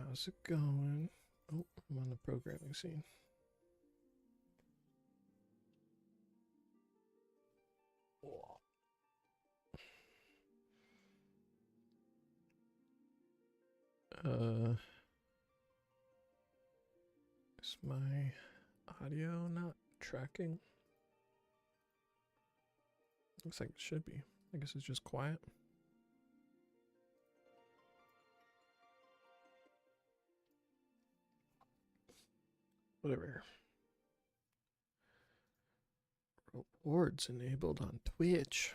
How's it going? Oh, I'm on the programming scene. Is my audio not tracking? Looks like it should be. I guess it's just quiet. Whatever. Rewards enabled on Twitch.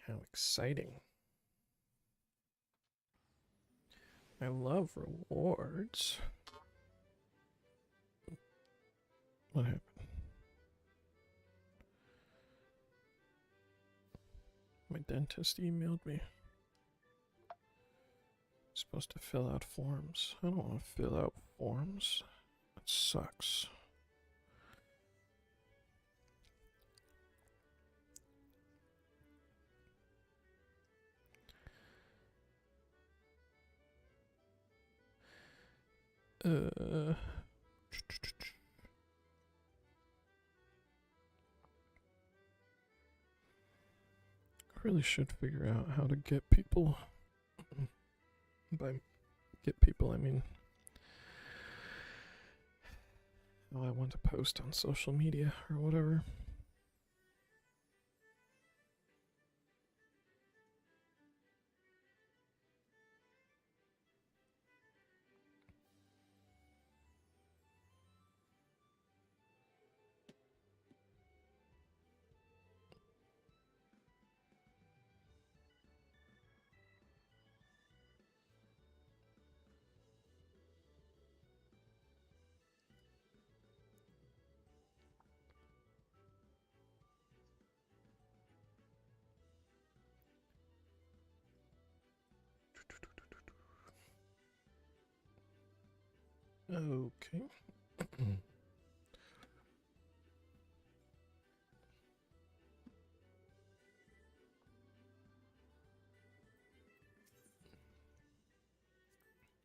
How exciting. I love rewards. What happened? My dentist emailed me. I'm supposed to fill out forms. I don't want to fill out forms. That sucks. I really should figure out how to get people. By get people, I mean how I want to post on social media or whatever. Okay.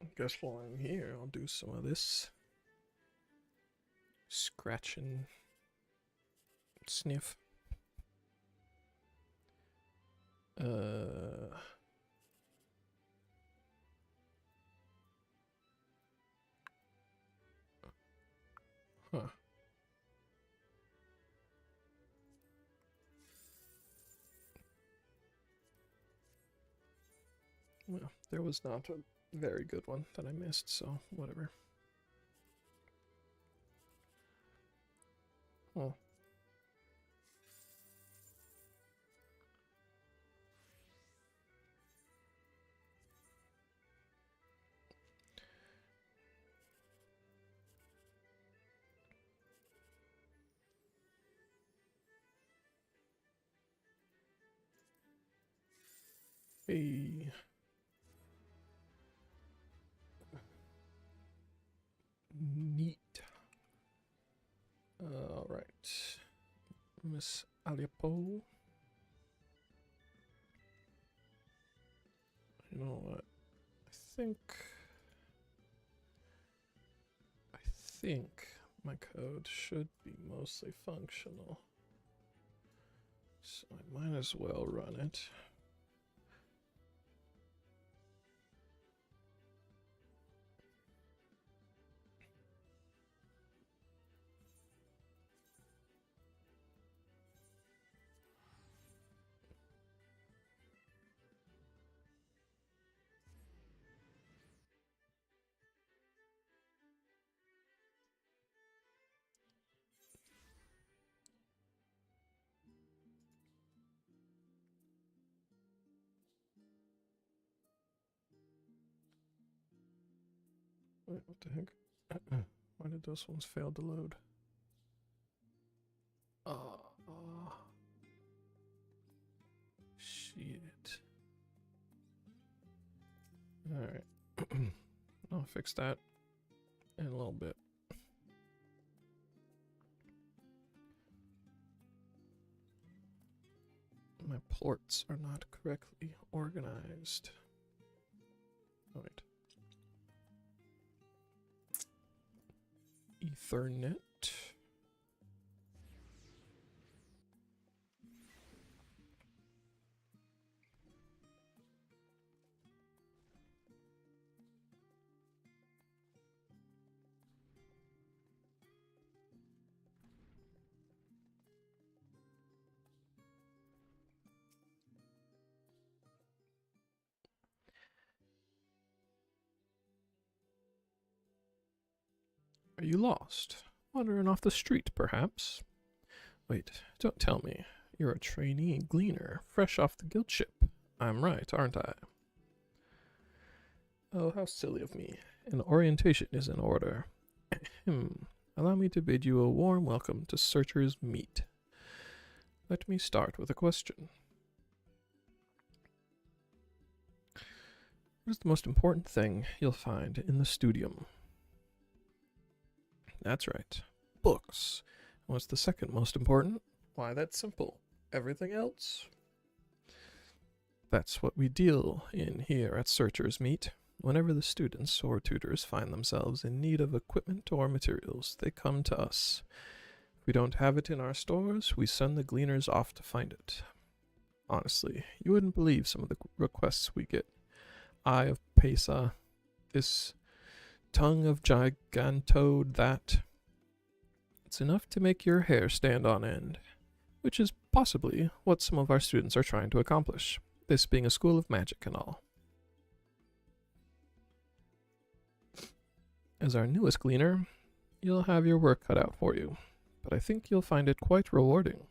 I guess while I'm here, I'll do some of this scratch and sniff. Huh. Well, there was not a very good one that I missed, so whatever. Oh. Hey. Neat. Alright. Miss Aliapo. You know what? I think my code should be mostly functional. So I might as well run it. Wait, what the heck? Why did those ones fail to load? Shit. Alright. I'll fix that in a little bit. My ports are not correctly organized. Right. Ethernet. Are you lost? Wandering off the street, perhaps? Wait, don't tell me. You're a trainee gleaner, fresh off the guild ship. I'm right, aren't I? Oh, how silly of me. An orientation is in order. Allow me to bid you a warm welcome to Searcher's Meet. Let me start with a question. What is the most important thing you'll find in the studium? That's right. Books. What's the second most important? Why, that's simple. Everything else. That's what we deal in here at Searcher's Meet. Whenever the students or tutors find themselves in need of equipment or materials, they come to us. If we don't have it in our stores, we send the gleaners off to find it. Honestly, you wouldn't believe some of the requests we get. Eye of Pesa, this tongue of Gigantode, that. It's enough to make your hair stand on end, which is possibly what some of our students are trying to accomplish, this being a school of magic and all. As our newest gleaner, you'll have your work cut out for you, but I think you'll find it quite rewarding.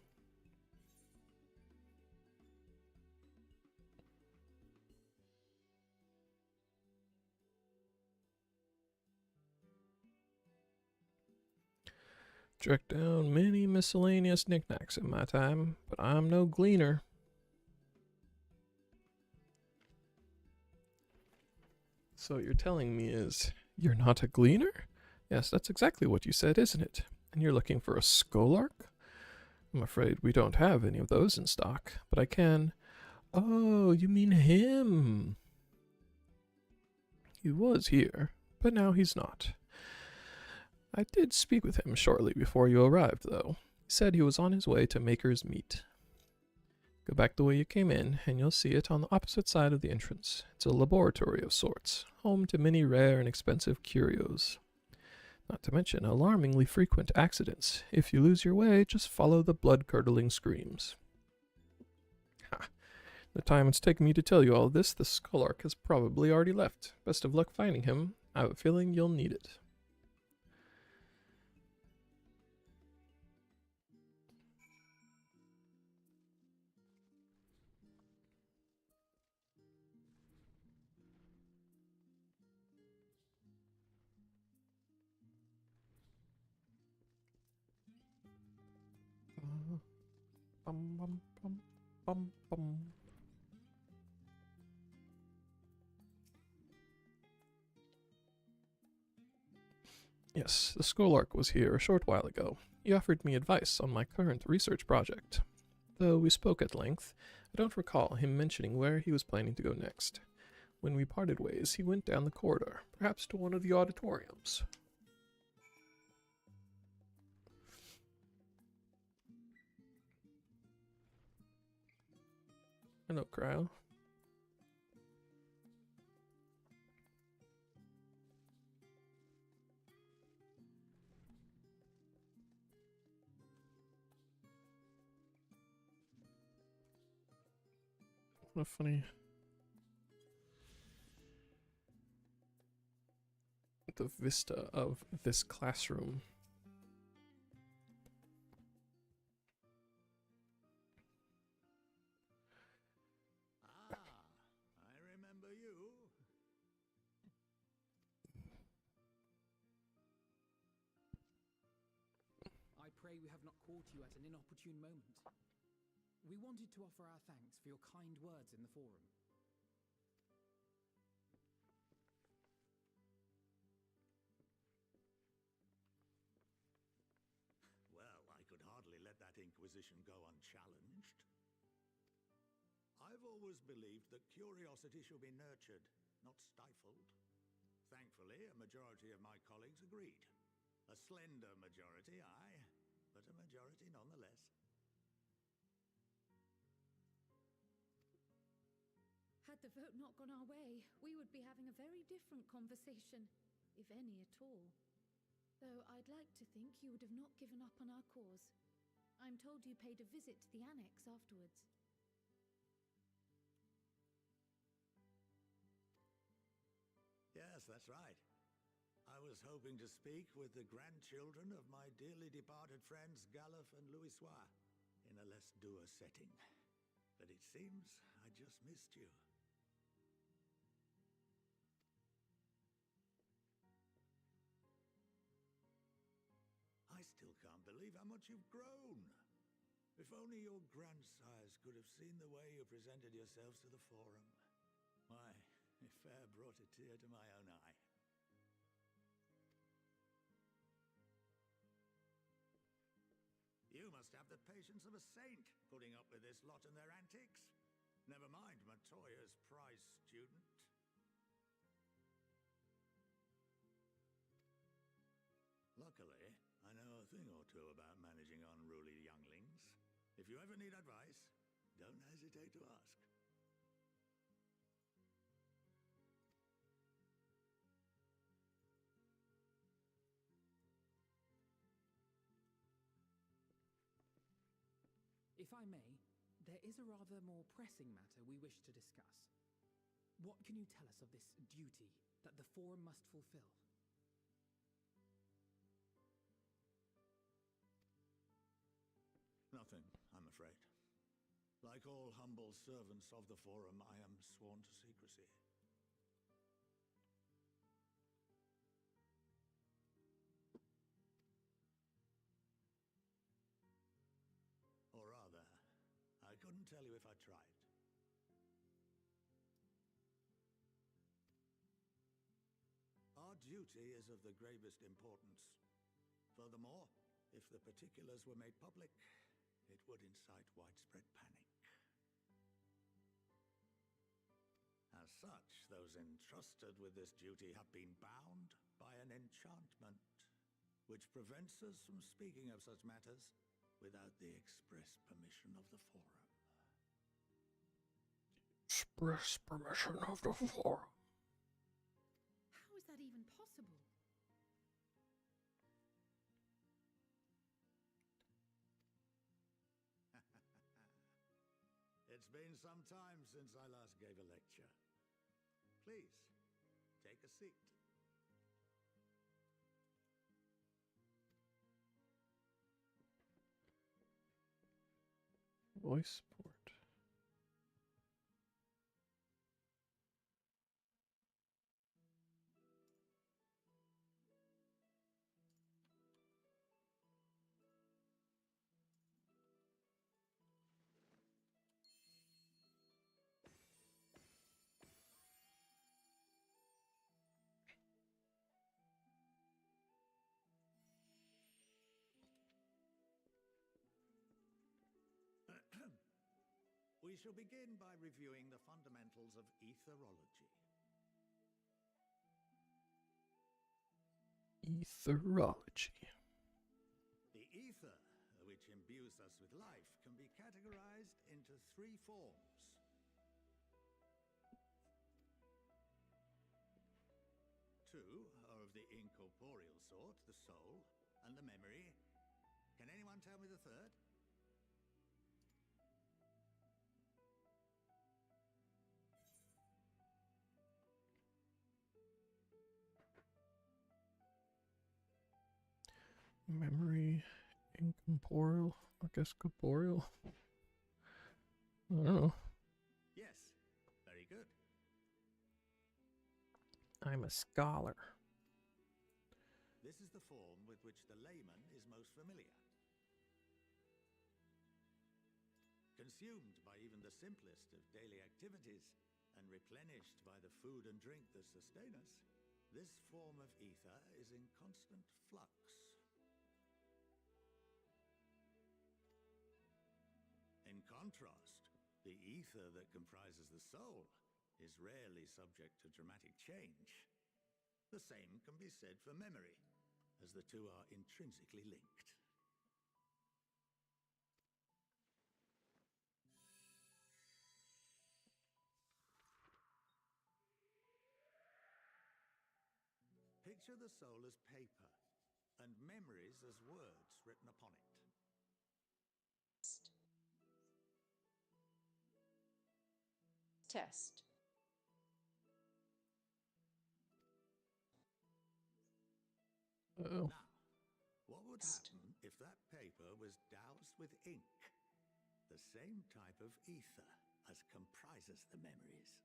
Tracked down many miscellaneous knickknacks in my time, but I'm no gleaner. So what you're telling me is, you're not a gleaner? Yes, that's exactly what you said, isn't it? And you're looking for a Scholark? I'm afraid we don't have any of those in stock, but I can... Oh, you mean him? He was here, but now he's not. I did speak with him shortly before you arrived, though. He said he was on his way to Maker's Meet. Go back the way you came in, and you'll see it on the opposite side of the entrance. It's a laboratory of sorts, home to many rare and expensive curios. Not to mention alarmingly frequent accidents. If you lose your way, just follow the blood-curdling screams. Ha! The time it's taken me to tell you all this, the Scholark has probably already left. Best of luck finding him. I have a feeling you'll need it. Bum, bum, bum, bum, bum. Yes, the Scholark was here a short while ago. He offered me advice on my current research project. Though we spoke at length, I don't recall him mentioning where he was planning to go next. When we parted ways, he went down the corridor, perhaps to one of the auditoriums. Hello, Cryo. What a funny... the vista of this classroom. I remember you. I pray we have not caught you at an inopportune moment. We wanted to offer our thanks for your kind words in the forum. Well, I could hardly let that inquisition go unchallenged. I've always believed that curiosity should be nurtured, not stifled. Thankfully, a majority of my colleagues agreed. A slender majority, aye, but a majority nonetheless. Had the vote not gone our way, we would be having a very different conversation, if any at all. Though I'd like to think you would have not given up on our cause. I'm told you paid a visit to the annex afterwards. Yes, that's right. I was hoping to speak with the grandchildren of my dearly departed friends Galuf and Louisoix in a less dour setting. But it seems I just missed you. I still can't believe how much you've grown. If only your grandsires could have seen the way you presented yourselves to the Forum. Why, it fair brought a tear to my own eye. You must have the patience of a saint, putting up with this lot and their antics. Never mind Matoya's prize student. Luckily, I know a thing or two about managing unruly younglings. If you ever need advice, don't hesitate to ask. If I may, there is a rather more pressing matter we wish to discuss. What can you tell us of this duty that the Forum must fulfill? Nothing, I'm afraid. Like all humble servants of the Forum, I am sworn to secrecy. Or rather, I couldn't tell you if I tried. Our duty is of the gravest importance. Furthermore, if the particulars were made public, it would incite widespread panic. As such, those entrusted with this duty have been bound by an enchantment, which prevents us from speaking of such matters without the express permission of the Forum. Express permission of the Forum. How is that even possible? It's been some time since I last gave a lecture. Please, take a seat. Voice port. We shall begin by reviewing the fundamentals of etherology. Etherology. The ether, which imbues us with life, can be categorized into three forms. Two are of the incorporeal sort, the soul and the memory. Can anyone tell me the third? Memory, incorporeal, I guess corporeal. I don't know. Yes, very good. I'm a scholar. This is the form with which the layman is most familiar. Consumed by even the simplest of daily activities, and replenished by the food and drink that sustain us, this form of ether is in constant flux. In contrast, the ether that comprises the soul is rarely subject to dramatic change. The same can be said for memory, as the two are intrinsically linked. Picture the soul as paper, and memories as words written upon it. Test. Oh, Now, what would happen if that paper was doused with ink? The same type of ether as comprises the memories.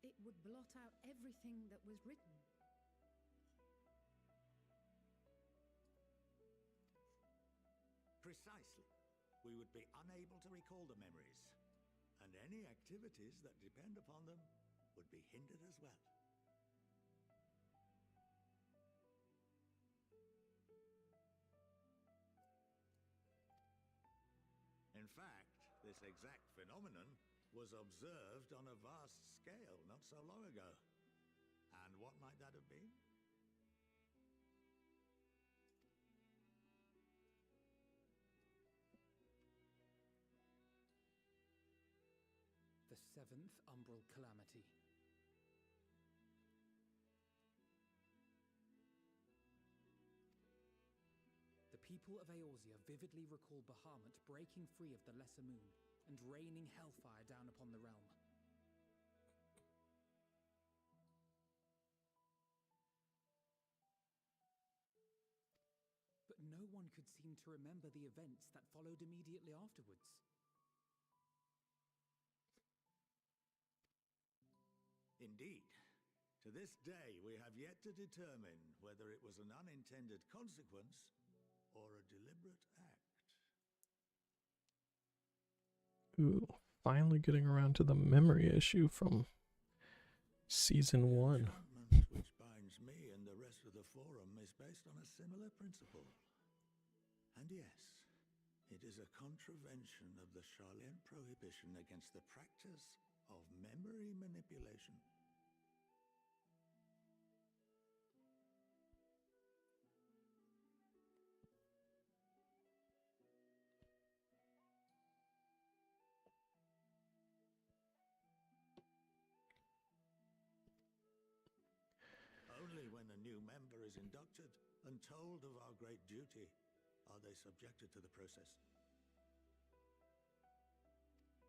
It would blot out everything that was written. Precisely. We would be unable to recall the memories, and any activities that depend upon them would be hindered as well. In fact, this exact phenomenon was observed on a vast scale not so long ago. And what might that have been? The seventh Umbral Calamity. The people of Eorzea vividly recall Bahamut breaking free of the Lesser Moon and raining hellfire down upon the realm. But no one could seem to remember the events that followed immediately afterwards. Indeed. To this day, we have yet to determine whether it was an unintended consequence or a deliberate act. ooh, finally getting around to the memory issue from season 1. The enchantment which binds me and the rest of the Forum is based on a similar principle. And yes, it is a contravention of the Sharlayan prohibition against the practice of memory manipulation. Only when a new member is inducted and told of our great duty are they subjected to the process.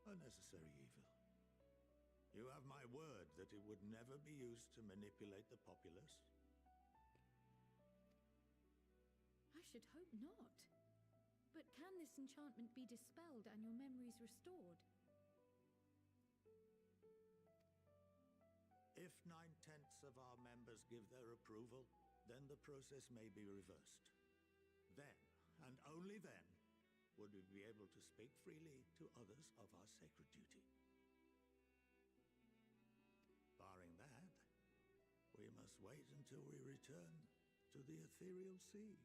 A necessary evil. You have my word that it would never be used to manipulate the populace. I should hope not. But can this enchantment be dispelled and your memories restored? If 9/10 of our members give their approval, then the process may be reversed. Then, and only then, would we be able to speak freely to others of our sacred duty. Barring that, we must wait until we return to the ethereal sea.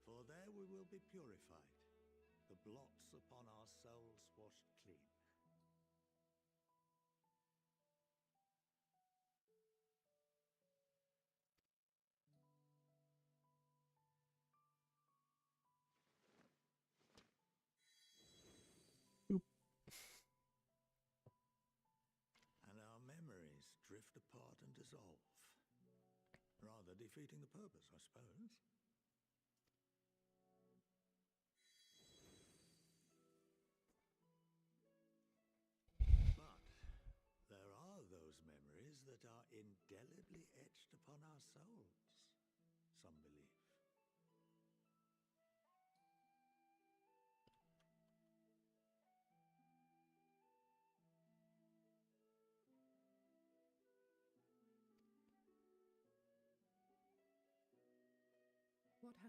For there we will be purified, the blots upon our souls washed clean. Oop. And our memories drift apart and dissolve, rather defeating the purpose, I suppose. But there are those memories that are indelibly etched upon our souls, some believe.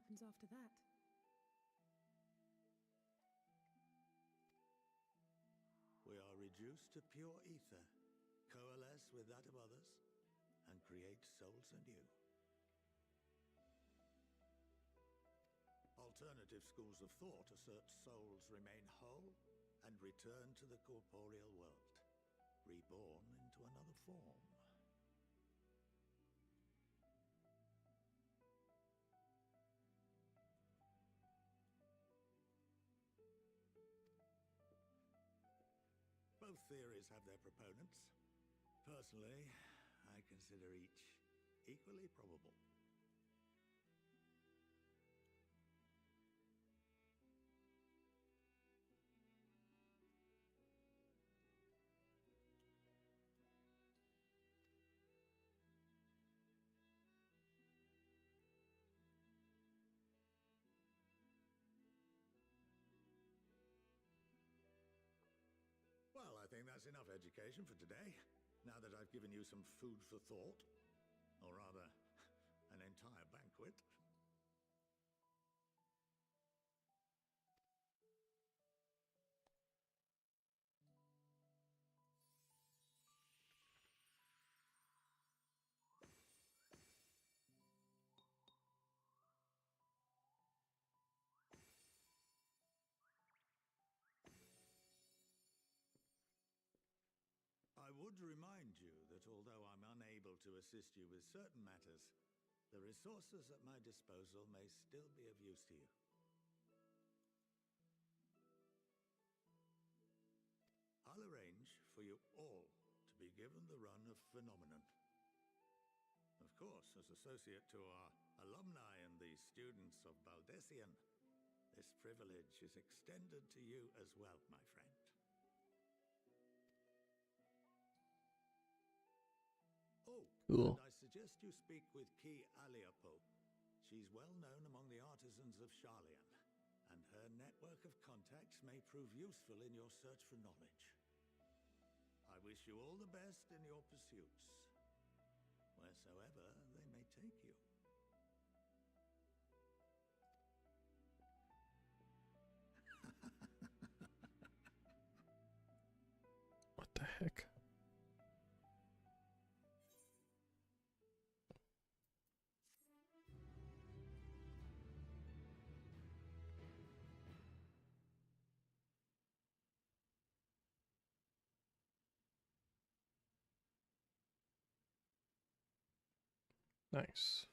happens after that? We are reduced to pure ether, coalesce with that of others, and create souls anew. Alternative schools of thought assert souls remain whole and return to the corporeal world, reborn into another form. Both theories have their proponents. Personally, I consider each equally probable. Well, I think that's enough education for today, now that I've given you some food for thought. Or rather, an entire banquet. I would remind you that although I'm unable to assist you with certain matters, the resources at my disposal may still be of use to you. I'll arrange for you all to be given the run of Phenomenon. Of course, as associate to our alumni and the students of Baldesion, this privilege is extended to you as well, my friend. Oh, Cool. and I suggest you speak with Ki Aliapo. She's well known among the artisans of Sharlayan, and her network of contacts may prove useful in your search for knowledge. I wish you all the best in your pursuits, wheresoever they may take you. What the heck? Nice.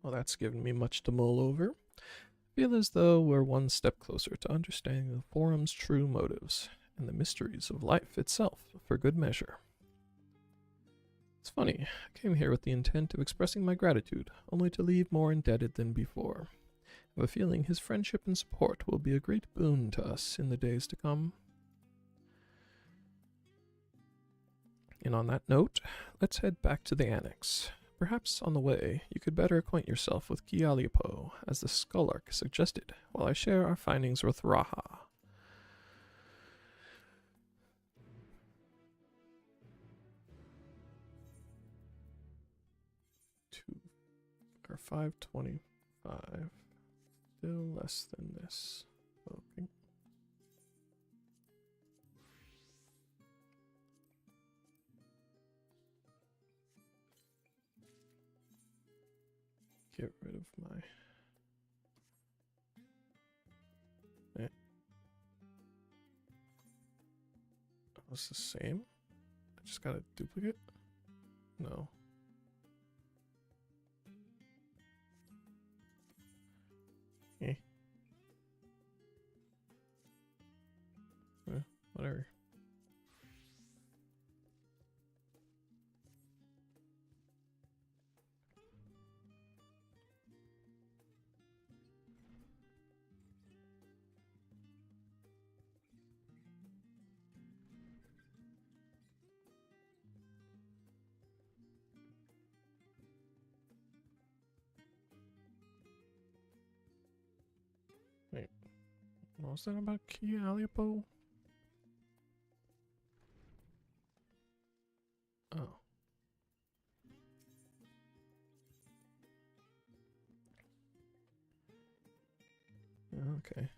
Well, that's given me much to mull over. I feel as though we're one step closer to understanding the forum's true motives and the mysteries of life itself for good measure. It's funny, I came here with the intent of expressing my gratitude, only to leave more indebted than before. I have a feeling his friendship and support will be a great boon to us in the days to come. And on that note, let's head back to the annex. Perhaps on the way, you could better acquaint yourself with Ki Aliapo, as the Skullark suggested, while I share our findings with Raha. 525. Still less than this. Okay. Get rid of my... Oh, it's the same? I just got a duplicate? No. Whatever. What was that about Kia Aliapo? Oh. Okay.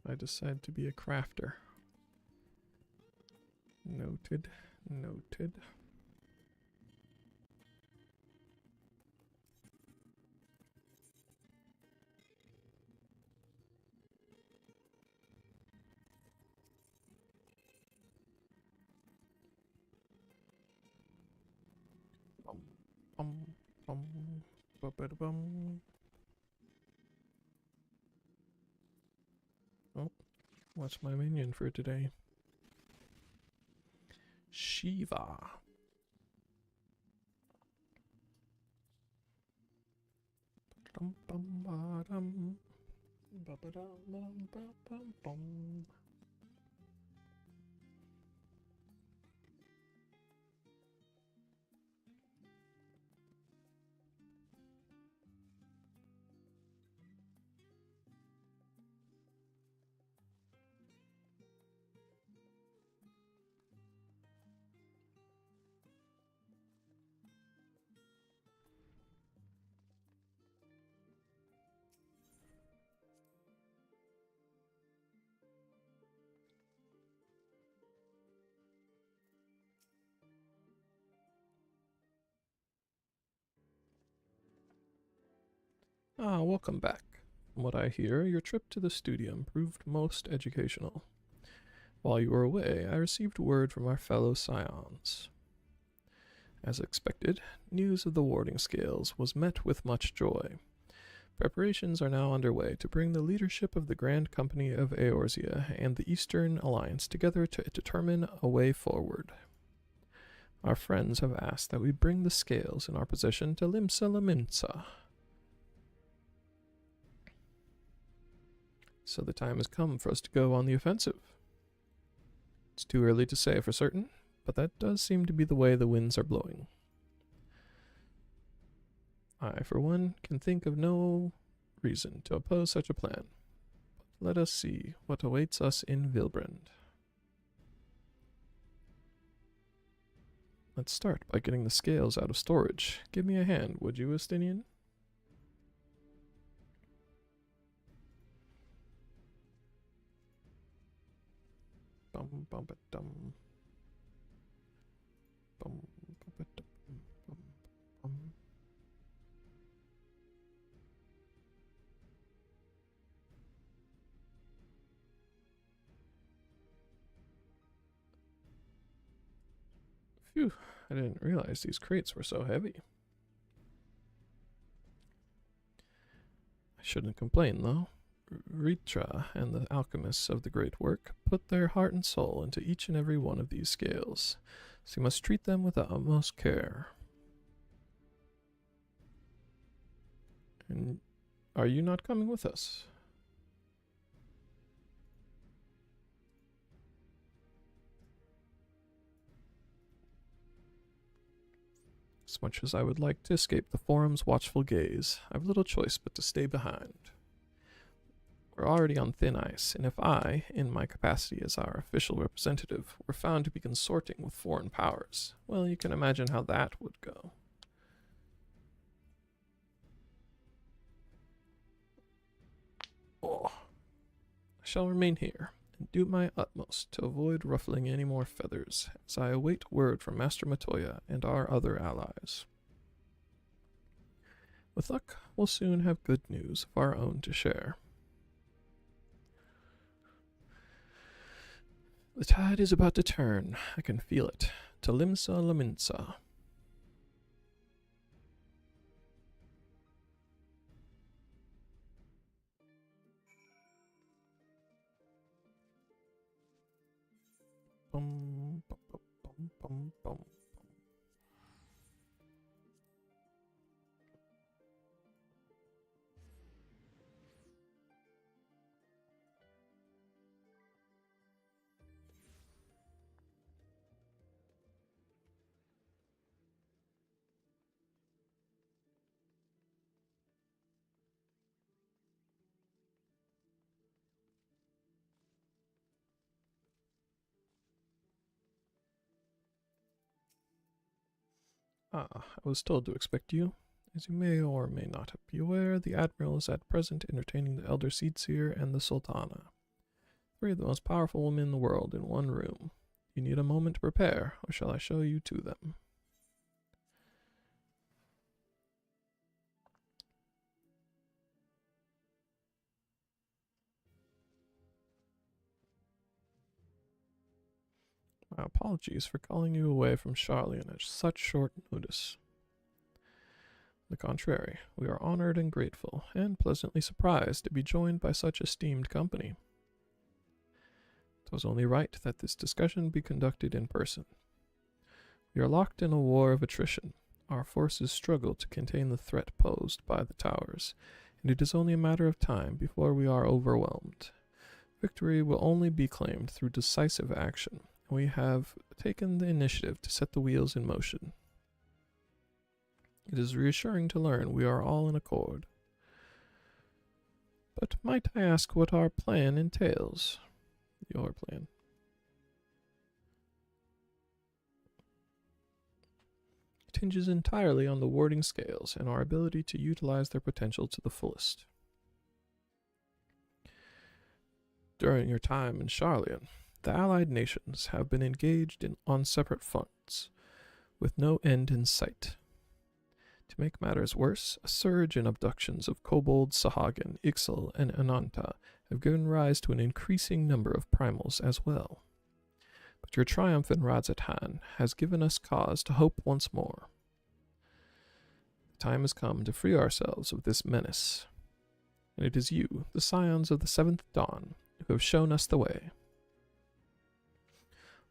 I decide to be a crafter. Noted. Noted. Bum, bum, ba-ba-da-bum. Oh, what's my minion for today? Shiva. Dum bum ba dum. Ba ba dum bum ba bum bum. Ah, welcome back. From what I hear, your trip to the studium proved most educational. While you were away, I received word from our fellow scions. As expected, news of the warding scales was met with much joy. Preparations are now underway to bring the leadership of the Grand Company of Eorzea and the Eastern Alliance together to determine a way forward. Our friends have asked that we bring the scales in our possession to Limsa Lominsa. So the time has come for us to go on the offensive. It's too early to say for certain, but that does seem to be the way the winds are blowing. I, for one, can think of no reason to oppose such a plan. But let us see what awaits us in Vilbrand. Let's start by getting the scales out of storage. Give me a hand, would you, Estinian? Bum bum ba dum. Bum ba dum bum bum. Phew, I didn't realize these crates were so heavy. I shouldn't complain, though. Ritra and the alchemists of the great work put their heart and soul into each and every one of these scales, so you must treat them with the utmost care. And are you not coming with us? As much as I would like to escape the forum's watchful gaze, I've little choice but to stay behind. We're already on thin ice, and if I, in my capacity as our official representative, were found to be consorting with foreign powers, well, you can imagine how that would go. Oh. I shall remain here and do my utmost to avoid ruffling any more feathers as I await word from Master Matoya and our other allies. With luck, we'll soon have good news of our own to share. The tide is about to turn. I can feel it. To Limsa Lominsa. Bum, bum, bum, bum, bum, bum. Ah, I was told to expect you. As you may or may not be aware, the Admiral is at present entertaining the Elder Seedseer and the Sultana. 3 of the most powerful women in the world in one room. You need a moment to prepare, or shall I show you to them? My apologies for calling you away from Charlian at such short notice. On the contrary, we are honored and grateful, and pleasantly surprised to be joined by such esteemed company. It was only right that this discussion be conducted in person. We are locked in a war of attrition. Our forces struggle to contain the threat posed by the towers, and it is only a matter of time before we are overwhelmed. Victory will only be claimed through decisive action, and we have taken the initiative to set the wheels in motion. It is reassuring to learn we are all in accord. But might I ask what our plan entails? Your plan. It hinges entirely on the warding scales and our ability to utilize their potential to the fullest. During your time in Charlian, the allied nations have been engaged on separate fronts, with no end in sight. To make matters worse, a surge in abductions of Kobold, Sahagin, Ixal, and Ananta have given rise to an increasing number of primals as well. But your triumph in Radz-at-Han has given us cause to hope once more. The time has come to free ourselves of this menace, and it is you, the scions of the 7th Dawn, who have shown us the way.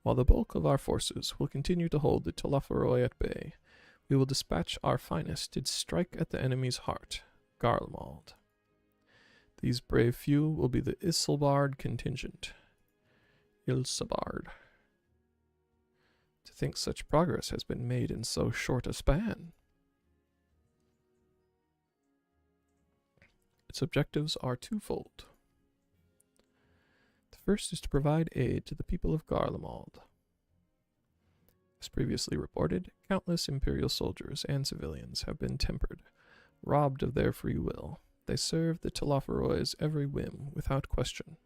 While the bulk of our forces will continue to hold the Telophoroi at bay, we will dispatch our finest to strike at the enemy's heart, Garlemald. These brave few will be the Isilbard contingent. Ilsabard. To think such progress has been made in so short a span. Its objectives are twofold. The first is to provide aid to the people of Garlemald. As previously reported, countless Imperial soldiers and civilians have been tempered, robbed of their free will. They serve the Telophoroi's every whim without question.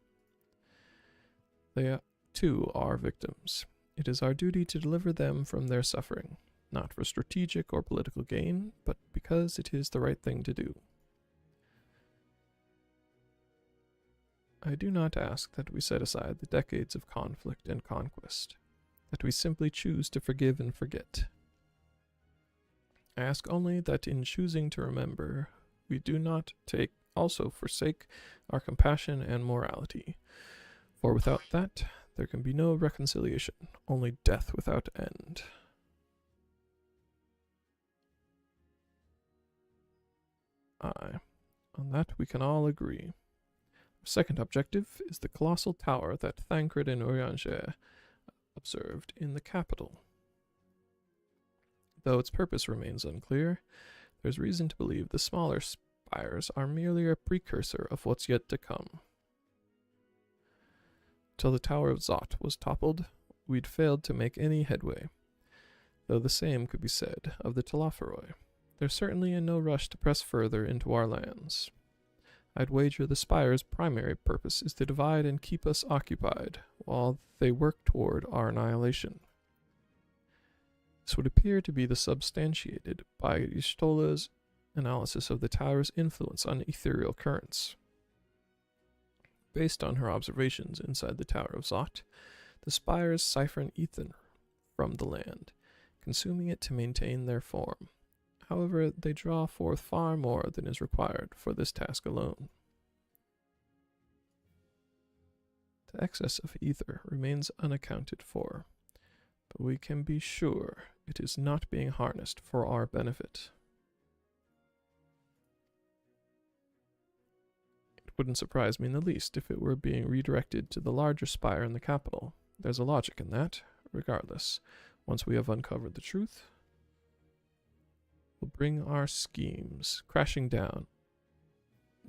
They, too, are victims. It is our duty to deliver them from their suffering, not for strategic or political gain, but because it is the right thing to do. I do not ask that we set aside the decades of conflict and conquest, that we simply choose to forgive and forget. I ask only that in choosing to remember, we do not also forsake our compassion and morality, for without that, there can be no reconciliation, only death without end. Aye, on that we can all agree. Our second objective is the colossal tower that Thancred and Urianger observed in the capital. Though its purpose remains unclear, there is reason to believe the smaller spires are merely a precursor of what's yet to come. Till the Tower of Zot was toppled, we'd failed to make any headway, though the same could be said of the Telophoroi. They're certainly in no rush to press further into our lands. I'd wager the spire's primary purpose is to divide and keep us occupied, while they work toward our annihilation. This would appear to be substantiated by Y'shtola's analysis of the tower's influence on ethereal currents. Based on her observations inside the Tower of Zot, the spires siphon ether from the land, consuming it to maintain their form. However, they draw forth far more than is required for this task alone. The excess of ether remains unaccounted for, but we can be sure it is not being harnessed for our benefit. It wouldn't surprise me in the least if it were being redirected to the larger spire in the capital. There's a logic in that. Regardless, once we have uncovered the truth, we'll bring our schemes crashing down.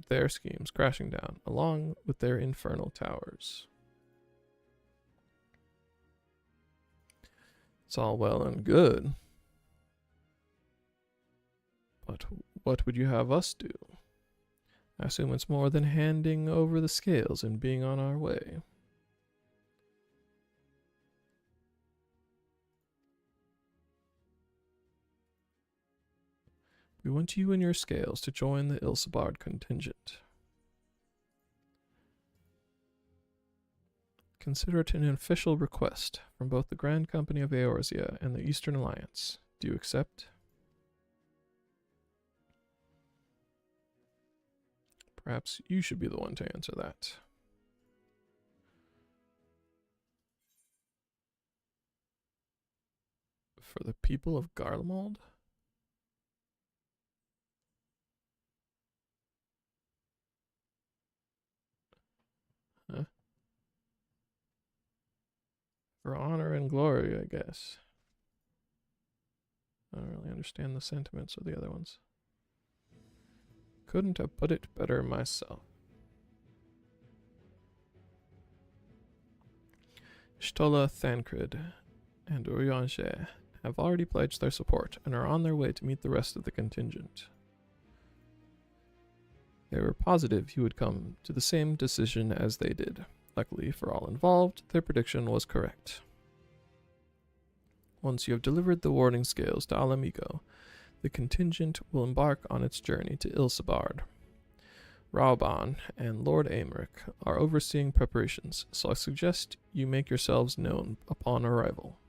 Their schemes crashing down, along with their infernal towers. It's all well and good. But what would you have us do? I assume it's more than handing over the scales and being on our way. We want you and your scales to join the Ilsabard contingent. Consider it an official request from both the Grand Company of Eorzea and the Eastern Alliance. Do you accept? Perhaps you should be the one to answer that. For the people of Garlemald? Huh? For honor and glory, I guess. I don't really understand the sentiments of the other ones. Couldn't have put it better myself. Stola, Thancred, and Urianger have already pledged their support and are on their way to meet the rest of the contingent. They were positive you would come to the same decision as they did. Luckily for all involved, their prediction was correct. Once you have delivered the warning scales to Ala Mhigo, the contingent will embark on its journey to Ilsabard. Rauban and Lord Aymeric are overseeing preparations, so I suggest you make yourselves known upon arrival.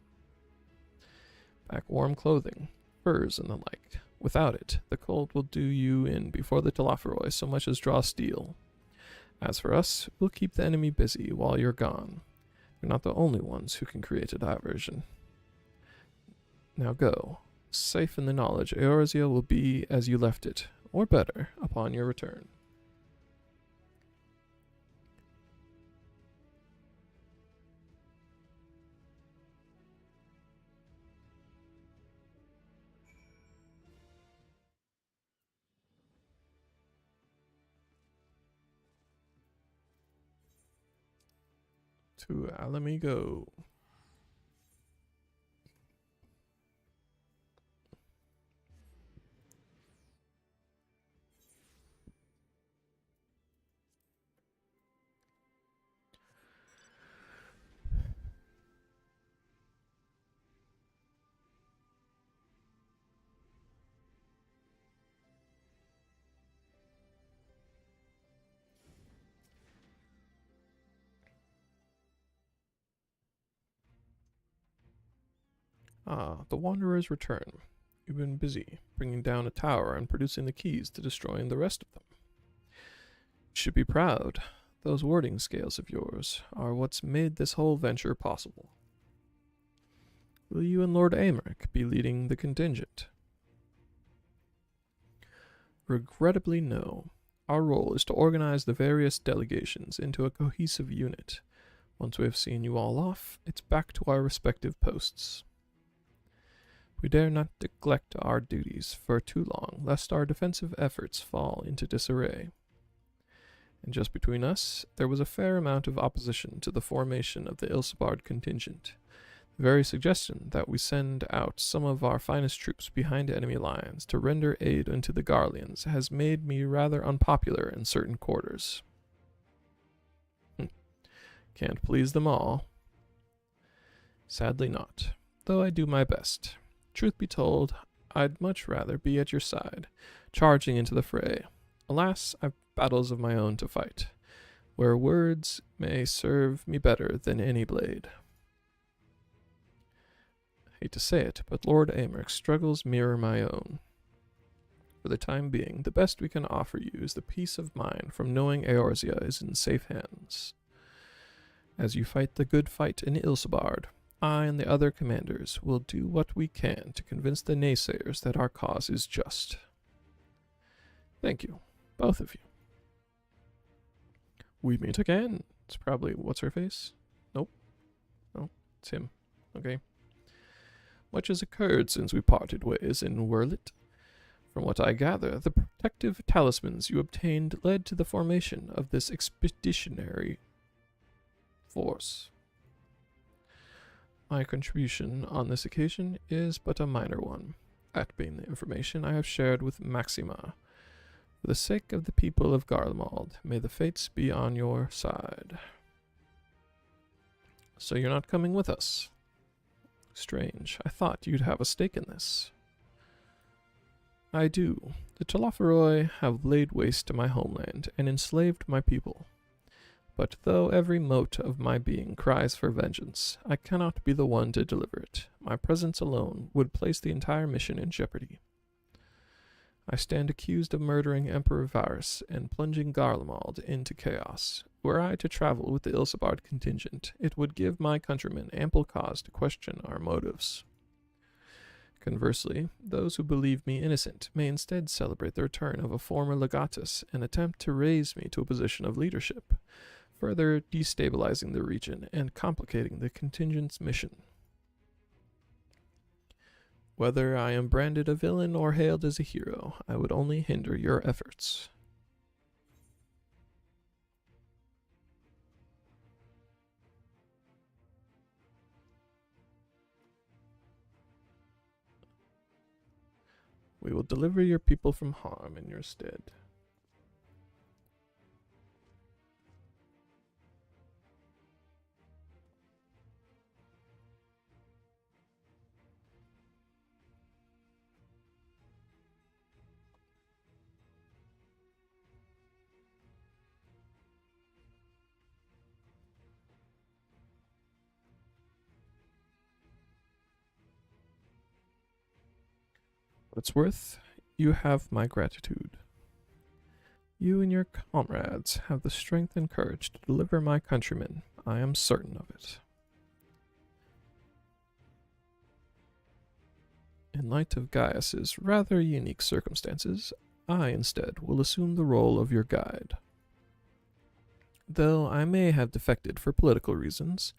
Pack warm clothing, furs, and the like. Without it, the cold will do you in before the Telophoroi so much as draw steel. As for us, we'll keep the enemy busy while you're gone. They're not the only ones who can create a diversion. Now go, safe in the knowledge Eorzea will be as you left it, or better, upon your return. To Ala Mhigo. Ah, the Wanderers return. You've been busy, bringing down a tower and producing the keys to destroying the rest of them. You should be proud. Those warding scales of yours are what's made this whole venture possible. Will you and Lord Aymeric be leading the contingent? Regrettably, no. Our role is to organize the various delegations into a cohesive unit. Once we have seen you all off, it's back to our respective posts. We dare not neglect our duties for too long, lest our defensive efforts fall into disarray. And just between us, there was a fair amount of opposition to the formation of the Ilsabard contingent. The very suggestion that we send out some of our finest troops behind enemy lines to render aid unto the Garleans has made me rather unpopular in certain quarters. Can't please them all. Sadly not, though I do my best. Truth be told, I'd much rather be at your side, charging into the fray. Alas, I've battles of my own to fight, where words may serve me better than any blade. I hate to say it, but Lord Aymeric's struggles mirror my own. For the time being, the best we can offer you is the peace of mind from knowing Eorzea is in safe hands. As you fight the good fight in Ilsabard, I and the other commanders will do what we can to convince the naysayers that our cause is just. Thank you, both of you. We meet again. It's probably what's-her-face? Nope. No, it's him. Okay. Much has occurred since we parted ways in Werlyt. From what I gather, the protective talismans you obtained led to the formation of this expeditionary force. My contribution on this occasion is but a minor one. That being the information I have shared with Maxima. For the sake of the people of Garlemald, may the fates be on your side. So you're not coming with us? Strange. I thought you'd have a stake in this. I do. The Telophoroi have laid waste to my homeland and enslaved my people. But though every mote of my being cries for vengeance, I cannot be the one to deliver it. My presence alone would place the entire mission in jeopardy. I stand accused of murdering Emperor Varus and plunging Garlemald into chaos. Were I to travel with the Ilsabard contingent, it would give my countrymen ample cause to question our motives. Conversely, those who believe me innocent may instead celebrate the return of a former legatus and attempt to raise me to a position of leadership, further destabilizing the region and complicating the contingent's mission. Whether I am branded a villain or hailed as a hero, I would only hinder your efforts. We will deliver your people from harm in your stead. What it's worth, you have my gratitude. You and your comrades have the strength and courage to deliver my countrymen. I am certain of it. In light of Gaius's rather unique circumstances, I instead will assume the role of your guide. Though I may have defected for political reasons,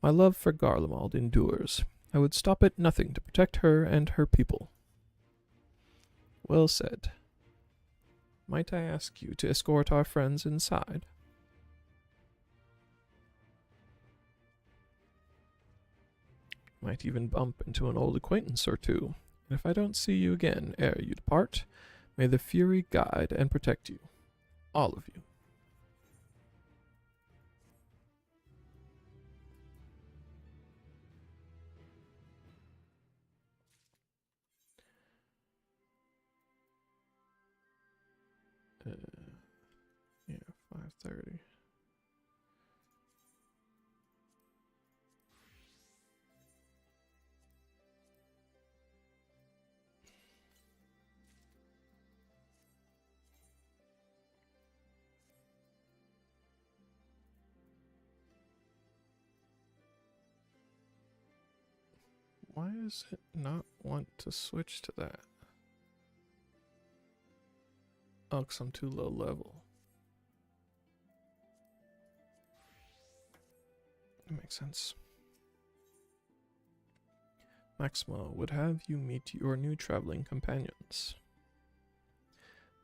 my love for Garlemald endures. I would stop at nothing to protect her and her people. Well said. Might I ask you to escort our friends inside? Might even bump into an old acquaintance or two, and if I don't see you again ere you depart, may the Fury guide and protect you. All of you. Yeah, 5:30. Why does it not want to switch to that? Oh, because I'm too low level. That makes sense. Maxima would have you meet your new traveling companions.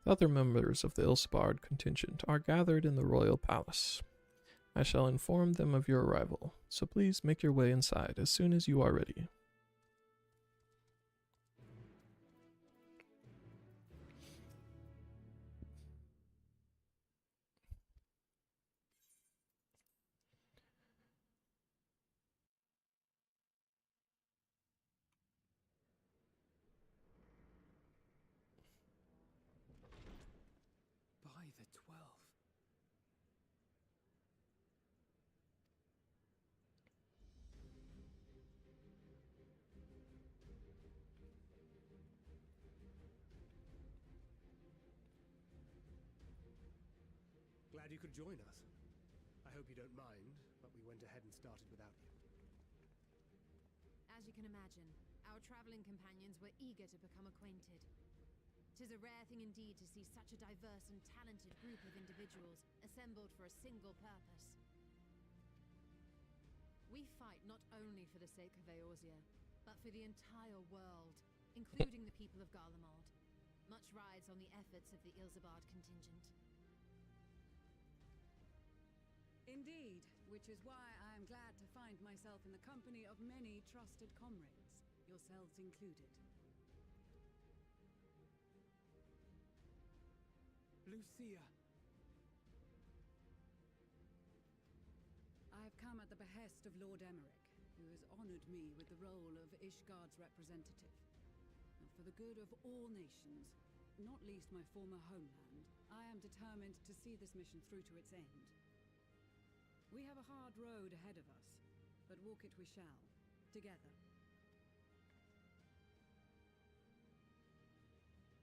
The other members of the Ilsabard contingent are gathered in the royal palace. I shall inform them of your arrival, so please make your way inside as soon as you are ready. By the 12. Glad you could join us. I hope you don't mind, but we went ahead and started without you. As you can imagine, our traveling companions were eager to become acquainted. 'Tis a rare thing indeed to see such a diverse and talented group of individuals assembled for a single purpose. We fight not only for the sake of Eorzea, but for the entire world, including the people of Garlemald. Much rides on the efforts of the Ilsabard contingent. Indeed, which is why I am glad to find myself in the company of many trusted comrades, yourselves included. Lucia! I have come at the behest of Lord Emmerich, who has honored me with the role of Ishgard's representative. And for the good of all nations, not least my former homeland, I am determined to see this mission through to its end. We have a hard road ahead of us, but walk it we shall, together.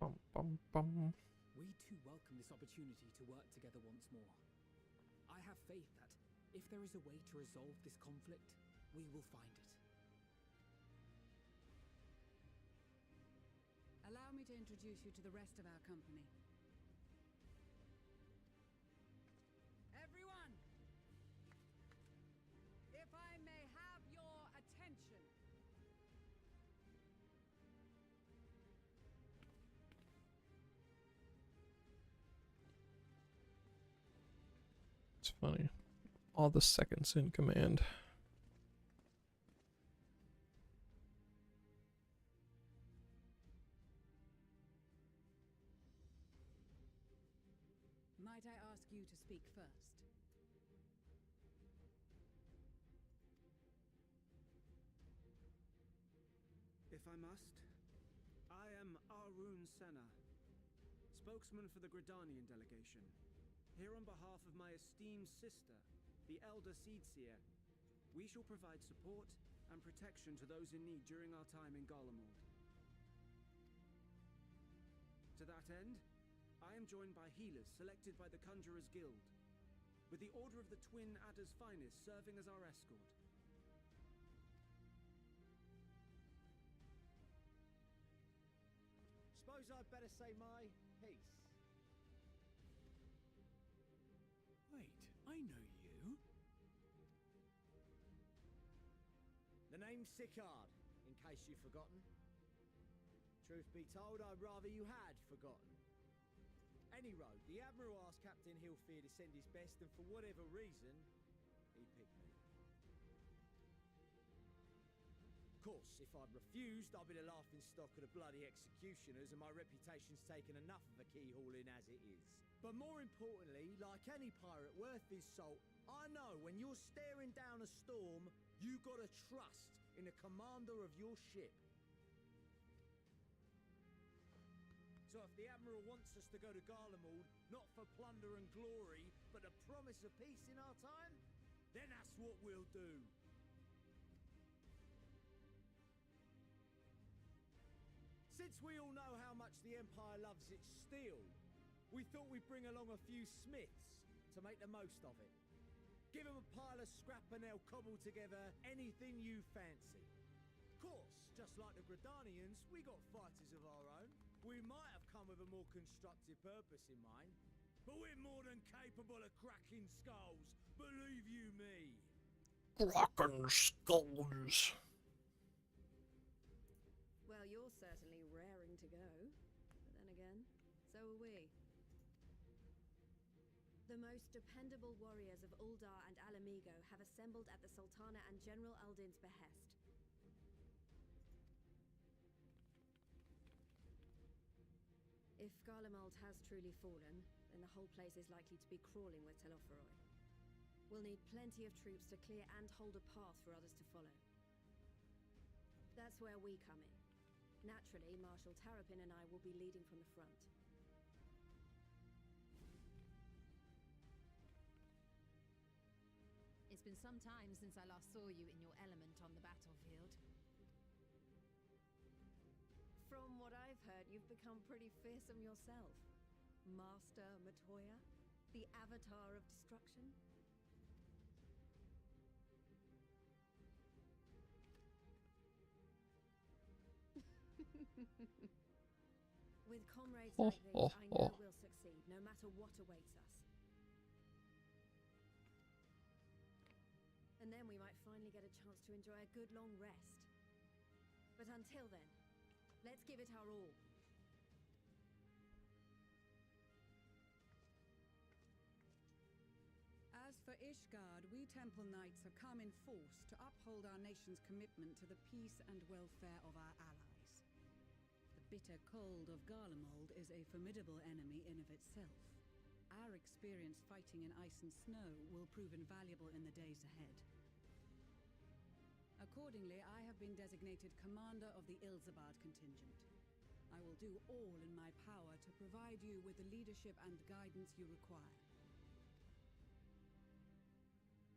Bum, bum, bum. We too welcome this opportunity to work together once more. I have faith that, if there is a way to resolve this conflict, we will find it. Allow me to introduce you to the rest of our company. Everyone! If I may have your attention. It's funny. All the seconds in command. Might I ask you to speak first? If I must, I am Arun Senna, spokesman for the Gridanian delegation. Here on behalf of my esteemed sister, the Elder Seedseer, we shall provide support and protection to those in need during our time in Garlemald. To that end, I am joined by healers selected by the Conjurers Guild, with the Order of the Twin Adder's Finest serving as our escort. Suppose I'd better say my piece. Wait, I know you. The name's Sicard, in case you've forgotten. Truth be told, I'd rather you had forgotten. Any road, the Admiral asked Captain Hilfear to send his best, and for whatever reason, he picked me. Of course, if I'd refused, I'd be the laughing stock of the bloody executioners, and my reputation's taken enough of a keyhauling as it is. But more importantly, like any pirate worth his salt, I know when you're staring down a storm, you gotta trust in the commander of your ship. So if the Admiral wants us to go to Garlemald, not for plunder and glory, but the promise of peace in our time, then that's what we'll do. Since we all know how much the Empire loves its steel, we thought we'd bring along a few smiths to make the most of it. Give them a pile of scrap and they'll cobble together anything you fancy. Of course, just like the Gridanians, we got fighters of our own. We might have come with a more constructive purpose in mind, but we're more than capable of cracking skulls, believe you me. Cracking skulls. Well, you're certainly raring to go. But then again, so are we. The most dependable warriors of Uldar and Alamigo have assembled at the Sultana and General Aldin's behest. If Garlemald has truly fallen, then the whole place is likely to be crawling with Telophoroi. We'll need plenty of troops to clear and hold a path for others to follow. That's where we come in. Naturally, Marshal Tarapin and I will be leading from the front. It's been some time since I last saw you in your element on the battlefield. From what I've heard, you've become pretty fearsome yourself. Master Matoya, the Avatar of Destruction. With comrades like these, I know we'll succeed, no matter what awaits us. And then we might finally get a chance to enjoy a good long rest. But until then, let's give it our all. As for Ishgard, we Temple Knights have come in force to uphold our nation's commitment to the peace and welfare of our allies. The bitter cold of Garlemald is a formidable enemy in of itself. our experience fighting in ice and snow will prove invaluable in the days ahead. Accordingly, I have been designated commander of the Ilzabard contingent. I will do all in my power to provide you with the leadership and guidance you require.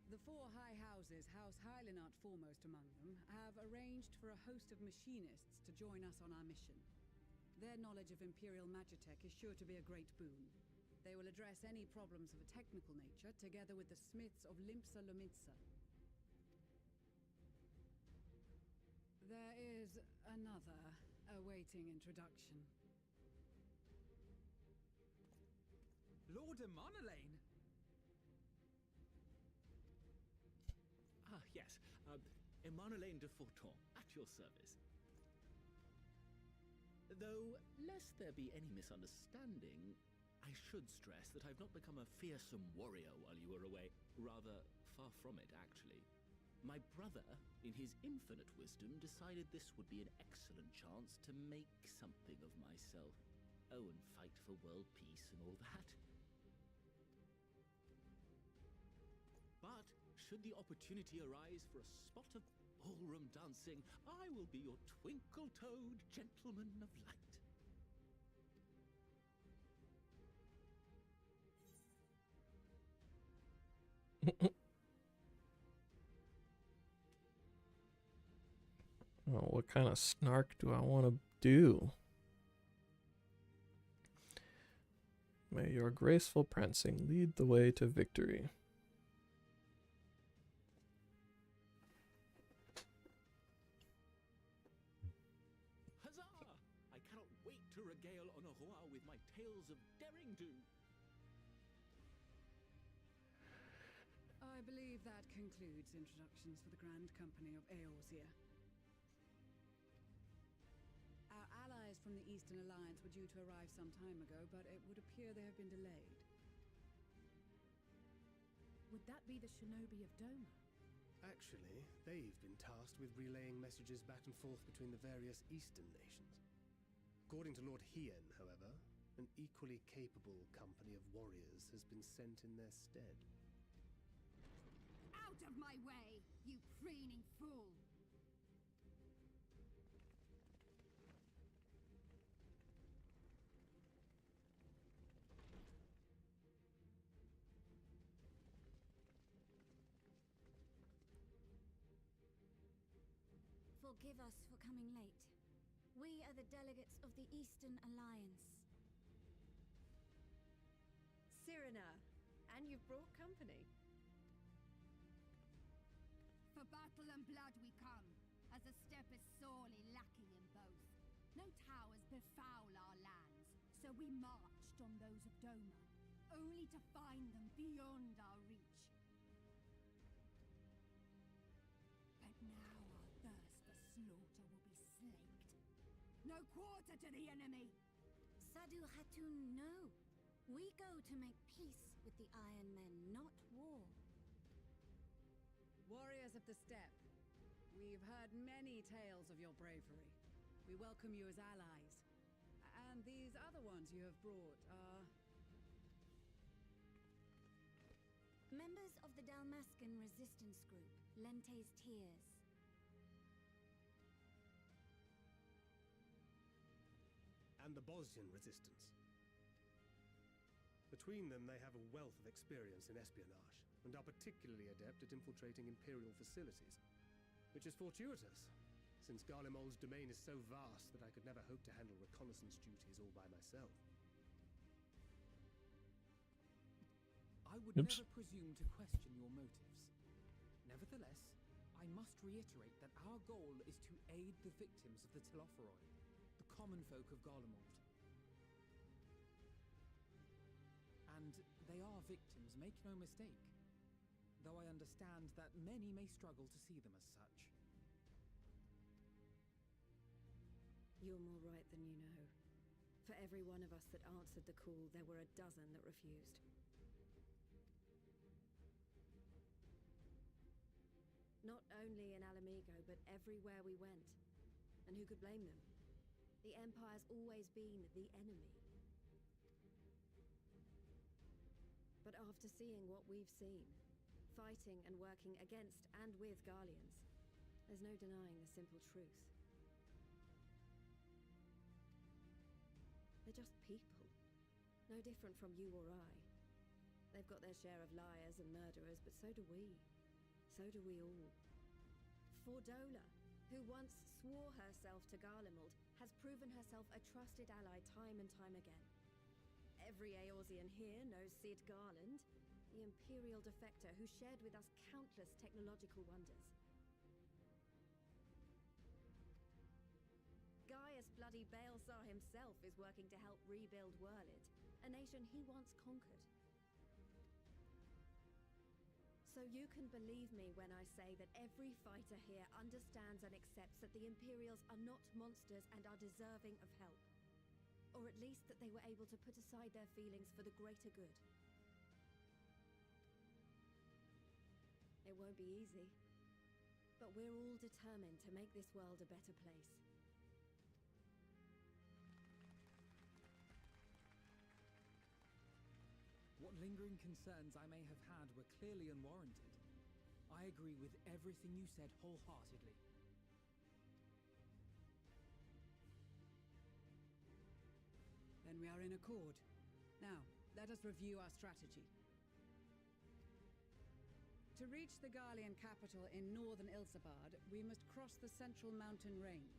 The four high houses, House Hylinart foremost among them, have arranged for a host of machinists to join us on our mission. Their knowledge of Imperial Magitech is sure to be a great boon. They will address any problems of a technical nature, together with the smiths of Limpsa Lomitsa. There is another awaiting introduction. Lord Emanolain! Ah, yes. Emanolain de Forton, at your service. Though, lest there be any misunderstanding, I should stress that I've not become a fearsome warrior while you were away. Rather, far from it, actually. My brother, in his infinite wisdom, decided this would be an excellent chance to make something of myself. Oh, and fight for world peace and all that. But, should the opportunity arise for a spot of ballroom dancing, I will be your twinkle-toed gentleman of light. Oh, what kind of snark do I want to do? May your graceful prancing lead the way to victory. Huzzah! I cannot wait to regale Honoroa with my tales of derring-do. I believe that concludes introductions for the Grand Company of Eorzea. Our allies from the Eastern Alliance were due to arrive some time ago, but it would appear they have been delayed. Would that be the shinobi of Doma? Actually, they've been tasked with relaying messages back and forth between the various Eastern nations. According to Lord Hien, however, an equally capable company of warriors has been sent in their stead. Out of my way, you preening fool! Forgive us for coming late. We are the delegates of the Eastern Alliance. Cyrena, and you've brought company. For battle and blood we come, as a step is sorely lacking in both. No towers befoul our lands, so we marched on those of Doma, only to find them beyond our reach. But now our thirst for slaughter will be slaked. No quarter to the enemy! Sadu Hatun, no. We go to make peace with the Iron Men, not war. Warriors of the Steppe, we've heard many tales of your bravery. We welcome you as allies. And these other ones you have brought are... Members of the Dalmascan resistance group, Lente's Tears. And the Bosnian resistance. Between them, they have a wealth of experience in espionage, and are particularly adept at infiltrating Imperial facilities. Which is fortuitous, since Garlemald's domain is so vast that I could never hope to handle reconnaissance duties all by myself. I would never presume to question your motives. Nevertheless, I must reiterate that our goal is to aid the victims of the Telophoroi, the common folk of Garlemald. And they are victims, make no mistake. Though I understand that many may struggle to see them as such. You're more right than you know. For every one of us that answered the call, there were a dozen that refused. Not only in Alamigo, but everywhere we went. And who could blame them? The Empire's always been the enemy. But after seeing what we've seen, fighting and working against and with Garleans, there's no denying the simple truth. They're just people. No different from you or I. They've got their share of liars and murderers, but so do we. So do we all. Fordola, who once swore herself to Garlemald, has proven herself a trusted ally time and time again. Every Eorzean here knows Cid Garland, the Imperial defector who shared with us countless technological wonders. Gaius bloody Baelsar himself is working to help rebuild Werlid, a nation he once conquered. So you can believe me when I say that every fighter here understands and accepts that the Imperials are not monsters and are deserving of help. Or at least that they were able to put aside their feelings for the greater good. It won't be easy, but we're all determined to make this world a better place. What lingering concerns I may have had were clearly unwarranted. I agree with everything you said wholeheartedly. Then we are in accord. Now, let us review our strategy. To reach the Garlean capital in northern Ilsabard, we must cross the central mountain range.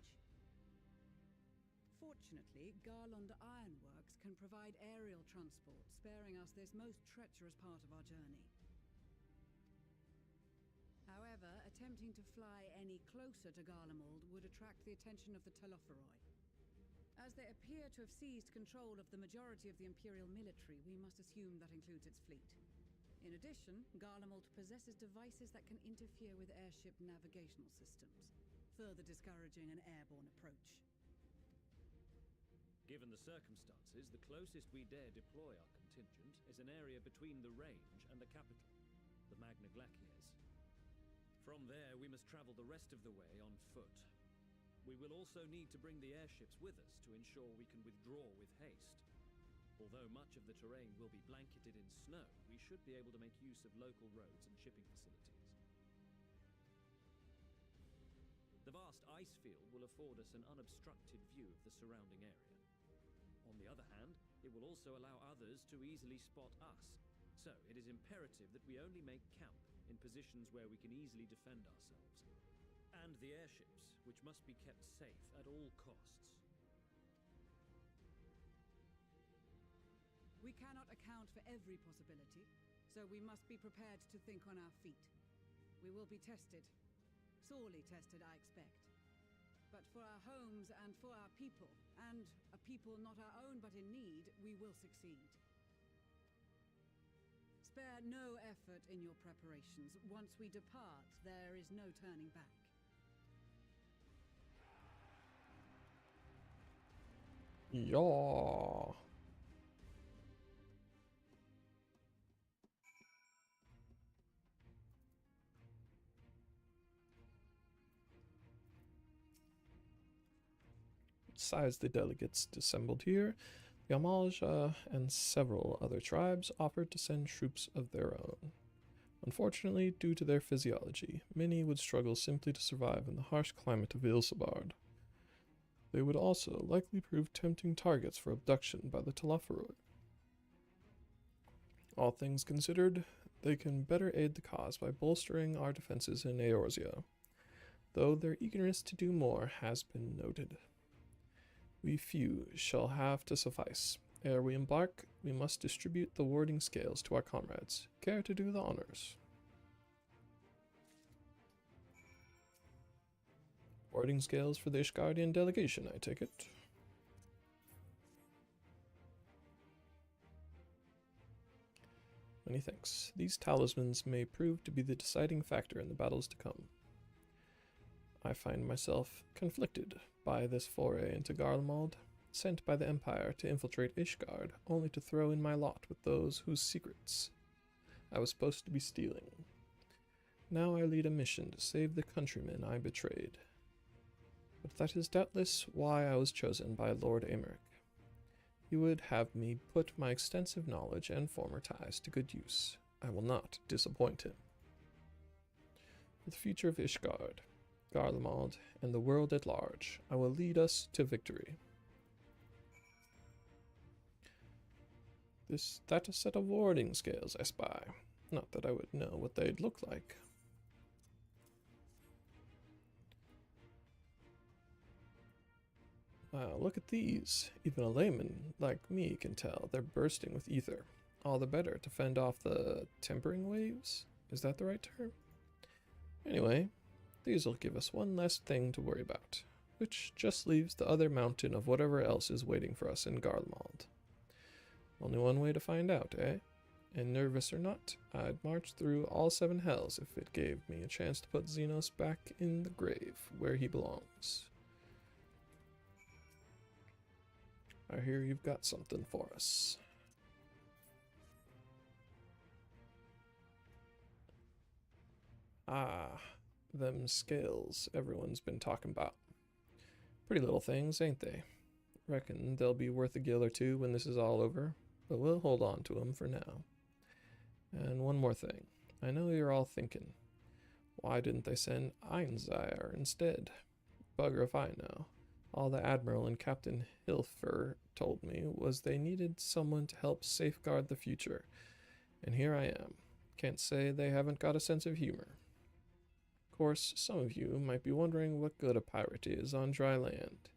Fortunately, Garlond Ironworks can provide aerial transport, sparing us this most treacherous part of our journey. However, attempting to fly any closer to Garlemald would attract the attention of the Telophoroi. As they appear to have seized control of the majority of the Imperial military, we must assume that includes its fleet. In addition, Garlemald possesses devices that can interfere with airship navigational systems, further discouraging an airborne approach. Given the circumstances, the closest we dare deploy our contingent is an area between the range and the capital, the Magna Glacies. From there, we must travel the rest of the way on foot. We will also need to bring the airships with us to ensure we can withdraw with haste. Although much of the terrain will be blanketed in snow, we should be able to make use of local roads and shipping facilities. The vast ice field will afford us an unobstructed view of the surrounding area. On the other hand, it will also allow others to easily spot us, so it is imperative that we only make camp in positions where we can easily defend ourselves. And the airships, which must be kept safe at all costs. We cannot account for every possibility, so we must be prepared to think on our feet. We will be tested. Sorely tested, I expect. But for our homes and for our people, and a people not our own but in need, we will succeed. Spare no effort in your preparations. Once we depart, there is no turning back. Yeah. Besides the delegates assembled here, the Amalja and several other tribes offered to send troops of their own. Unfortunately, due to their physiology, many would struggle simply to survive in the harsh climate of Ilsabard. They would also likely prove tempting targets for abduction by the Telophoroi. All things considered, they can better aid the cause by bolstering our defenses in Eorzea, though their eagerness to do more has been noted. We few shall have to suffice. Ere we embark, we must distribute the warding scales to our comrades. Care to do the honors? Warding scales for the Ishgardian delegation, I take it. Many thanks. These talismans may prove to be the deciding factor in the battles to come. I find myself conflicted by this foray into Garlemald, sent by the Empire to infiltrate Ishgard, only to throw in my lot with those whose secrets I was supposed to be stealing. Now I lead a mission to save the countrymen I betrayed. But that is doubtless why I was chosen by Lord Aymeric. he would have me put my extensive knowledge and former ties to good use. I will not disappoint him. For the future of Ishgard, Garlemald, and the world at large, I will lead us to victory. That a set of warding scales I spy. Not that I would know what they'd look like. Wow, look at these. Even a layman like me can tell they're bursting with ether. All the better to fend off the tempering waves? Is that the right term? Anyway, these'll give us one less thing to worry about, which just leaves the other mountain of whatever else is waiting for us in Garlemald. Only one way to find out, eh? And nervous or not, I'd march through all 7 hells if it gave me a chance to put Xenos back in the grave where he belongs. I hear you've got something for us. Ah, them scales everyone's been talking about. Pretty little things, ain't they? Reckon they'll be worth a gil or two when this is all over, but we'll hold on to 'em for now. And one more thing. I know you're all thinking, why didn't they send Einzire instead? Bugger if I know. All the Admiral and Captain Hilfer told me was they needed someone to help safeguard the future. And here I am. Can't say they haven't got a sense of humor. Of course, some of you might be wondering what good a pirate is on dry land.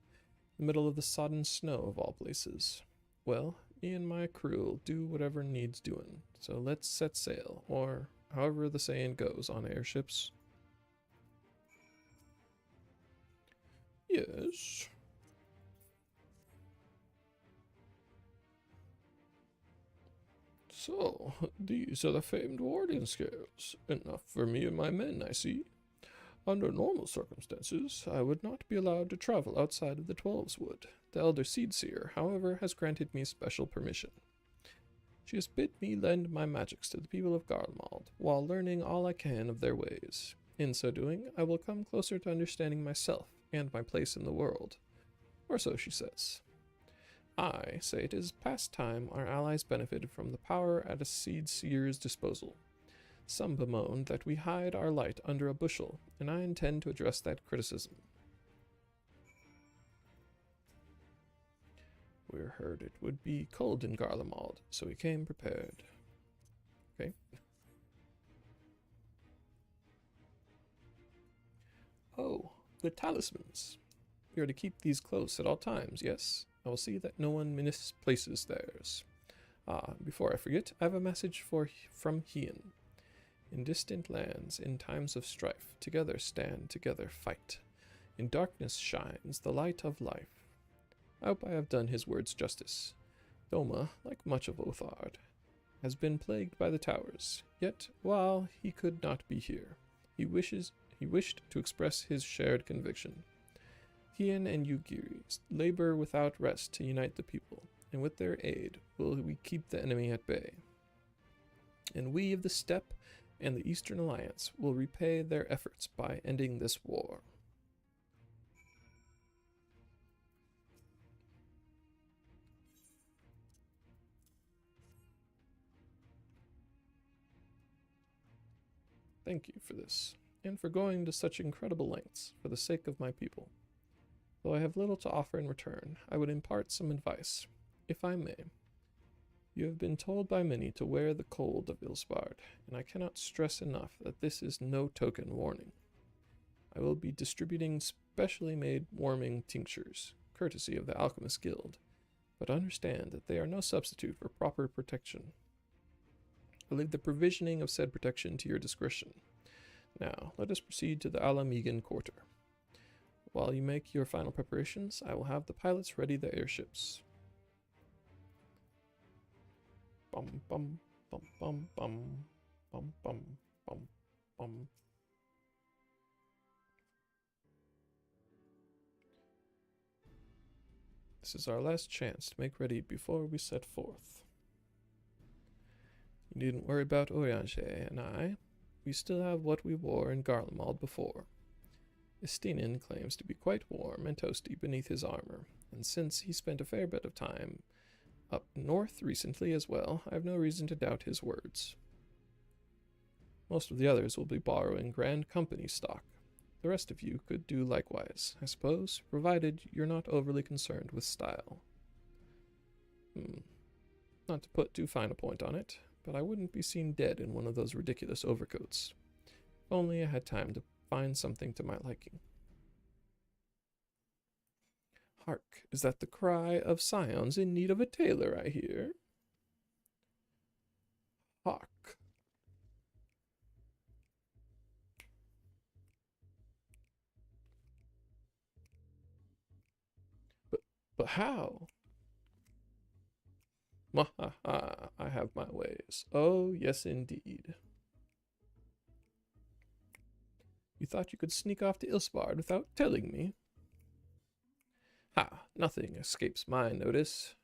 The middle of the sodden snow of all places. Well, me and my crew'll do whatever needs doing, so let's set sail, or however the saying goes on airships. Yes. So, these are the famed warding scales. Enough for me and my men, I see. Under normal circumstances, I would not be allowed to travel outside of the Twelveswood. The Elder Seedseer, however, has granted me special permission. She has bid me lend my magics to the people of Garlemald, while learning all I can of their ways. In so doing, I will come closer to understanding myself and my place in the world. Or so she says. I say it is past time our allies benefited from the power at a Seedseer's disposal. Some bemoan that we hide our light under a bushel, and I intend to address that criticism. We heard it would be cold in Garlemald, so we came prepared. Okay. Oh, the talismans. We are to keep these close at all times, yes? I will see that no one misplaces theirs. Ah, before I forget, I have a message from Hien. In distant lands, in times of strife, together stand, together fight. In darkness shines the light of life. I hope I have done his words justice. Doma, like much of Othard, has been plagued by the towers, yet while he could not be here, he wished to express his shared conviction. Hien and Yugiri labor without rest to unite the people, and with their aid will we keep the enemy at bay. And we of the Steppe and the Eastern Alliance will repay their efforts by ending this war. Thank you for this, and for going to such incredible lengths for the sake of my people. Though I have little to offer in return, I would impart some advice, if I may. You have been told by many to wear the cold of Ilsbard, and I cannot stress enough that this is no token warning. I will be distributing specially made warming tinctures, courtesy of the Alchemist Guild, but understand that they are no substitute for proper protection. I leave the provisioning of said protection to your discretion. Now, let us proceed to the Alamegan Quarter. While you make your final preparations, I will have the pilots ready the airships. Bum bum bum bum bum bum bum bum bum. This is our last chance to make ready before we set forth. You needn't worry about Urianger and I. We still have what we wore in Garlemald before. Estinin claims to be quite warm and toasty beneath his armor, and since he spent a fair bit of time up north recently as well. I have no reason to doubt his words. Most of the others will be borrowing Grand Company stock. The rest of you could do likewise, I suppose, provided you're not overly concerned with style. Not to put too fine a point on it, but I wouldn't be seen dead in one of those ridiculous overcoats. If only I had time to find something to my liking. Hark, is that the cry of scions in need of a tailor, I hear? Hark. But how? Mahaha, I have my ways. Oh, yes, indeed. You thought you could sneak off to Ilsbard without telling me? Ha, nothing escapes my notice.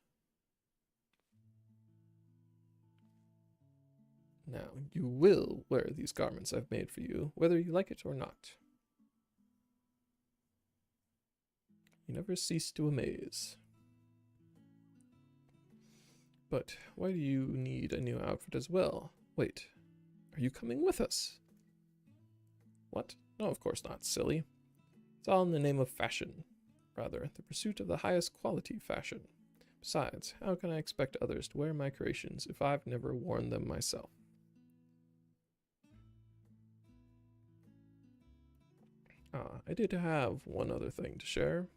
Now, you will wear these garments I've made for you, whether you like it or not. You never cease to amaze. But why do you need a new outfit as well? Wait, are you coming with us? What? No, of course not, silly. It's all in the name of fashion. Rather, the pursuit of the highest quality fashion. Besides, how can I expect others to wear my creations if I've never worn them myself? I did have one other thing to share.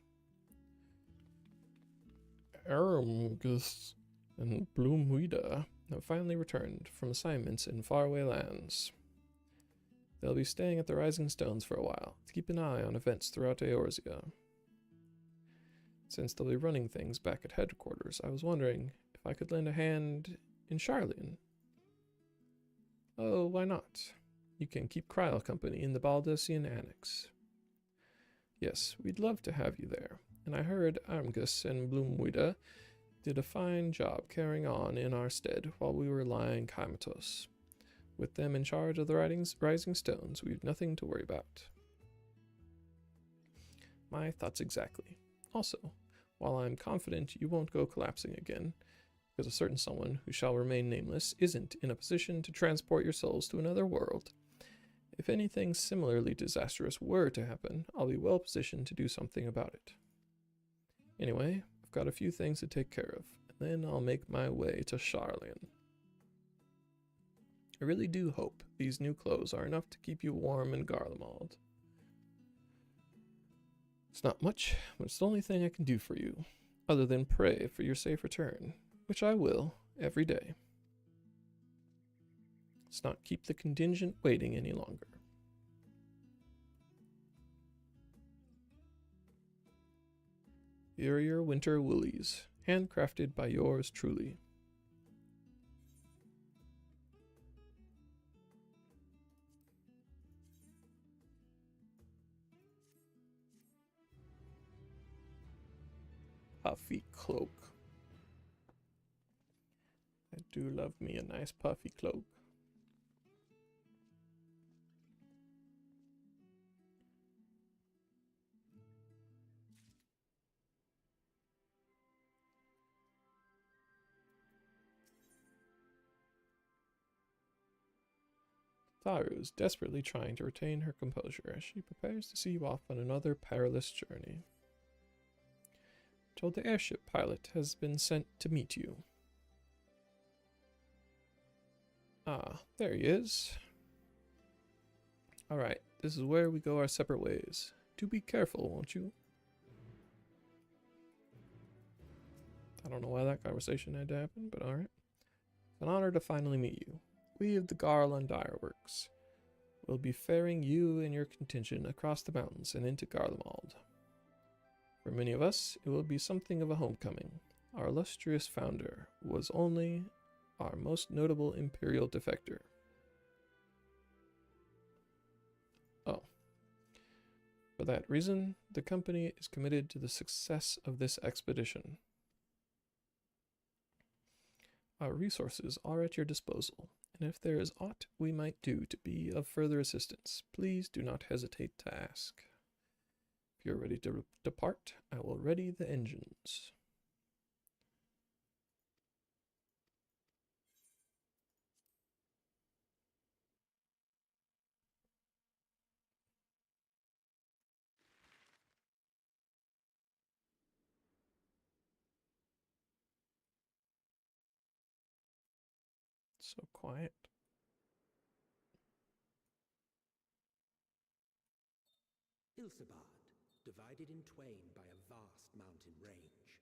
Ermgus and Bloomweeda have finally returned from assignments in faraway lands. They'll be staying at the Rising Stones for a while to keep an eye on events throughout Eorzea. Since they'll be running things back at headquarters, I was wondering if I could lend a hand in Sharlayan. Oh, why not? You can keep Kryl company in the Baldesion Annex. Yes, we'd love to have you there, and I heard Armgus and Bloomweeda did a fine job carrying on in our stead while we were lying comatose. With them in charge of the Rising Stones, we've nothing to worry about. My thoughts exactly. Also, while I'm confident you won't go collapsing again, because a certain someone who shall remain nameless isn't in a position to transport your souls to another world, if anything similarly disastrous were to happen, I'll be well positioned to do something about it. Anyway, I've got a few things to take care of, and then I'll make my way to Sharlayan. I really do hope these new clothes are enough to keep you warm in Garlemald. It's not much, but it's the only thing I can do for you, other than pray for your safe return, which I will, every day. Let's not keep the contingent waiting any longer. Here are your winter woolies, handcrafted by yours truly. Puffy cloak. I do love me a nice puffy cloak. Tharu is desperately trying to retain her composure as she prepares to see you off on another perilous journey. Told the airship pilot has been sent to meet you. Ah, there he is. Alright, this is where we go our separate ways. Do be careful, won't you? I don't know why that conversation had to happen, but alright. It's an honor to finally meet you. We of the Garland Ironworks will be ferrying you and your contingent across the mountains and into Garlemald. For many of us, it will be something of a homecoming. Our illustrious founder was only our most notable imperial defector. Oh. For that reason, the company is committed to the success of this expedition. Our resources are at your disposal, and if there is aught we might do to be of further assistance, please do not hesitate to ask. If you're ready to depart, I will ready the engines. So quiet. Ilsabard, divided in twain by a vast mountain range.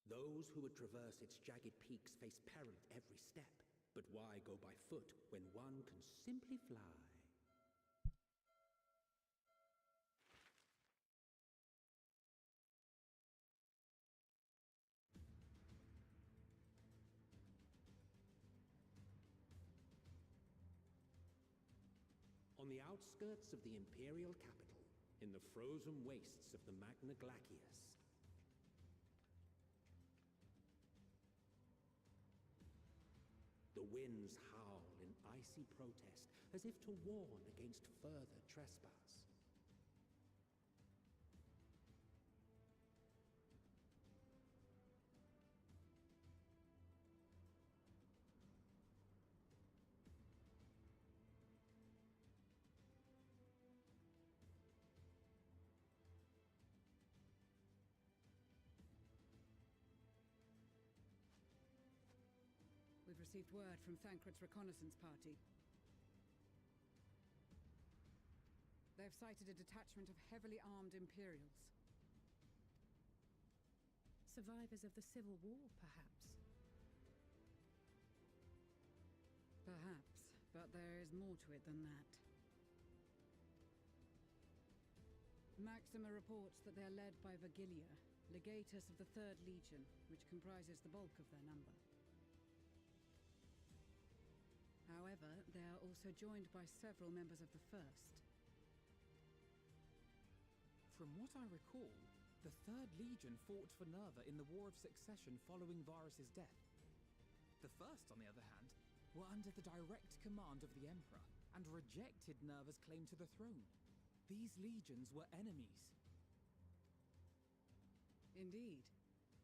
Those who would traverse its jagged peaks face peril at every step. But why go by foot when one can simply fly? On the outskirts of the Imperial capital, in the frozen wastes of the Magna Glacius, the winds howl in icy protest, as if to warn against further trespass. We've received word from Thancred's reconnaissance party. They've sighted a detachment of heavily armed Imperials. Survivors of the Civil War, perhaps? Perhaps, but there is more to it than that. Maxima reports that they're led by Vergilia, legatus of the 3rd Legion, which comprises the bulk of their number. However, they are also joined by several members of the 1st. From what I recall, the 3rd Legion fought for Nerva in the War of Succession following Varus's death. The 1st, on the other hand, were under the direct command of the Emperor and rejected Nerva's claim to the throne. These legions were enemies. Indeed.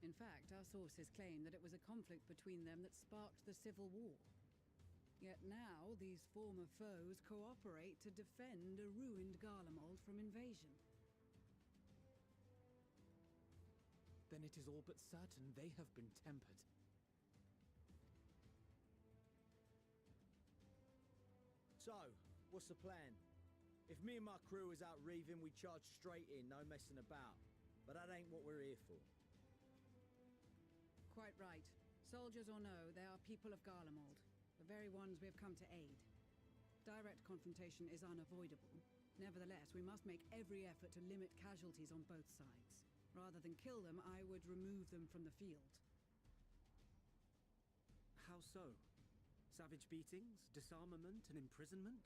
In fact, our sources claim that it was a conflict between them that sparked the Civil War. Yet now, these former foes cooperate to defend a ruined Garlemald from invasion. Then it is all but certain they have been tempered. So, what's the plan? If me and my crew is out reaving, we charge straight in, no messing about. But that ain't what we're here for. Quite right. Soldiers or no, they are people of Garlemald. The very ones we have come to aid. Direct confrontation is unavoidable. Nevertheless, we must make every effort to limit casualties on both sides. Rather than kill them, I would remove them from the field. How so? Savage beatings, disarmament, and imprisonment?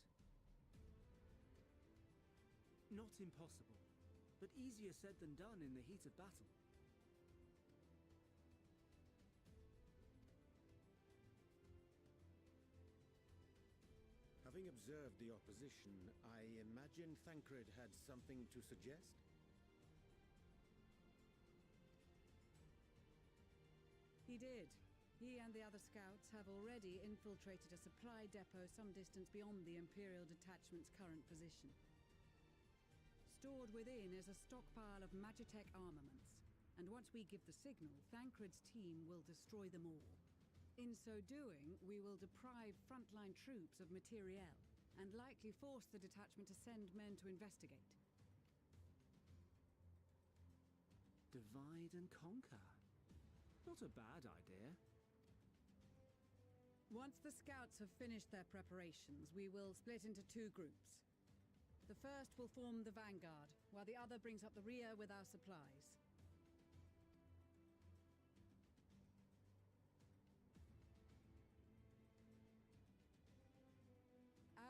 Not impossible, but easier said than done in the heat of battle. Having observed the opposition, I imagine Thancred had something to suggest? He did. He and the other scouts have already infiltrated a supply depot some distance beyond the Imperial detachment's current position. Stored within is a stockpile of Magitech armaments, and once we give the signal, Thancred's team will destroy them all. In so doing, we will deprive frontline troops of materiel, and likely force the detachment to send men to investigate. Divide and conquer. Not a bad idea. Once the scouts have finished their preparations, we will split into 2 groups. The first will form the vanguard, while the other brings up the rear with our supplies.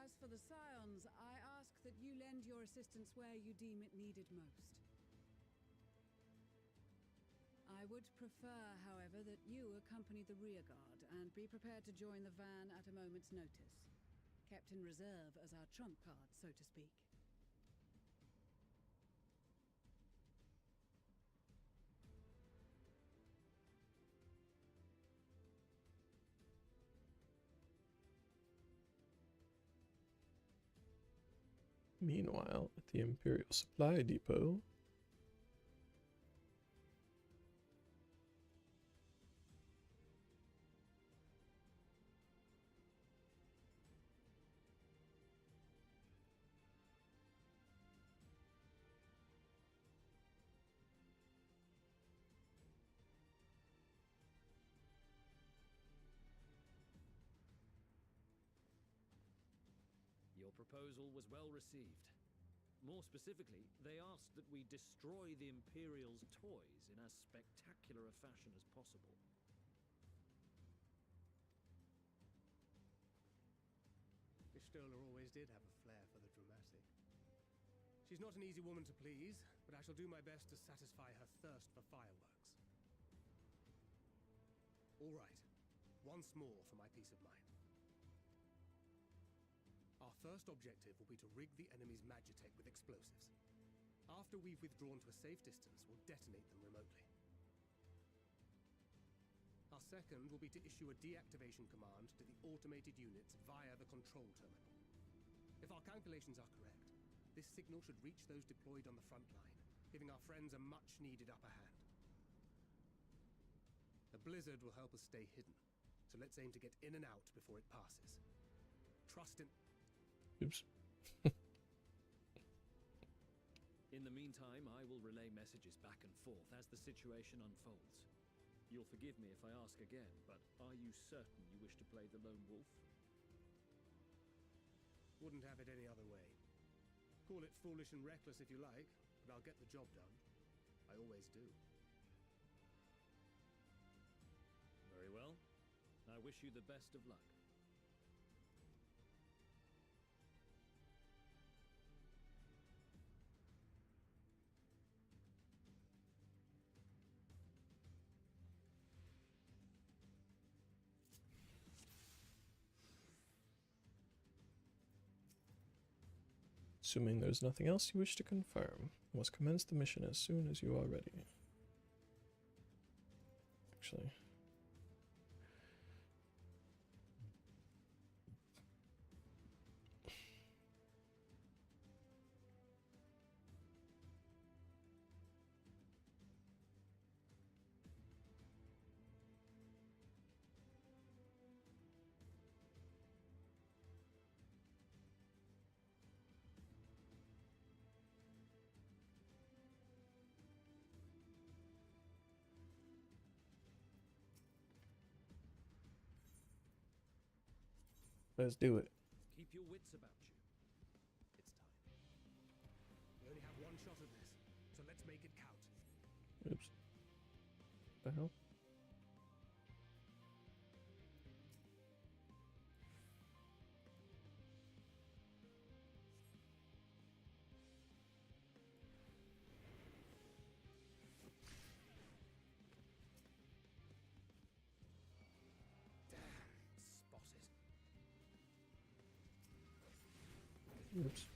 As for the Scions, I ask that you lend your assistance where you deem it needed most. I would prefer, however, that you accompany the rearguard and be prepared to join the van at a moment's notice. Kept in reserve as our trump card, so to speak. Meanwhile, at the Imperial Supply Depot, your proposal was well received. More specifically, they asked that we destroy the Imperial's toys in as spectacular a fashion as possible. Stoller always did have a flair for the dramatic. She's not an easy woman to please, but I shall do my best to satisfy her thirst for fireworks. All right, once more for my peace of mind. Our first objective will be to rig the enemy's Magitech with explosives. After we've withdrawn to a safe distance, we'll detonate them remotely. Our second will be to issue a deactivation command to the automated units via the control terminal. If our calculations are correct, this signal should reach those deployed on the front line, giving our friends a much-needed upper hand. The blizzard will help us stay hidden, so let's aim to get in and out before it passes. Trust in... Oops. In the meantime, I will relay messages back and forth as the situation unfolds. You'll forgive me if I ask again, but are you certain you wish to play the lone wolf? Wouldn't have it any other way. Call it foolish and reckless if you like, but I'll get the job done. I always do. Very well. I wish you the best of luck. Assuming there's nothing else you wish to confirm, you must commence the mission as soon as you are ready. Actually... Let's do it. Keep your wits about you. It's time. We only have one shot at this, so let's make it count. Oops. The hell? Oops.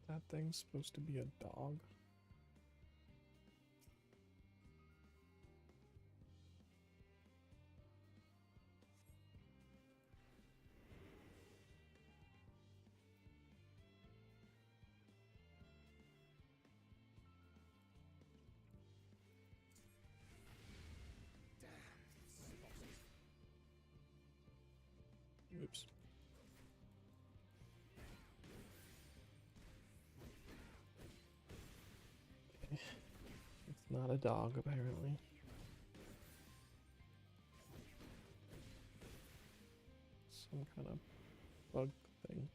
That thing's supposed to be a dog. Oops. not a dog, apparently. Some kind of bug thing.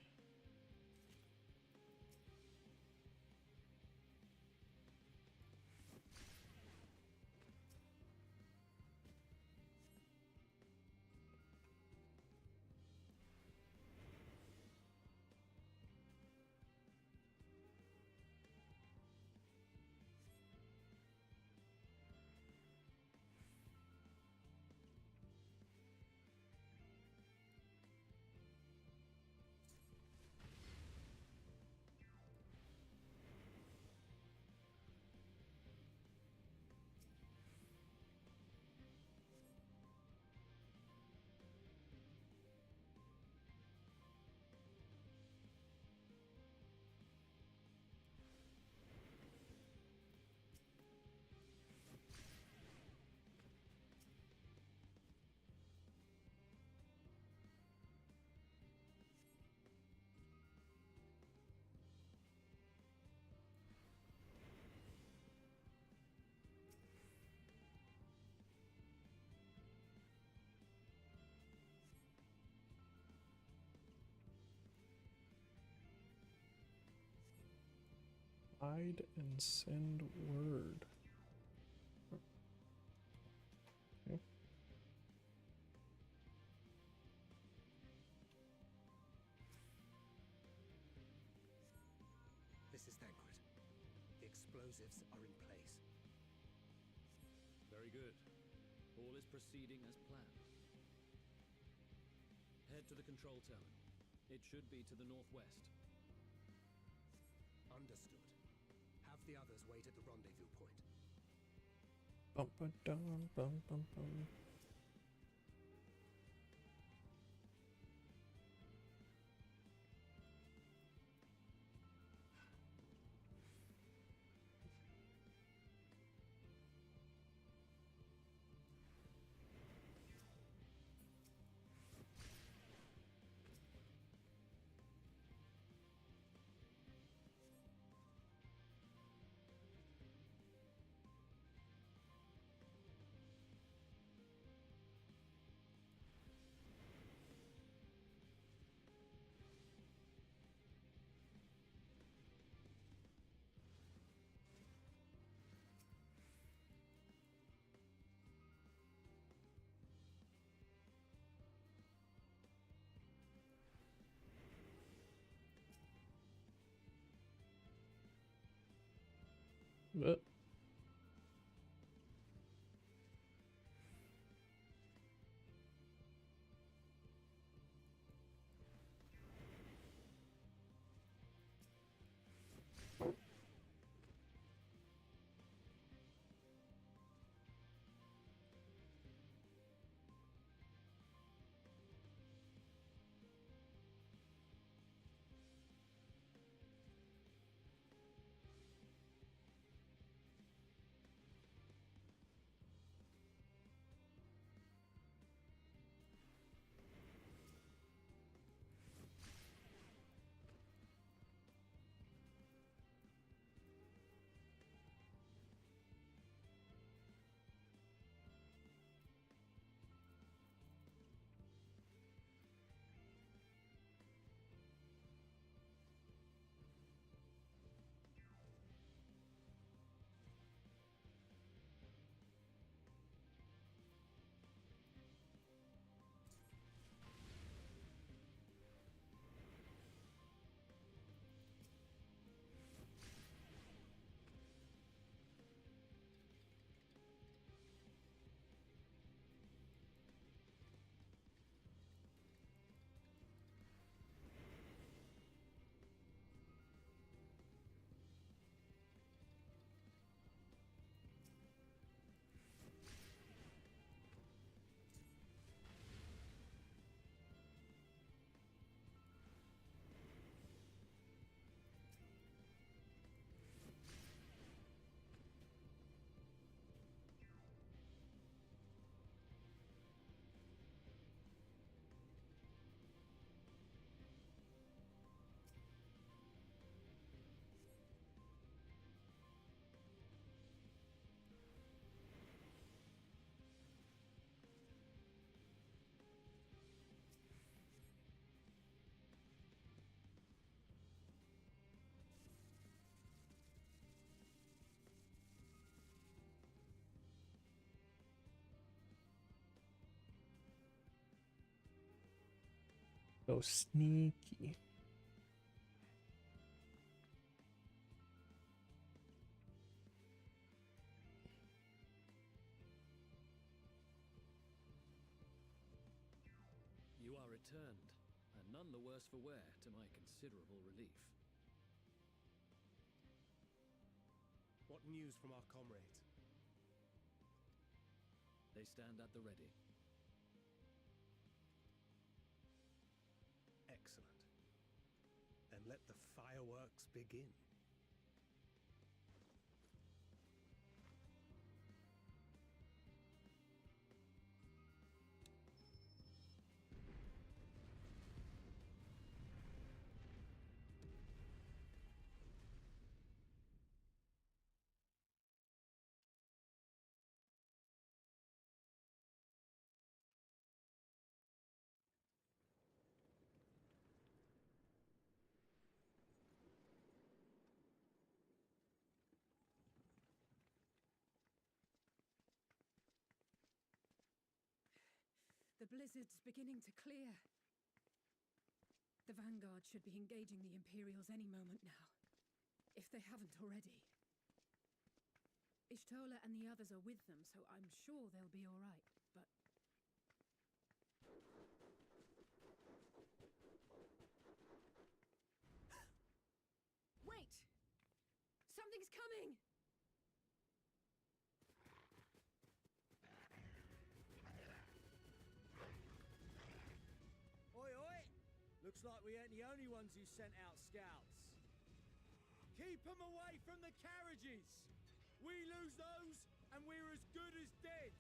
Hide and send word. Okay. This is Thancred. The explosives are in place. Very good. All is proceeding as planned. Head to the control tower. It should be to the northwest. Understood. Have the others wait at the rendezvous point. Bum ba dum bum bum bum. But So sneaky. You are returned, and none the worse for wear, to my considerable relief. What news from our comrades? They stand at the ready. Excellent. Then let the fireworks begin. The blizzard's beginning to clear. The Vanguard should be engaging the Imperials any moment now, if they haven't already. Ishtola and the others are with them, so I'm sure they'll be all right, but... Wait! Something's coming! Oi, oi! Looks like we ain't the only ones who sent out scouts. Keep them away from the carriages! We lose those, and we're as good as dead!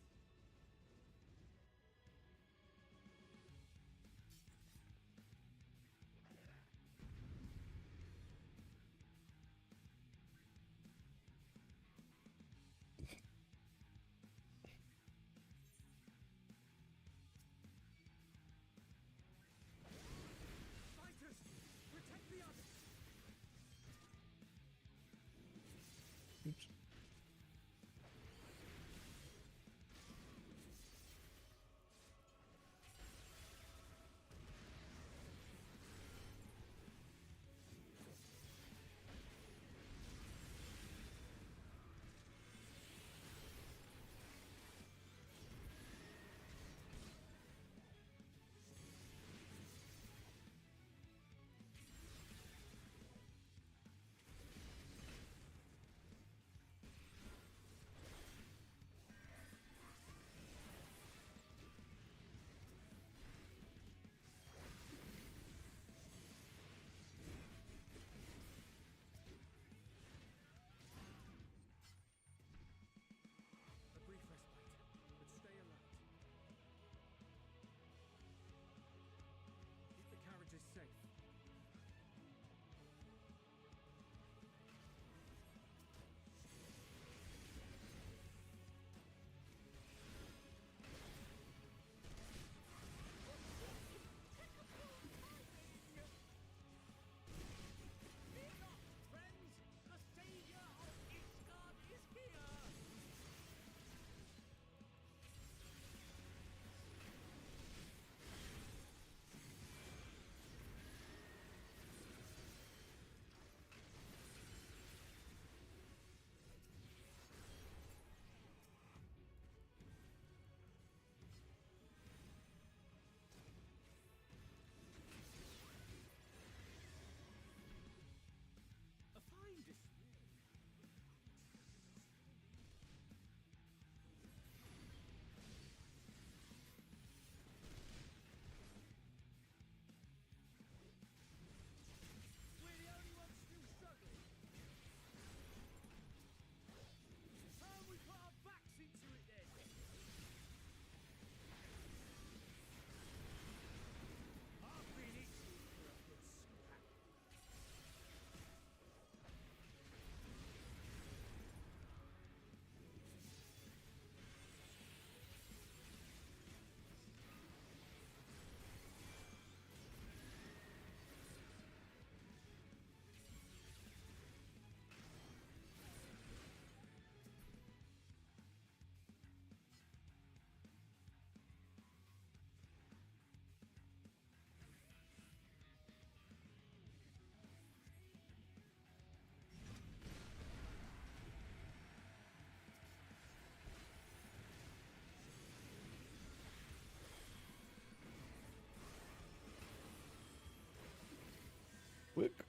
Fighters! Protect the others! Oops.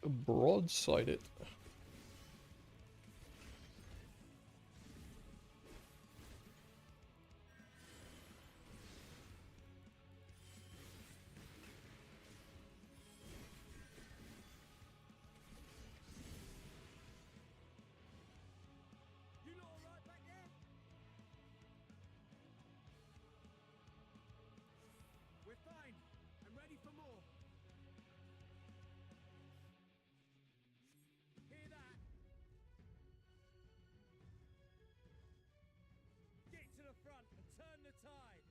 broadside it. You lot all right back there? We're fine. I'm ready for more. Hear that? Get to the front and turn the tide.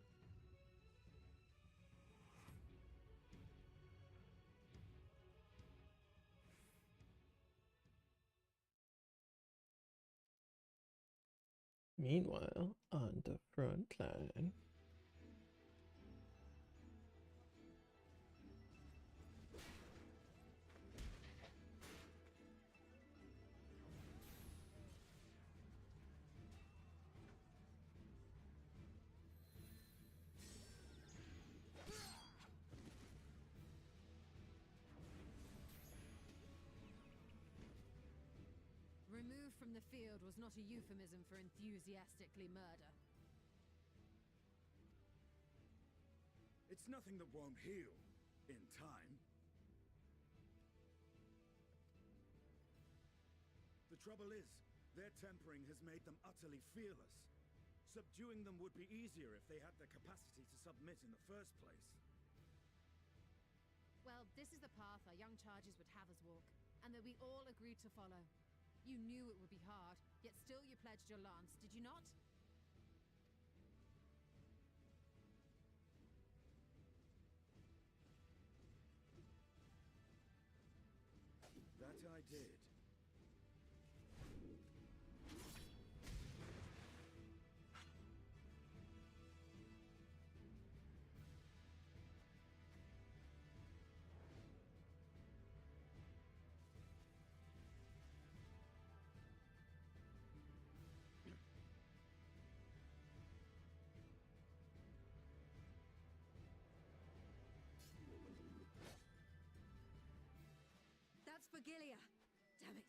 Meanwhile, on the front line. Removed from the field was not a euphemism for enthusiastically murder. It's nothing that won't heal in time. The trouble is, their tempering has made them utterly fearless. Subduing them would be easier if they had the capacity to submit in the first place. Well, this is the path our young charges would have us walk, and that we all agreed to follow. You knew it would be hard, yet still you pledged your lance, did you not? That I did. That's Vergilia! Damn it.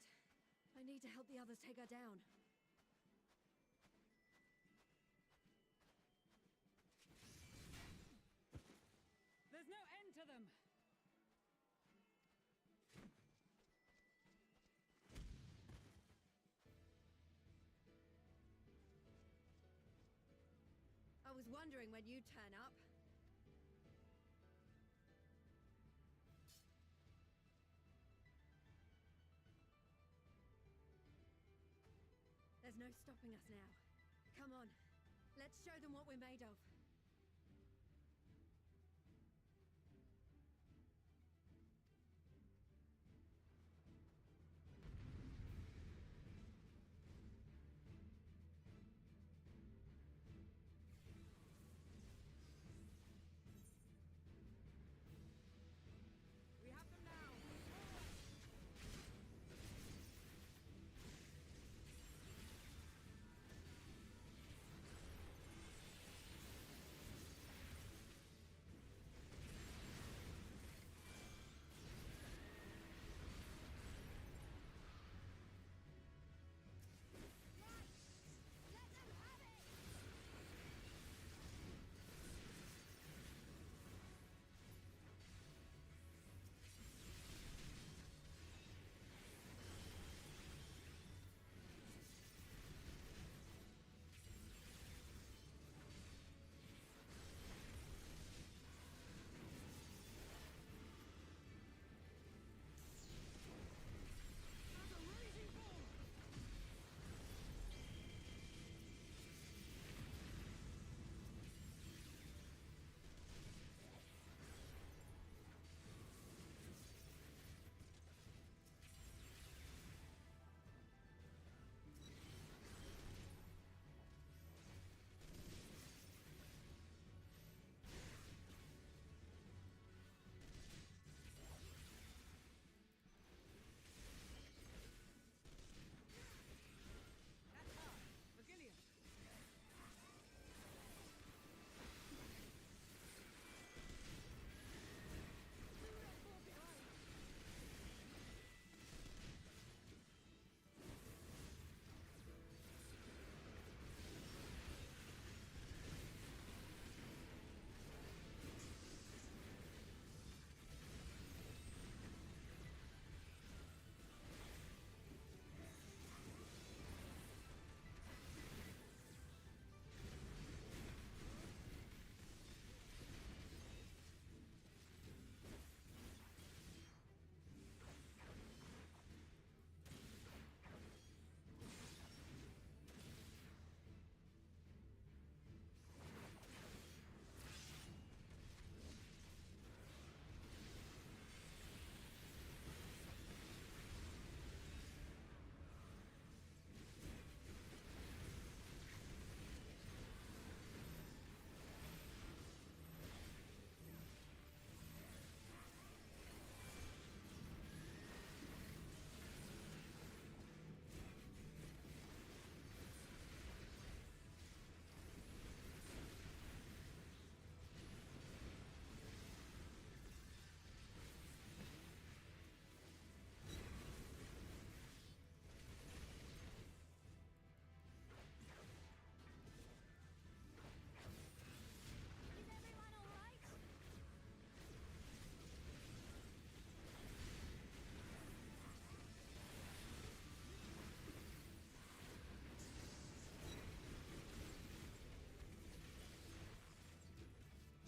I need to help the others take her down. There's no end to them! I was wondering when you'd turn up. There's no stopping us now. Come on, let's show them what we're made of. We have them now.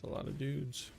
a lot of dudes.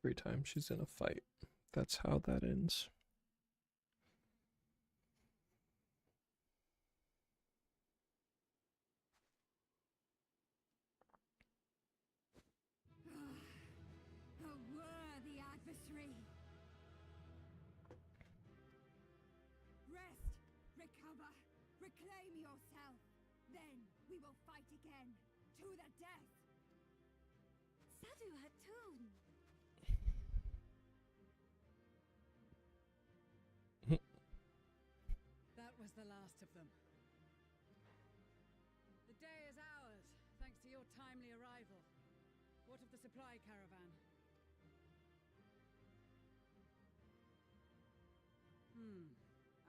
Every time she's in a fight, that's how that ends. A worthy adversary. Rest, recover, reclaim yourself. Then we will fight again, to the death. Sadu Hatun! That was the last of them. The day is ours, thanks to your timely arrival. What of the supply caravan?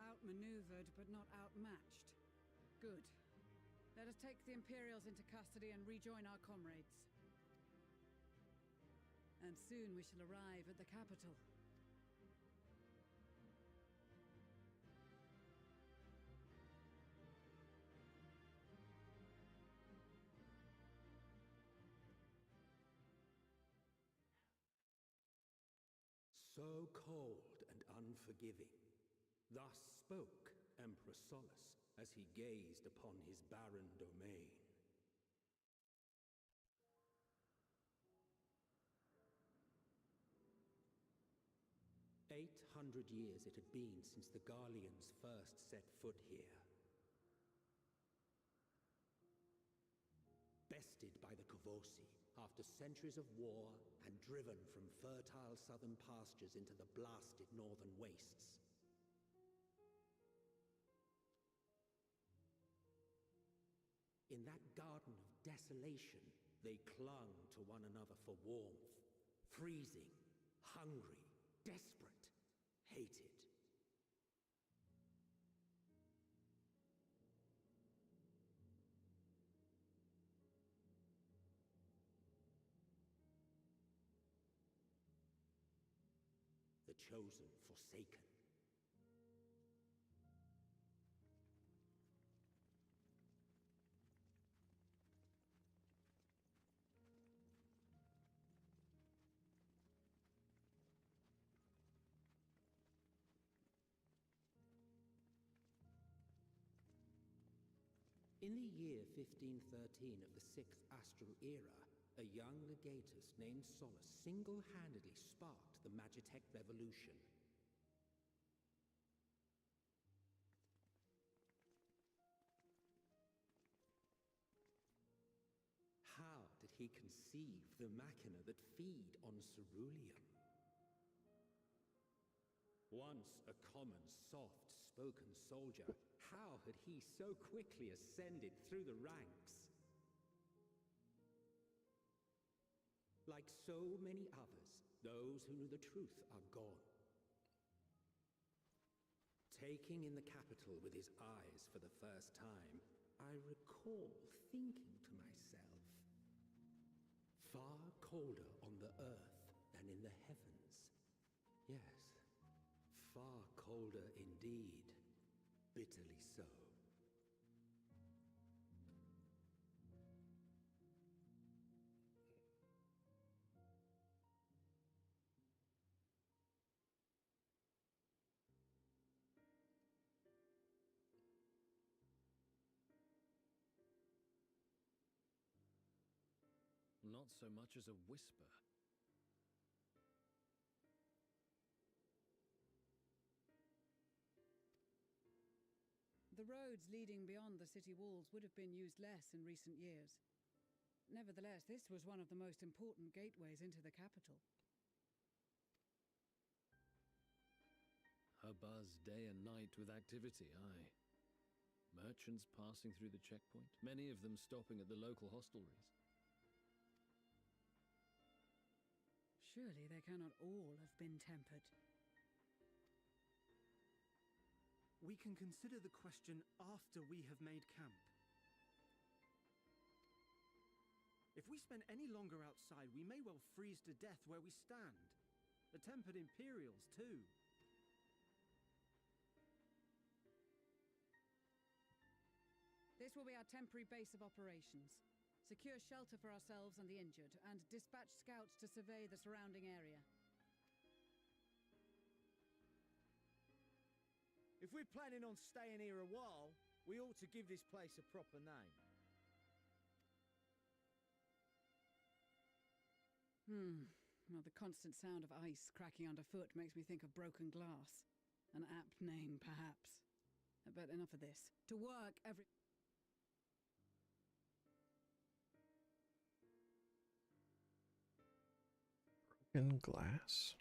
Outmaneuvered, but not outmatched. Good. Let us take the Imperials into custody and rejoin our comrades. And soon we shall arrive at the capital. So cold and unforgiving. Thus spoke Emperor Solus as he gazed upon his barren domain. 800 years it had been since the Garleans first set foot here. Bested by the Kovosi after centuries of war and driven from fertile southern pastures into the blasted northern wastes. In that garden of desolation, they clung to one another for warmth, freezing, hungry, desperate, hated. The chosen forsaken. In the year 1513 of the 6th Astral Era, a young legatus named Solus single-handedly sparked the Magitech Revolution. How did he conceive the machina that feed on ceruleum? Once a common, soft-spoken soldier, how had he so quickly ascended through the ranks? Like so many others, those who knew the truth are gone. Taking in the capital with his eyes for the first time, I recall thinking to myself, far colder on the earth than in the heavens. Yes, far colder indeed, bitterly so. Not so much as a whisper. The roads leading beyond the city walls would have been used less in recent years. Nevertheless, this was one of the most important gateways into the capital. A buzz day and night with activity, aye. Merchants passing through the checkpoint, many of them stopping at the local hostelries. Surely they cannot all have been tempered. We can consider the question after we have made camp. If we spend any longer outside, we may well freeze to death where we stand. The tempered Imperials, too. This will be our temporary base of operations. Secure shelter for ourselves and the injured, and dispatch scouts to survey the surrounding area. If we're planning on staying here a while, we ought to give this place a proper name. Well, the constant sound of ice cracking underfoot makes me think of broken glass. An apt name, perhaps. But enough of this. To work, every... Broken glass?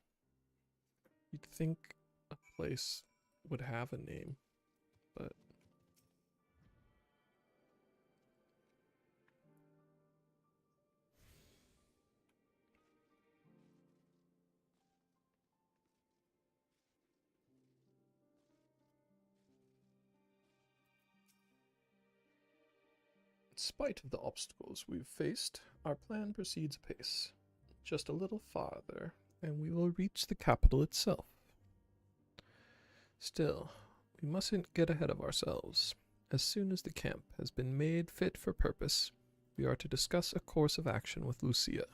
You'd think a place would have a name, but... In spite of the obstacles we've faced, our plan proceeds apace. Just a little farther, and we will reach the capital itself. Still, we mustn't get ahead of ourselves. As soon as the camp has been made fit for purpose, we are to discuss a course of action with Lucia.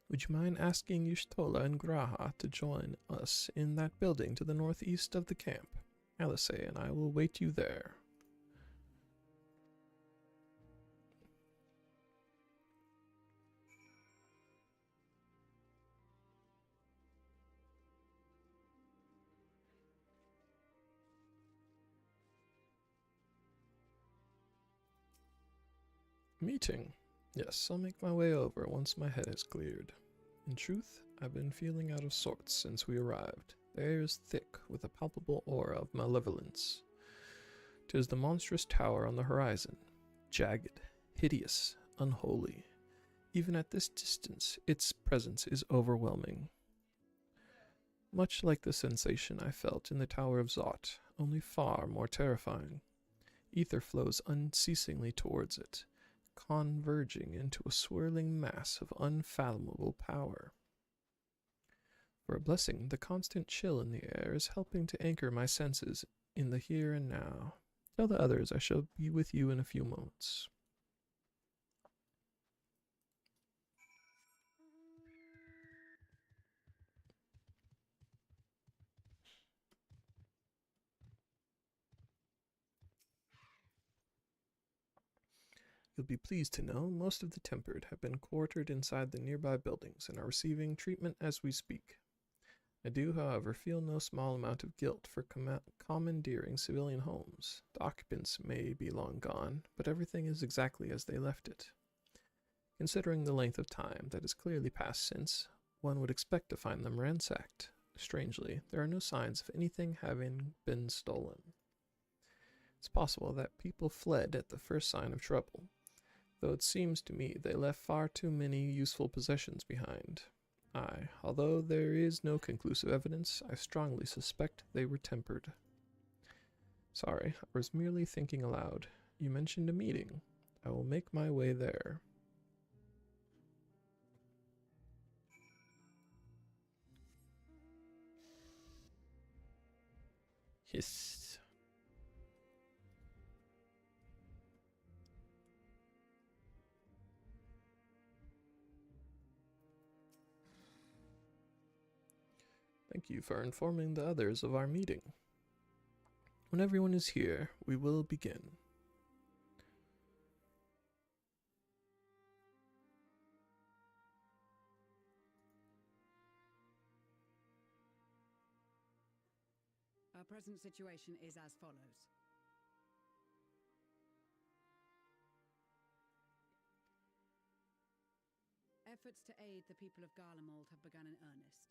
Would you mind asking Y'shtola and G'raha to join us in that building to the northeast of the camp? Alice and I will wait you there. Meeting. Yes, I'll make my way over once my head is cleared. In truth, I've been feeling out of sorts since we arrived. The air is thick with a palpable aura of malevolence. 'Tis the monstrous tower on the horizon, jagged, hideous, unholy. Even at this distance, its presence is overwhelming. Much like the sensation I felt in the Tower of Zot, only far more terrifying. Ether flows unceasingly towards it, converging into a swirling mass of unfathomable power. For a blessing, the constant chill in the air is helping to anchor my senses in the here and now. Tell the others I shall be with you in a few moments. You'll be pleased to know most of the Tempered have been quartered inside the nearby buildings and are receiving treatment as we speak. I do, however, feel no small amount of guilt for commandeering civilian homes. The occupants may be long gone, but everything is exactly as they left it. Considering the length of time that has clearly passed since, one would expect to find them ransacked. Strangely, there are no signs of anything having been stolen. It's possible that people fled at the first sign of trouble, though it seems to me they left far too many useful possessions behind. Although there is no conclusive evidence, I strongly suspect they were Tempered. Sorry, I was merely thinking aloud. You mentioned a meeting. I will make my way there. Hiss. Thank you for informing the others of our meeting. When everyone is here, we will begin. Our present situation is as follows. Efforts to aid the people of Garlemald have begun in earnest.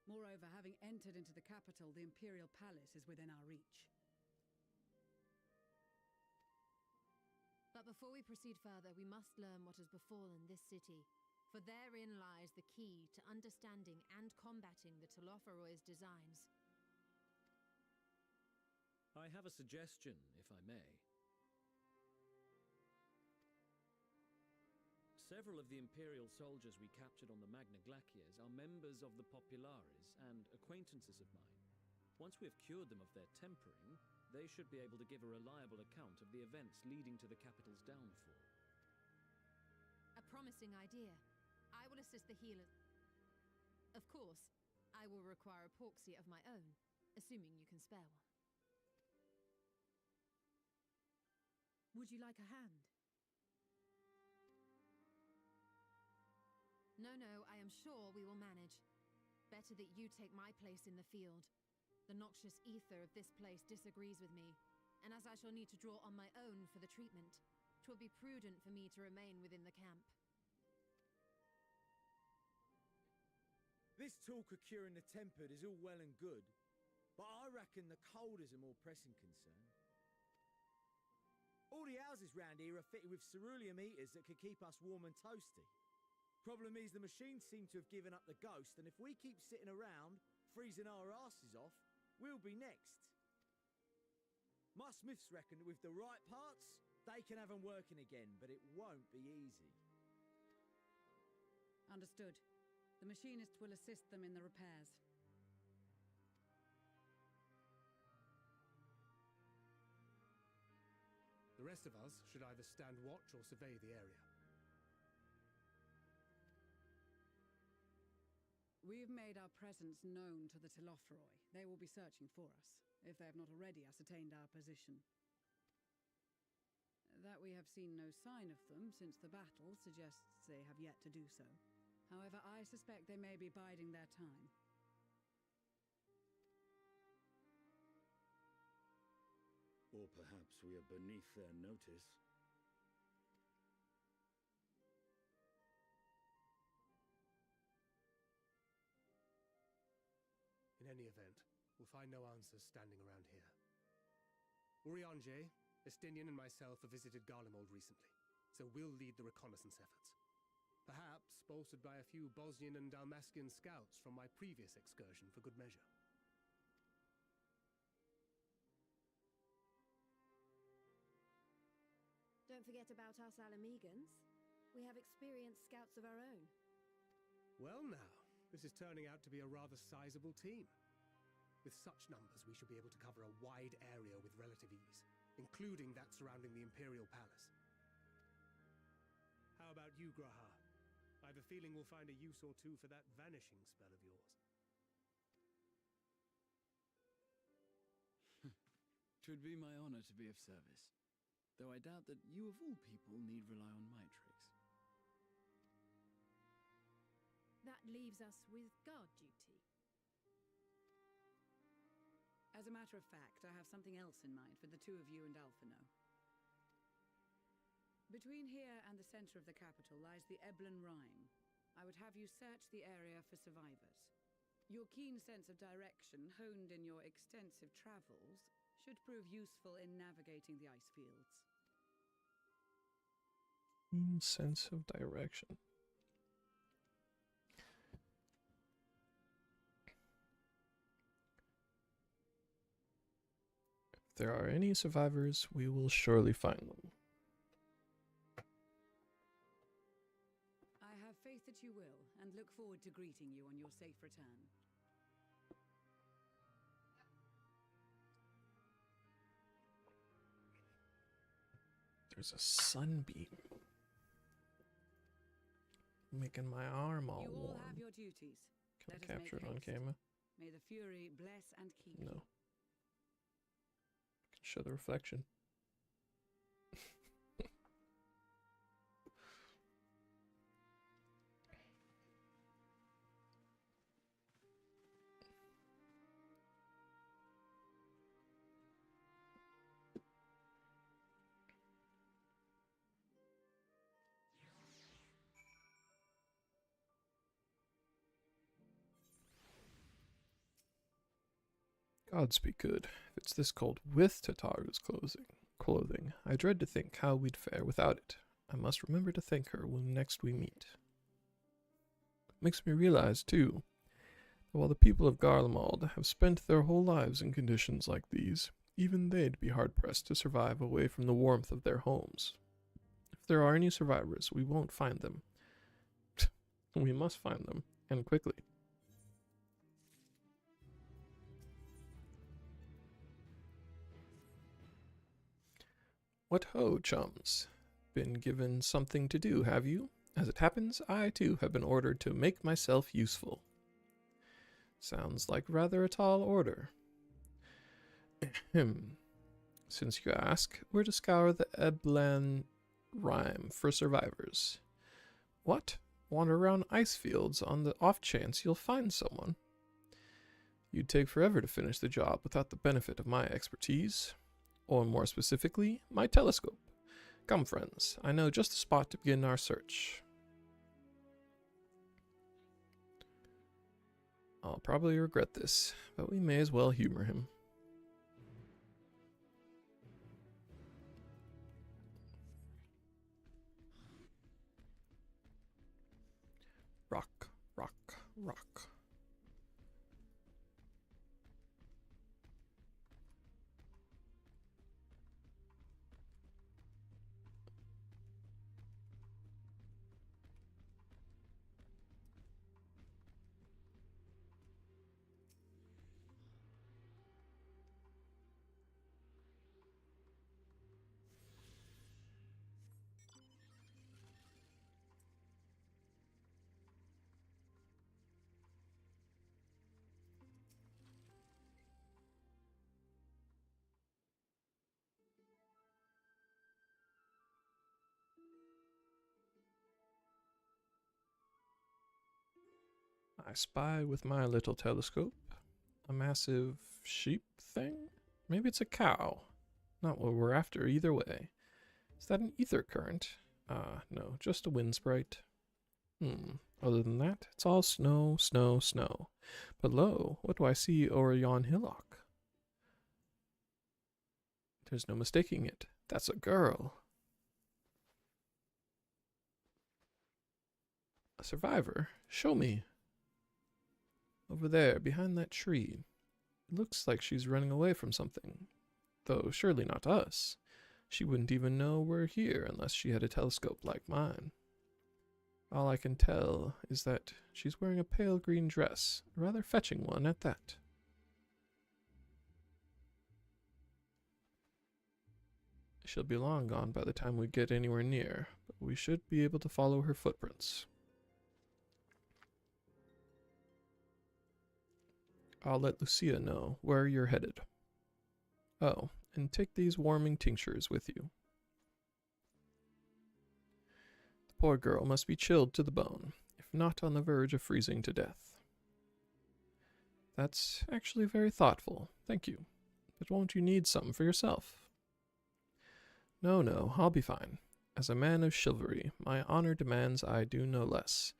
Moreover, having entered into the capital, the Imperial Palace is within our reach. But before we proceed further, we must learn what has befallen this city, for therein lies the key to understanding and combating the Telophoroy's designs. I have a suggestion, if I may. Several of the Imperial soldiers we captured on the Magna Glaciers are members of the Populares and acquaintances of mine. Once we have cured them of their tempering, they should be able to give a reliable account of the events leading to the capital's downfall. A promising idea. I will assist the healers. Of course, I will require a proxy of my own, assuming you can spare one. Would you like a hand? No, I am sure we will manage. Better that you take my place in the field. The noxious ether of this place disagrees with me, and as I shall need to draw on my own for the treatment, 'twill be prudent for me to remain within the camp. This talk of curing the Tempered is all well and good, but I reckon the cold is a more pressing concern. All the houses round here are fitted with ceruleum heaters that could keep us warm and toasty. Problem is, the machines seem to have given up the ghost, and if we keep sitting around, freezing our asses off, we'll be next. My smiths reckon that with the right parts, they can have them working again, but it won't be easy. Understood. The machinist will assist them in the repairs. The rest of us should either stand watch or survey the area. We've made our presence known to the Telophoroi. They will be searching for us, if they have not already ascertained our position. That we have seen no sign of them since the battle suggests they have yet to do so. However, I suspect they may be biding their time. Or perhaps we are beneath their notice. In any event, we'll find no answers standing around here. Urianger, Estinian and myself have visited Garlemald recently, so we'll lead the reconnaissance efforts. Perhaps bolstered by a few Bosnian and Dalmascian scouts from my previous excursion for good measure. Don't forget about us Alamegans. We have experienced scouts of our own. Well now, this is turning out to be a rather sizable team. With such numbers, we should be able to cover a wide area with relative ease, including that surrounding the Imperial Palace. How about you, Graha? I have a feeling we'll find a use or two for that vanishing spell of yours. Twould be my honor to be of service. though I doubt that you of all people need rely on my tricks. That leaves us with guard duty. As a matter of fact, I have something else in mind for the two of you and Alphino. Between here and the center of the capital lies the Eblan Rime. I would have you search the area for survivors. Your keen sense of direction, honed in your extensive travels, should prove useful in navigating the ice fields. Keen sense of direction. If there are any survivors, we will surely find them. I have faith that you will, and look forward to greeting you on your safe return. There's a sunbeam making my arm all You all warm. have your duties. Can Let I us capture make it on haste. camera? May the Fury bless and keep No. you. I can show the reflection. Gods be good. If it's this cold with Tataru's clothing, I dread to think how we'd fare without it. I must remember to thank her when next we meet. Makes me realize, too, that while the people of Garlemald have spent their whole lives in conditions like these, even they'd be hard-pressed to survive away from the warmth of their homes. If there are any survivors, we won't find them. We must find them, and quickly. What ho, chums? Been given something to do, have you? As it happens, I too have been ordered to make myself useful. Sounds like rather a tall order. Ahem. Since you ask, we're to scour the Eblan Rime for survivors. What? Wander around ice fields on the off chance you'll find someone? You'd take forever to finish the job without the benefit of my expertise. Or more specifically, my telescope. Come, friends, I know just the spot to begin our search. I'll probably regret this, but we may as well humor him. Rock, rock, rock. I spy with my little telescope a massive sheep thing? Maybe it's a cow. Not what we're after either way. Is that an ether current? No, just a wind sprite. Other than that, it's all snow, snow, snow. But lo, what do I see over yon hillock? There's no mistaking it. That's a girl. A survivor? Show me. Over there, behind that tree. It looks like she's running away from something. Though surely not us. She wouldn't even know we're here unless she had a telescope like mine. All I can tell is that she's wearing a pale green dress, a rather fetching one at that. She'll be long gone by the time we get anywhere near, but we should be able to follow her footprints. I'll let Lucia know where you're headed. Oh, and take these warming tinctures with you. poor girl must be chilled to the bone, if not on the verge of freezing to death. That's actually very thoughtful, thank you. But won't you need some for yourself? No, no, I'll be fine. As a man of chivalry, my honor demands I do no less.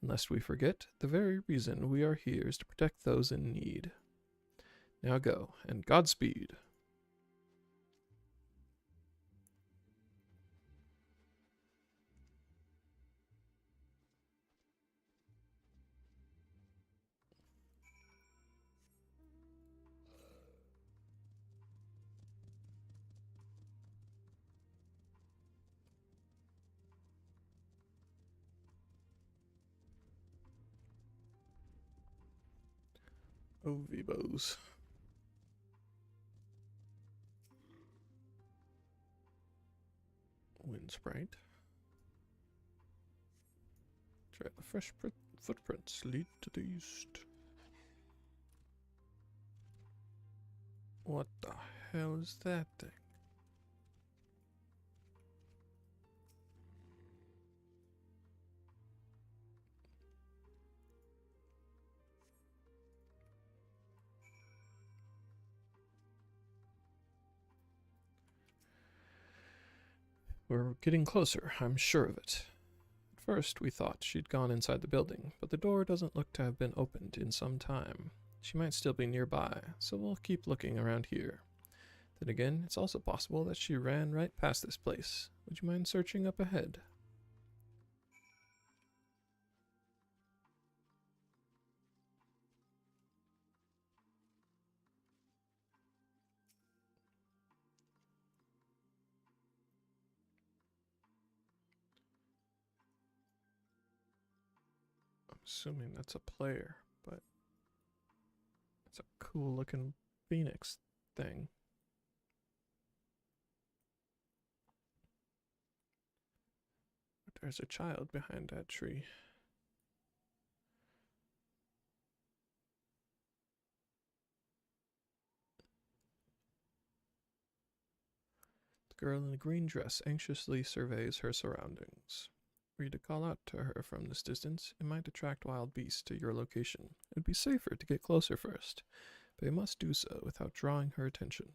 And lest we forget, the very reason we are here is to protect those in need. Now go, and Godspeed. Oh, Vibos. Wind sprite. Trail of fresh footprints lead to the east. What the hell is that thing? We're getting closer, I'm sure of it. At first, we thought she'd gone inside the building, but the door doesn't look to have been opened in some time. She might still be nearby, so we'll keep looking around here. Then again, it's also possible that she ran right past this place. Would you mind searching up ahead? I'm assuming that's a player, but it's a cool looking phoenix thing. But there's a child behind that tree. The girl in the green dress anxiously surveys her surroundings. Were you to call out to her from this distance, it might attract wild beasts to your location. It would be safer to get closer first, but you must do so without drawing her attention.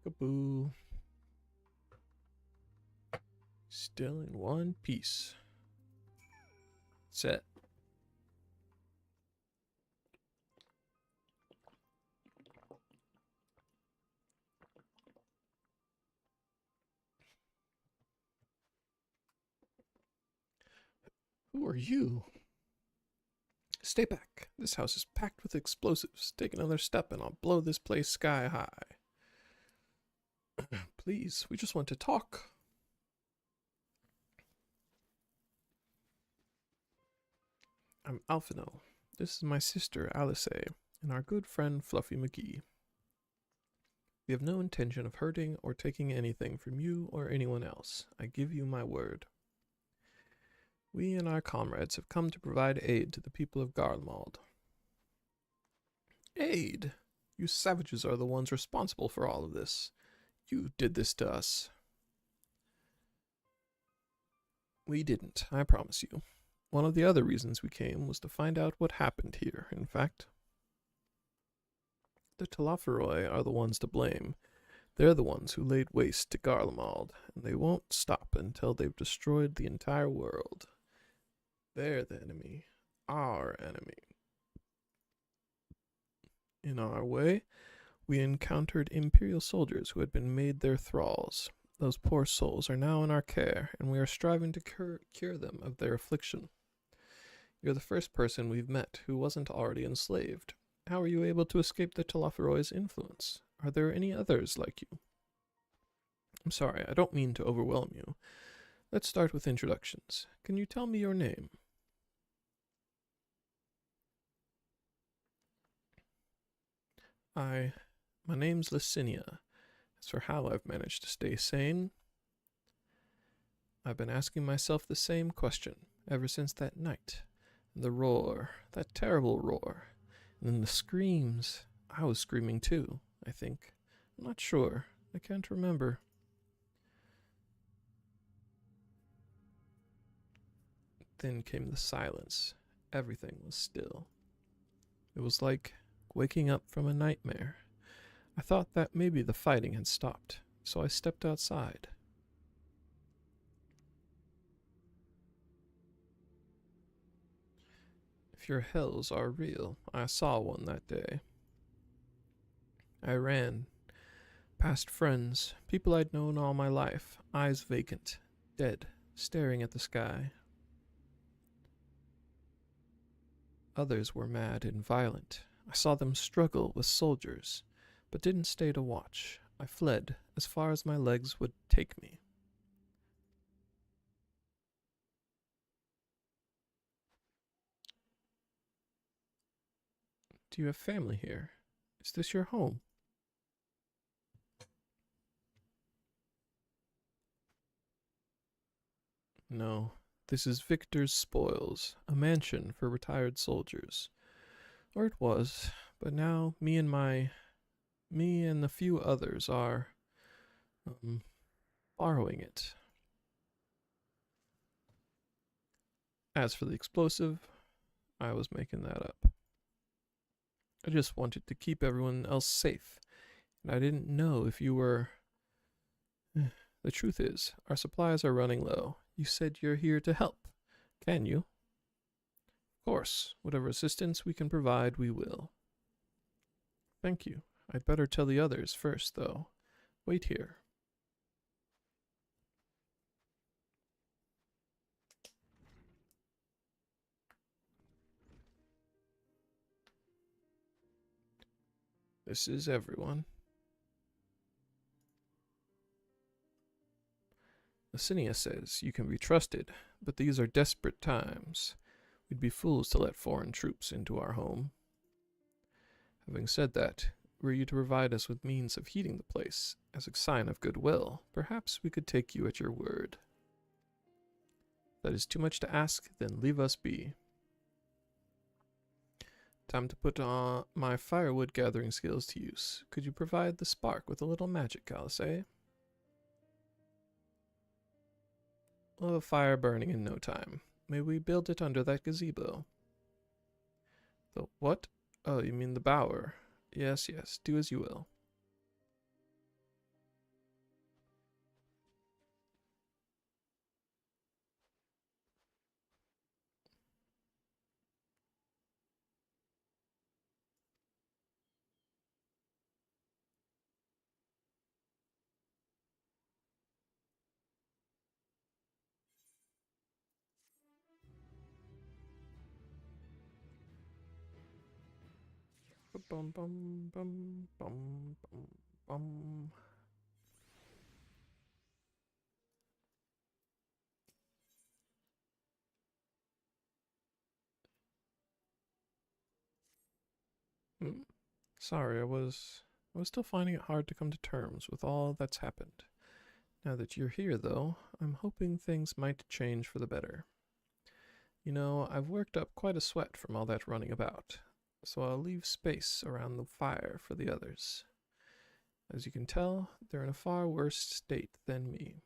Kaboo. Still in one piece. Set. Who are you? Stay back. This house is packed with explosives. Take another step and I'll blow this place sky high. Please, we just want to talk. I'm Alphino. This is my sister, Alice, and our good friend, Fluffy McGee. We have no intention of hurting or taking anything from you or anyone else. I give you my word. We and our comrades have come to provide aid to the people of Garlemald. Aid? You savages are the ones responsible for all of this. You did this to us. We didn't, I promise you. One of the other reasons we came was to find out what happened here, in fact. The Telophoroi are the ones to blame. They're the ones who laid waste to Garlemald, and they won't stop until they've destroyed the entire world. They're the enemy. Our enemy. In our way, we encountered Imperial soldiers who had been made their thralls. Those poor souls are now in our care, and we are striving to cure them of their affliction. You're the first person we've met who wasn't already enslaved. How were you able to escape the Telophoroi's influence? Are there any others like you? I'm sorry, I don't mean to overwhelm you. Let's start with introductions. Can you tell me your name? My name's Licinia. As for how I've managed to stay sane, I've been asking myself the same question ever since that night. The roar, that terrible roar, and then the screams. I was screaming too, I think. I'm not sure. I can't remember. Then came the silence. Everything was still. It was like waking up from a nightmare. I thought that maybe the fighting had stopped, so I stepped outside. If your hells are real, I saw one that day. I ran, past friends, people I'd known all my life, eyes vacant, dead, staring at the sky. Others were mad and violent. I saw them struggle with soldiers, but didn't stay to watch. I fled as far as my legs would take me. Do you have family here? Is this your home? No, this is Victor's Spoils, a mansion for retired soldiers. Or it was, but now me and a few others are, borrowing it. As for the explosive, I was making that up. I just wanted to keep everyone else safe, and I didn't know if you were... The truth is, our supplies are running low. You said you're here to help. Can you? Of course, whatever assistance we can provide, we will. Thank you. I'd better tell the others first, though. Wait here. This is everyone. Licinia says you can be trusted, but these are desperate times. We'd be fools to let foreign troops into our home. Having said that, were you to provide us with means of heating the place, as a sign of goodwill, perhaps we could take you at your word. If that is too much to ask, then leave us be. Time to put my firewood gathering skills to use. Could you provide the spark with a little magic, Alice? We'll have a fire burning in no time. May we build it under that gazebo? The what? Oh, you mean the bower. Yes, yes, do as you will. Bum bum bum bum bum bum. Sorry, I was still finding it hard to come to terms with all that's happened. Now that you're here, though, I'm hoping things might change for the better. You know, I've worked up quite a sweat from all that running about, so I'll leave space around the fire for the others. As you can tell, they're in a far worse state than me.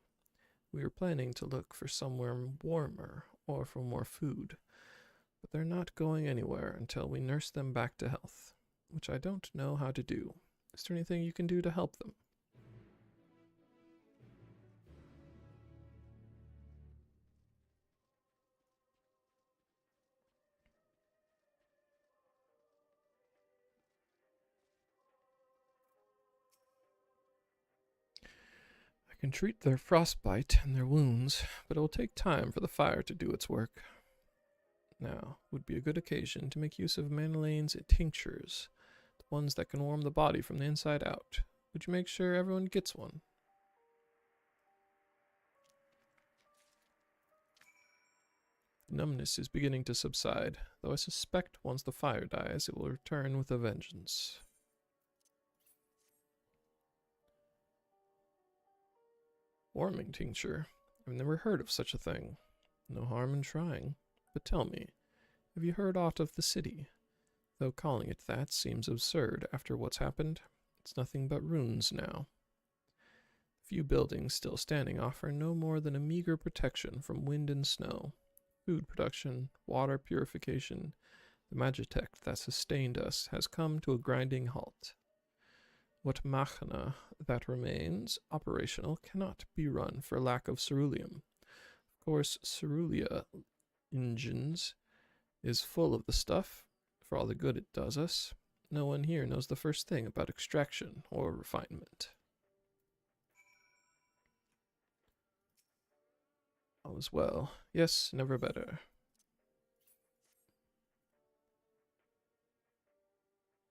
We were planning to look for somewhere warmer or for more food, but they're not going anywhere until we nurse them back to health, which I don't know how to do. Is there anything you can do to help them? I can treat their frostbite and their wounds, but it will take time for the fire to do its work. Now would be a good occasion to make use of Manalane's tinctures, the ones that can warm the body from the inside out. Would you make sure everyone gets one? The numbness is beginning to subside, though I suspect once the fire dies, it will return with a vengeance. Warming tincture. I've never heard of such a thing. No harm in trying. But tell me, have you heard aught of the city? Though calling it that seems absurd after what's happened. It's nothing but ruins now. Few buildings still standing offer no more than a meager protection from wind and snow. Food production, water purification, the magitech that sustained us has come to a grinding halt. What machina that remains operational cannot be run for lack of ceruleum. Of course, Cerulia engines is full of the stuff, for all the good it does us. No one here knows the first thing about extraction or refinement. All is well. Yes, never better.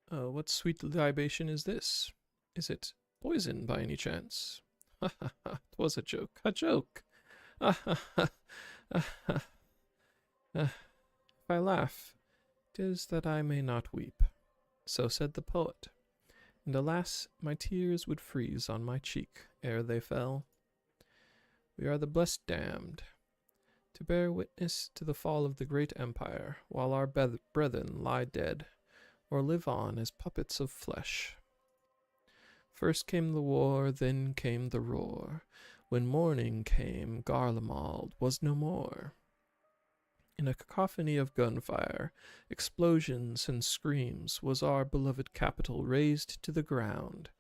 What sweet libation is this? Is it poison by any chance? Ha ha ha, 'twas a joke, a joke! Ah ha ha, ah ha. If I laugh, 'tis that I may not weep. So said the poet, and alas, my tears would freeze on my cheek ere they fell. We are the blessed damned, to bear witness to the fall of the great empire, while our brethren lie dead, or live on as puppets of flesh. First came the war, then came the roar. When morning came, Garlemald was no more. In a cacophony of gunfire, explosions and screams was our beloved capital razed to the ground.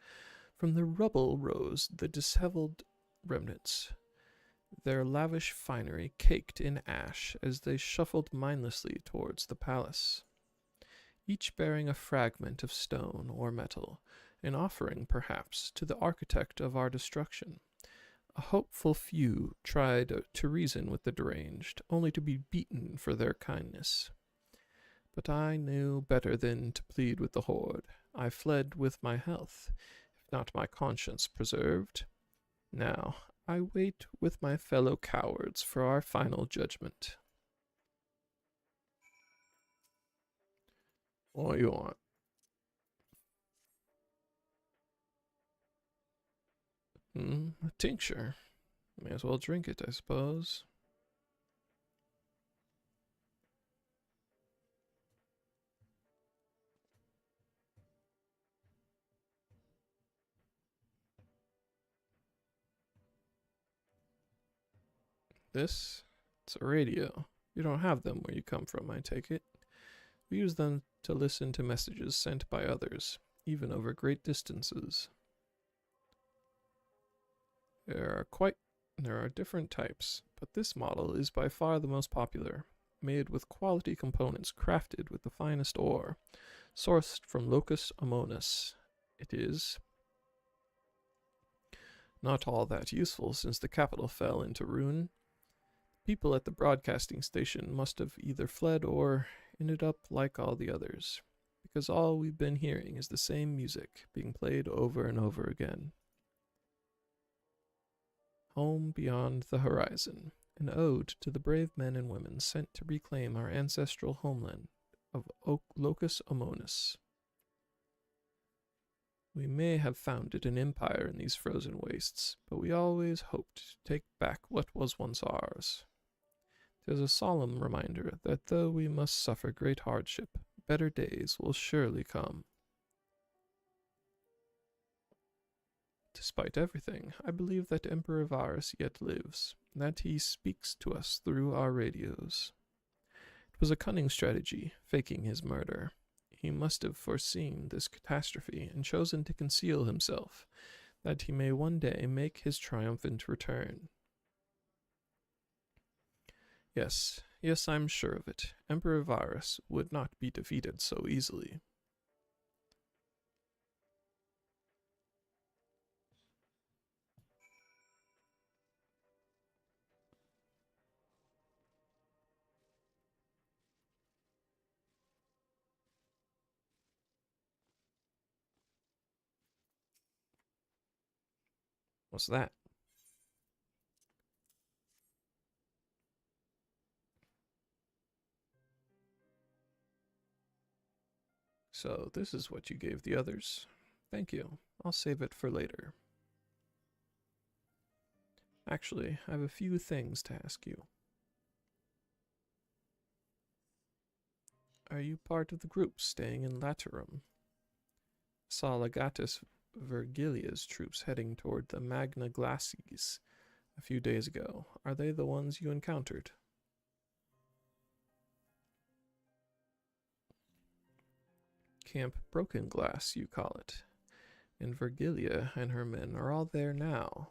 From the rubble rose the disheveled remnants, their lavish finery caked in ash as they shuffled mindlessly towards the palace, each bearing a fragment of stone or metal, an offering, perhaps, to the architect of our destruction. A hopeful few tried to reason with the deranged, only to be beaten for their kindness. But I knew better than to plead with the horde. I fled with my health, if not my conscience preserved. Now, I wait with my fellow cowards for our final judgment. What you want? A tincture. May as well drink it, I suppose. This? It's a radio. You don't have them where you come from, I take it. We use them to listen to messages sent by others, even over great distances. There are different types, but this model is by far the most popular, made with quality components crafted with the finest ore, sourced from Locus Amonis. It is not all that useful since the capital fell into ruin. People at the broadcasting station must have either fled or ended up like all the others, because all we've been hearing is the same music being played over and over again. Home Beyond the Horizon, an ode to the brave men and women sent to reclaim our ancestral homeland of Locus Amonis. We may have founded an empire in these frozen wastes, but we always hoped to take back what was once ours. 'Tis a solemn reminder that though we must suffer great hardship, better days will surely come. Despite everything, I believe that Emperor Varus yet lives, and that he speaks to us through our radios. It was a cunning strategy, faking his murder. He must have foreseen this catastrophe and chosen to conceal himself, that he may one day make his triumphant return. Yes, I'm sure of it. Emperor Varus would not be defeated so easily. What's that? So this is what you gave the others. Thank you. I'll save it for later. Actually, I have a few things to ask you. Are you part of the group staying in Laterum? Saw Legatus Vergilia's troops heading toward the Magna Glacies a few days ago. Are they the ones you encountered? Camp Broken Glass, you call it. And Vergilia and her men are all there now.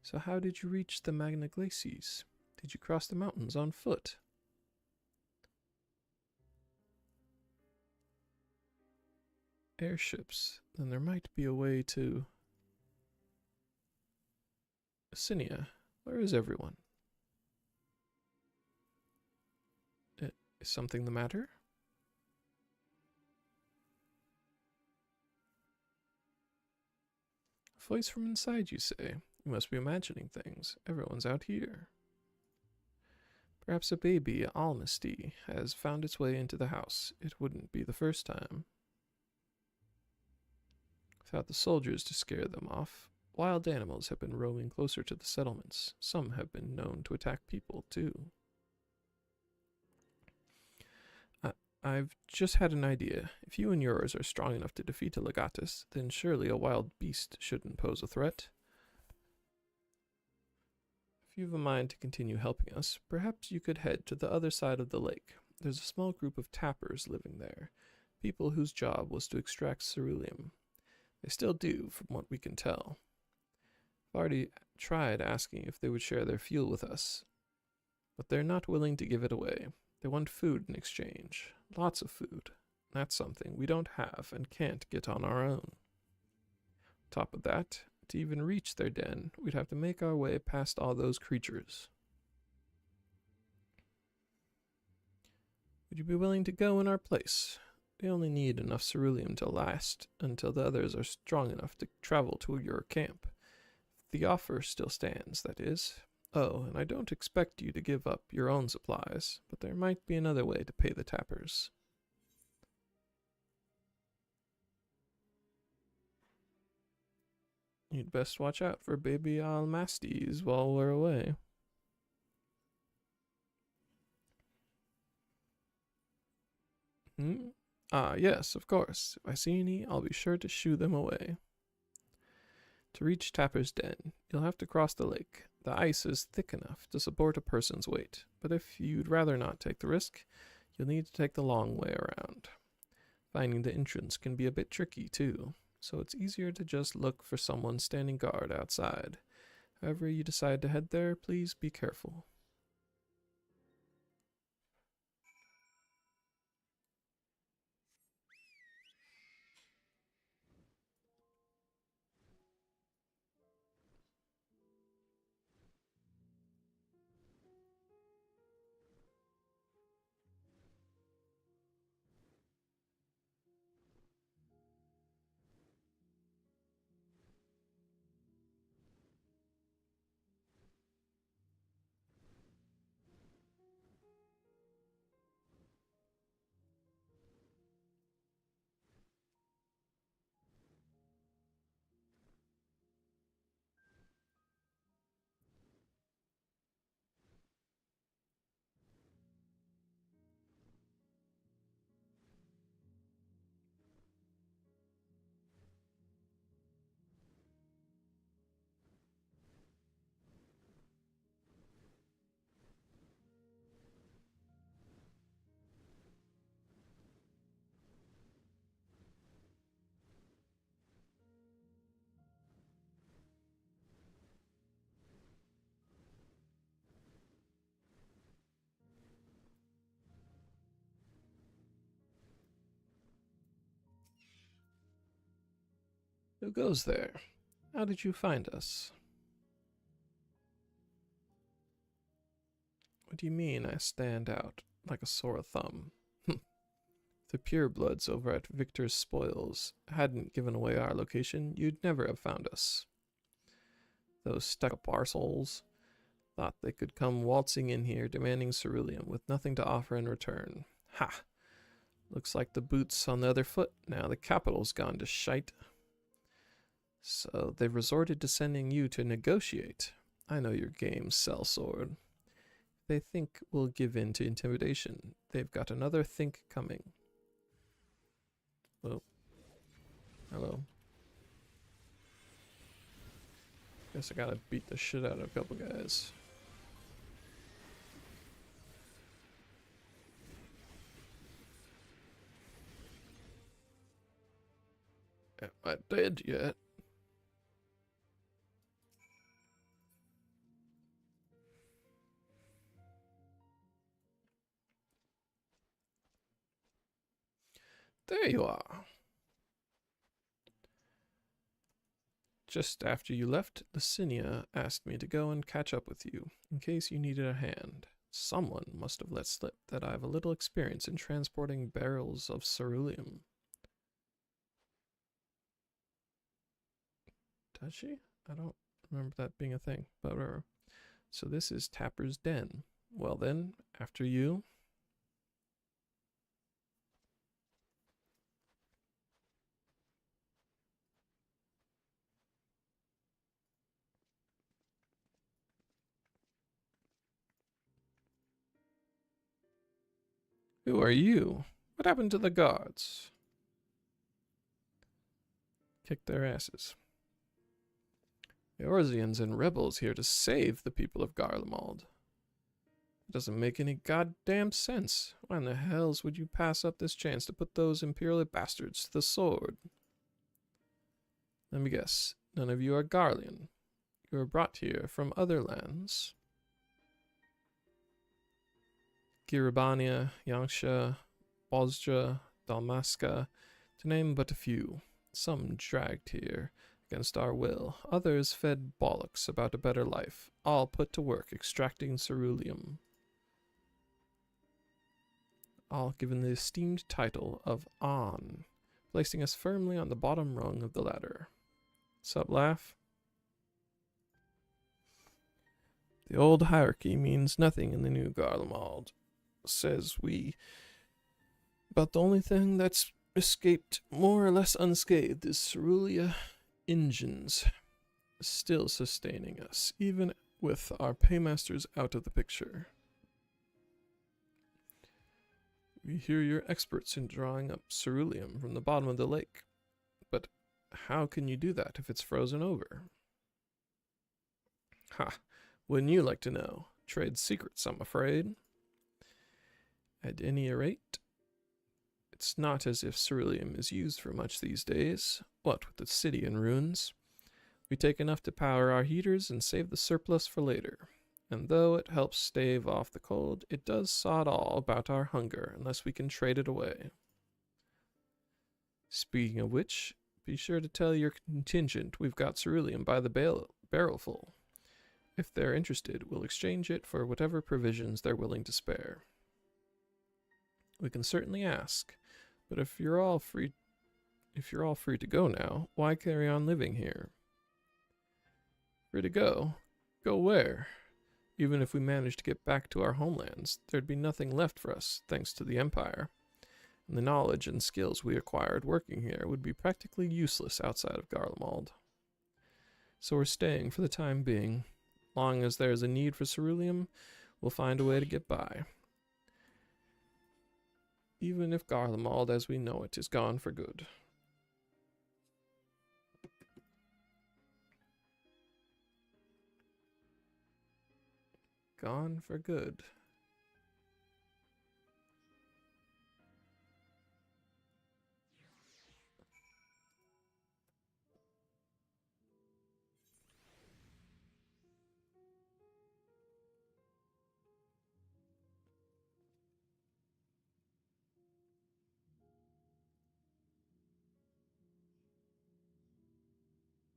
So how did you reach the Magna Glacies? Did you cross the mountains on foot? Airships. Then there might be a way to... Assinia, where is everyone? Is something the matter? A voice from inside, you say? You must be imagining things. Everyone's out here. Perhaps a baby Almasty has found its way into the house. It wouldn't be the first time. Without the soldiers to scare them off, wild animals have been roaming closer to the settlements. Some have been known to attack people, too. I've just had an idea. If you and yours are strong enough to defeat a Legatus, then surely a wild beast shouldn't pose a threat. If you have a mind to continue helping us, perhaps you could head to the other side of the lake. There's a small group of tappers living there, people whose job was to extract ceruleum. They still do, from what we can tell. I've already tried asking if they would share their fuel with us, but they're not willing to give it away. They want food in exchange. Lots of food. That's something we don't have and can't get on our own. Top of that, to even reach their den, we'd have to make our way past all those creatures. Would you be willing to go in our place? We only need enough ceruleum to last until the others are strong enough to travel to your camp. The offer still stands, that is. Oh, and I don't expect you to give up your own supplies, but there might be another way to pay the tappers. You'd best watch out for baby Almasties while we're away. Ah, yes, of course. If I see any, I'll be sure to shoo them away. To reach Tapper's Den, you'll have to cross the lake. The ice is thick enough to support a person's weight, but if you'd rather not take the risk, you'll need to take the long way around. Finding the entrance can be a bit tricky, too, so it's easier to just look for someone standing guard outside. However you decide to head there, please be careful. Who goes there? How did you find us? What do you mean I stand out like a sore thumb? The purebloods over at Victor's Spoils hadn't given away our location, you'd never have found us. Those stuck-up arseholes thought they could come waltzing in here demanding ceruleum with nothing to offer in return. Ha! Looks like the boot's on the other foot now the capital's gone to shite. So they've resorted to sending you to negotiate. I know your game, sellsword. They think we'll give in to intimidation. They've got another think coming. Oh. Hello. Guess I gotta beat the shit out of a couple guys. Am I dead yet? There you are. Just after you left, Licinia asked me to go and catch up with you, in case you needed a hand. Someone must have let slip that I have a little experience in transporting barrels of ceruleum. Does she? I don't remember that being a thing, but whatever. So this is Tapper's Den. Well then, after you. Who are you? What happened to the guards? Kick their asses. The Orzians and rebels here to save the people of Garlemald. It doesn't make any goddamn sense. Why in the hells would you pass up this chance to put those Imperial bastards to the sword? Let me guess. None of you are Garlean. You were brought here from other lands. Giribania, Yanksha, Bosja, Dalmasca, to name but a few. Some dragged here against our will, others fed bollocks about a better life, all put to work extracting ceruleum. All given the esteemed title of An, placing us firmly on the bottom rung of the ladder. Sup, laugh? The old hierarchy means nothing in the new Garlemald. Says we, but the only thing that's escaped more or less unscathed is Cerulia engines, still sustaining us, even with our paymasters out of the picture. We hear you're experts in drawing up ceruleum from the bottom of the lake, but how can you do that if it's frozen over? Ha! Wouldn't you like to know? Trade secrets, I'm afraid. At any rate, it's not as if ceruleum is used for much these days. What with the city in ruins? We take enough to power our heaters and save the surplus for later. And though it helps stave off the cold, it does sod all about our hunger unless we can trade it away. Speaking of which, be sure to tell your contingent we've got ceruleum by the barrelful. If they're interested, we'll exchange it for whatever provisions they're willing to spare. We can certainly ask, but if you're all free to go now, why carry on living here? Free to go? Go where? Even if we managed to get back to our homelands, there'd be nothing left for us, thanks to the Empire. And the knowledge and skills we acquired working here would be practically useless outside of Garlemald. So we're staying for the time being. Long as there's a need for ceruleum, we'll find a way to get by. Even if Garlemald as we know it is gone for good. Gone for good.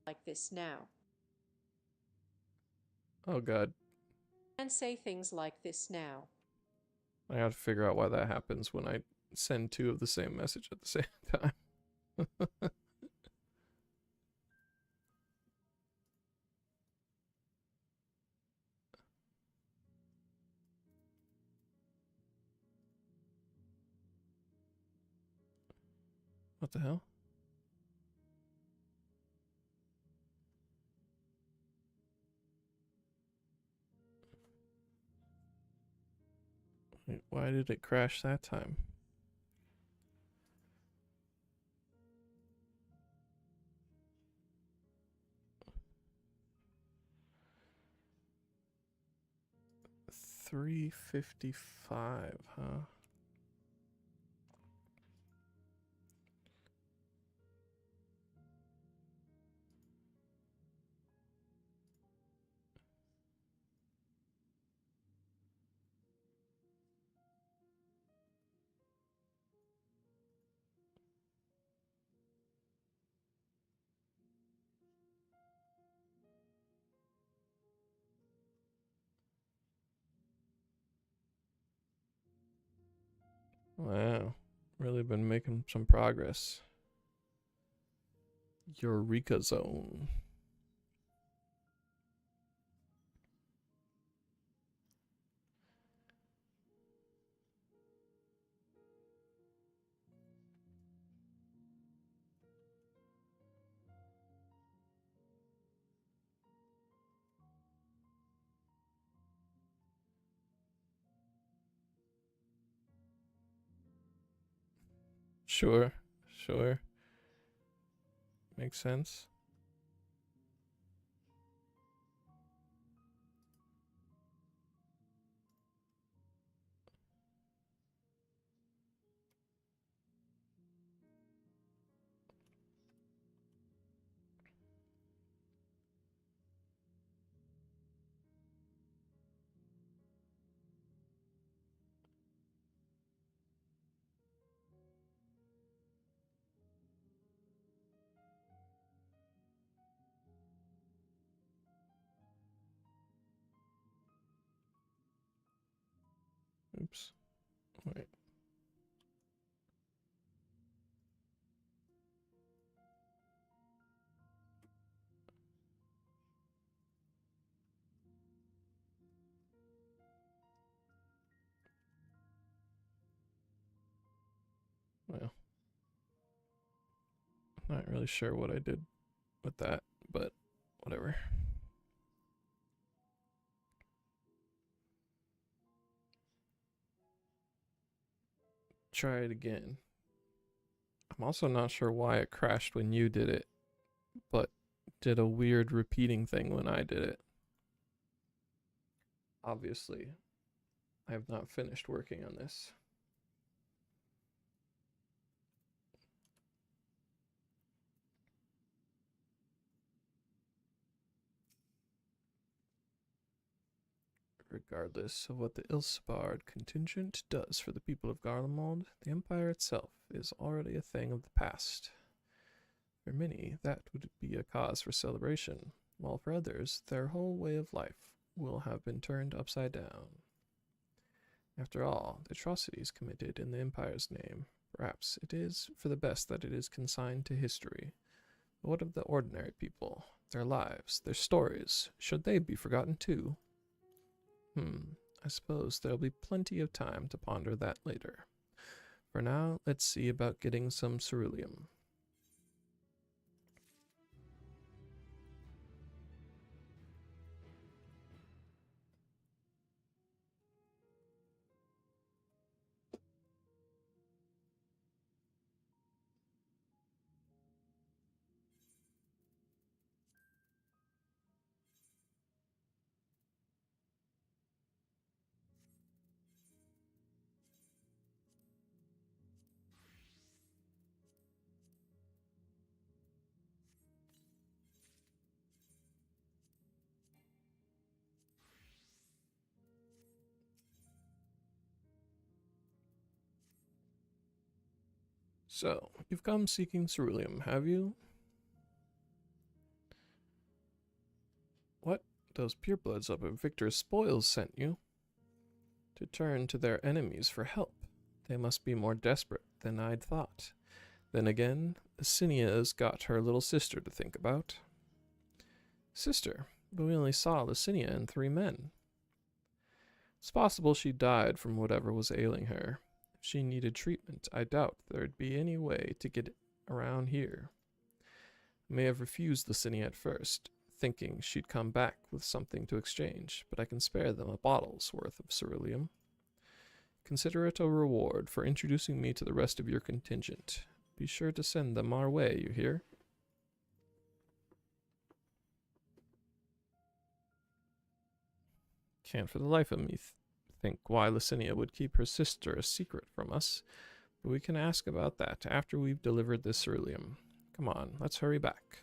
like this now. Oh god. And say things like this now. I gotta figure out why that happens when I send two of the same message at the same time. What the hell? Wait, why did it crash that time? $3.55, huh? Wow, really been making some progress. Eureka Zone. Sure, sure. Makes sense. Oops. Wait. Well, not really sure what I did with that, but whatever. Try it again. I'm also not sure why it crashed when you did it, but did a weird repeating thing when I did it. Obviously, I have not finished working on this. Regardless of what the Ilsebard contingent does for the people of Garlemald, the Empire itself is already a thing of the past. For many, that would be a cause for celebration, while for others, their whole way of life will have been turned upside down. After all, the atrocities committed in the Empire's name, perhaps it is for the best that it is consigned to history. But what of the ordinary people, their lives, their stories? Should they be forgotten too? I suppose there'll be plenty of time to ponder that later. For now, let's see about getting some ceruleum. So, you've come seeking ceruleum, have you? Those purebloods up at Victor's spoils sent you. To turn to their enemies for help. They must be more desperate than I'd thought. Then again, Licinia's got her little sister to think about. Sister? But we only saw Licinia and 3 men. It's possible she died from whatever was ailing her. If she needed treatment, I doubt there'd be any way to get it around here. I may have refused Licinia at first, thinking she'd come back with something to exchange, but I can spare them a bottle's worth of ceruleum. Consider it a reward for introducing me to the rest of your contingent. Be sure to send them our way, you hear? Can't for the life of me think why Licinia would keep her sister a secret from us, but we can ask about that after we've delivered this ceruleum. Come on, let's hurry back.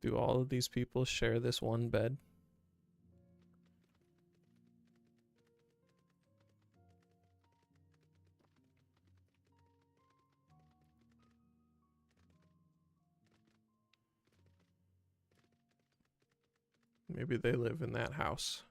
Do all of these people share this one bed? Maybe they live in that house.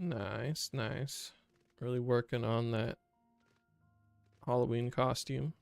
Nice, nice. Really working on that Halloween costume.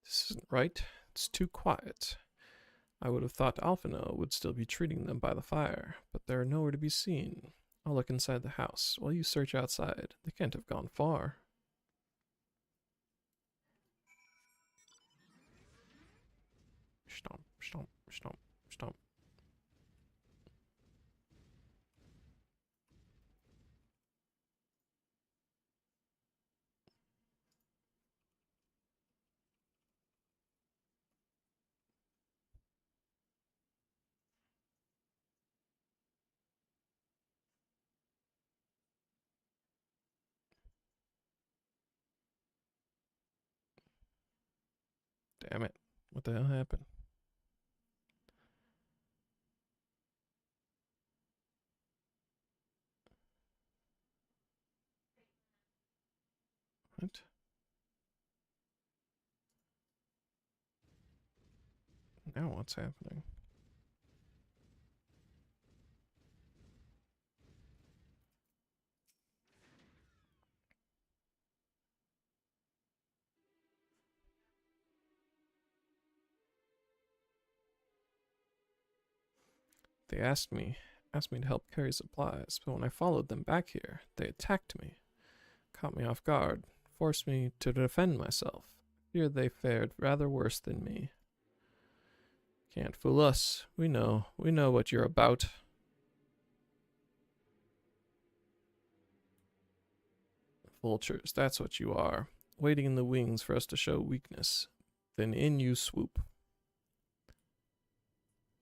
This isn't right. It's too quiet. I would have thought Alphino would still be treating them by the fire, but they're nowhere to be seen. I'll look inside the house while you search outside. They can't have gone far. Stomp, stomp, stomp, stomp. Damn it. What the hell happened? What? Now what's happening? They asked me to help carry supplies, but when I followed them back here, they attacked me, caught me off guard, forced me to defend myself. Fear they fared rather worse than me. Can't fool us. We know what you're about. Vultures, that's what you are, waiting in the wings for us to show weakness. Then in you swoop.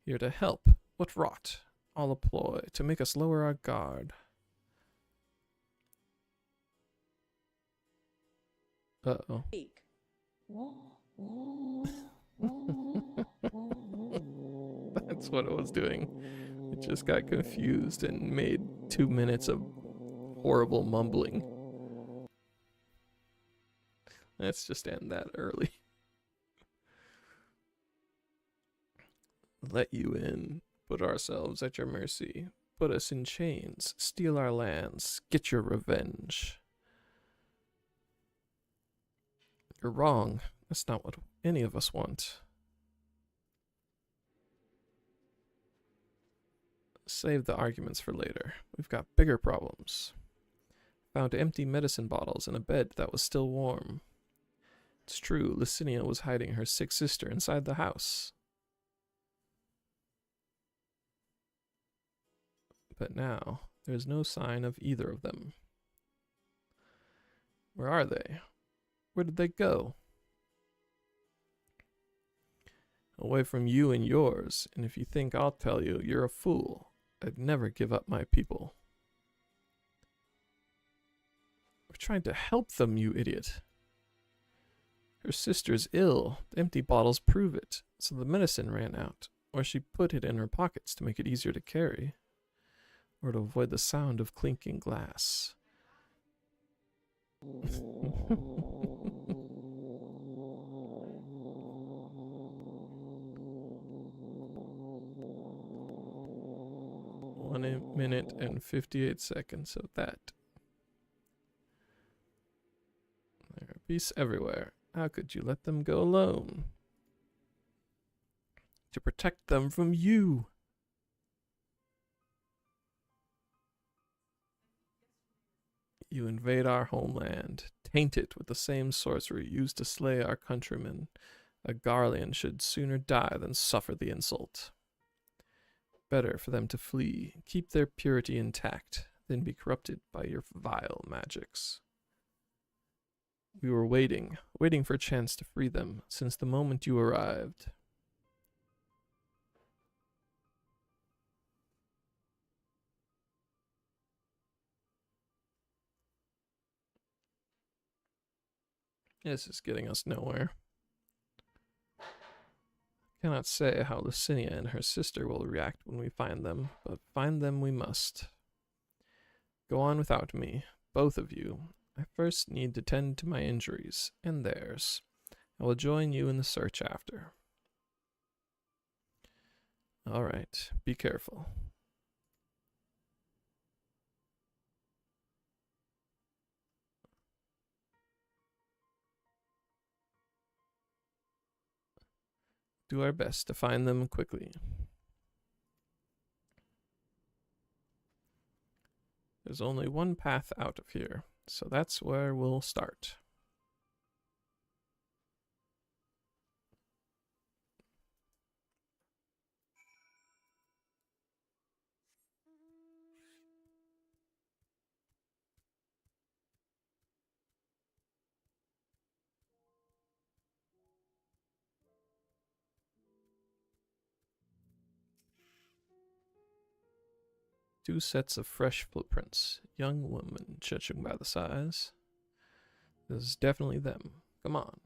Here to help. What rot? All a ploy to make us lower our guard. Uh-oh. That's what it was doing. It just got confused and made 2 minutes of horrible mumbling. Let's just end that early. Let you in. Put ourselves at your mercy. Put us in chains. Steal our lands. Get your revenge. You're wrong. That's not what any of us want. Save the arguments for later. We've got bigger problems. Found empty medicine bottles in a bed that was still warm. It's true, Licinia was hiding her sick sister inside the house. But now, there's no sign of either of them. Where are they? Where did they go? Away from you and yours, and if you think I'll tell you, you're a fool. I'd never give up my people. We're trying to help them, you idiot. Her sister's ill. The empty bottles prove it. So the medicine ran out. Or she put it in her pockets to make it easier to carry. Or to avoid the sound of clinking glass. One minute and 58 seconds of that. There are beasts everywhere. How could you let them go alone? To protect them from you. You invade our homeland, taint it with the same sorcery used to slay our countrymen. A Garlean should sooner die than suffer the insult. Better for them to flee, keep their purity intact, than be corrupted by your vile magics. We were waiting for a chance to free them, since the moment you arrived. This is getting us nowhere. Cannot say how Licinia and her sister will react when we find them, but find them we must. Go on without me, both of you. I first need to tend to my injuries, and theirs. I will join you in the search after. All right, be careful. Do our best to find them quickly. There's only one path out of here, so that's where we'll start. Two sets of fresh footprints. Young woman, judging by the size. This is definitely them. Come on.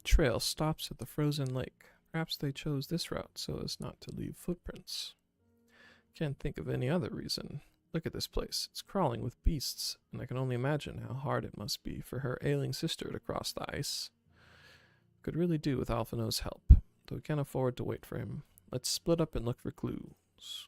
Trail stops at the frozen lake. Perhaps they chose this route so as not to leave footprints. Can't think of any other reason. Look at this place. It's crawling with beasts, and I can only imagine how hard it must be for her ailing sister to cross the ice. Could really do with Alphinaud's help, though we can't afford to wait for him. Let's split up and look for clues.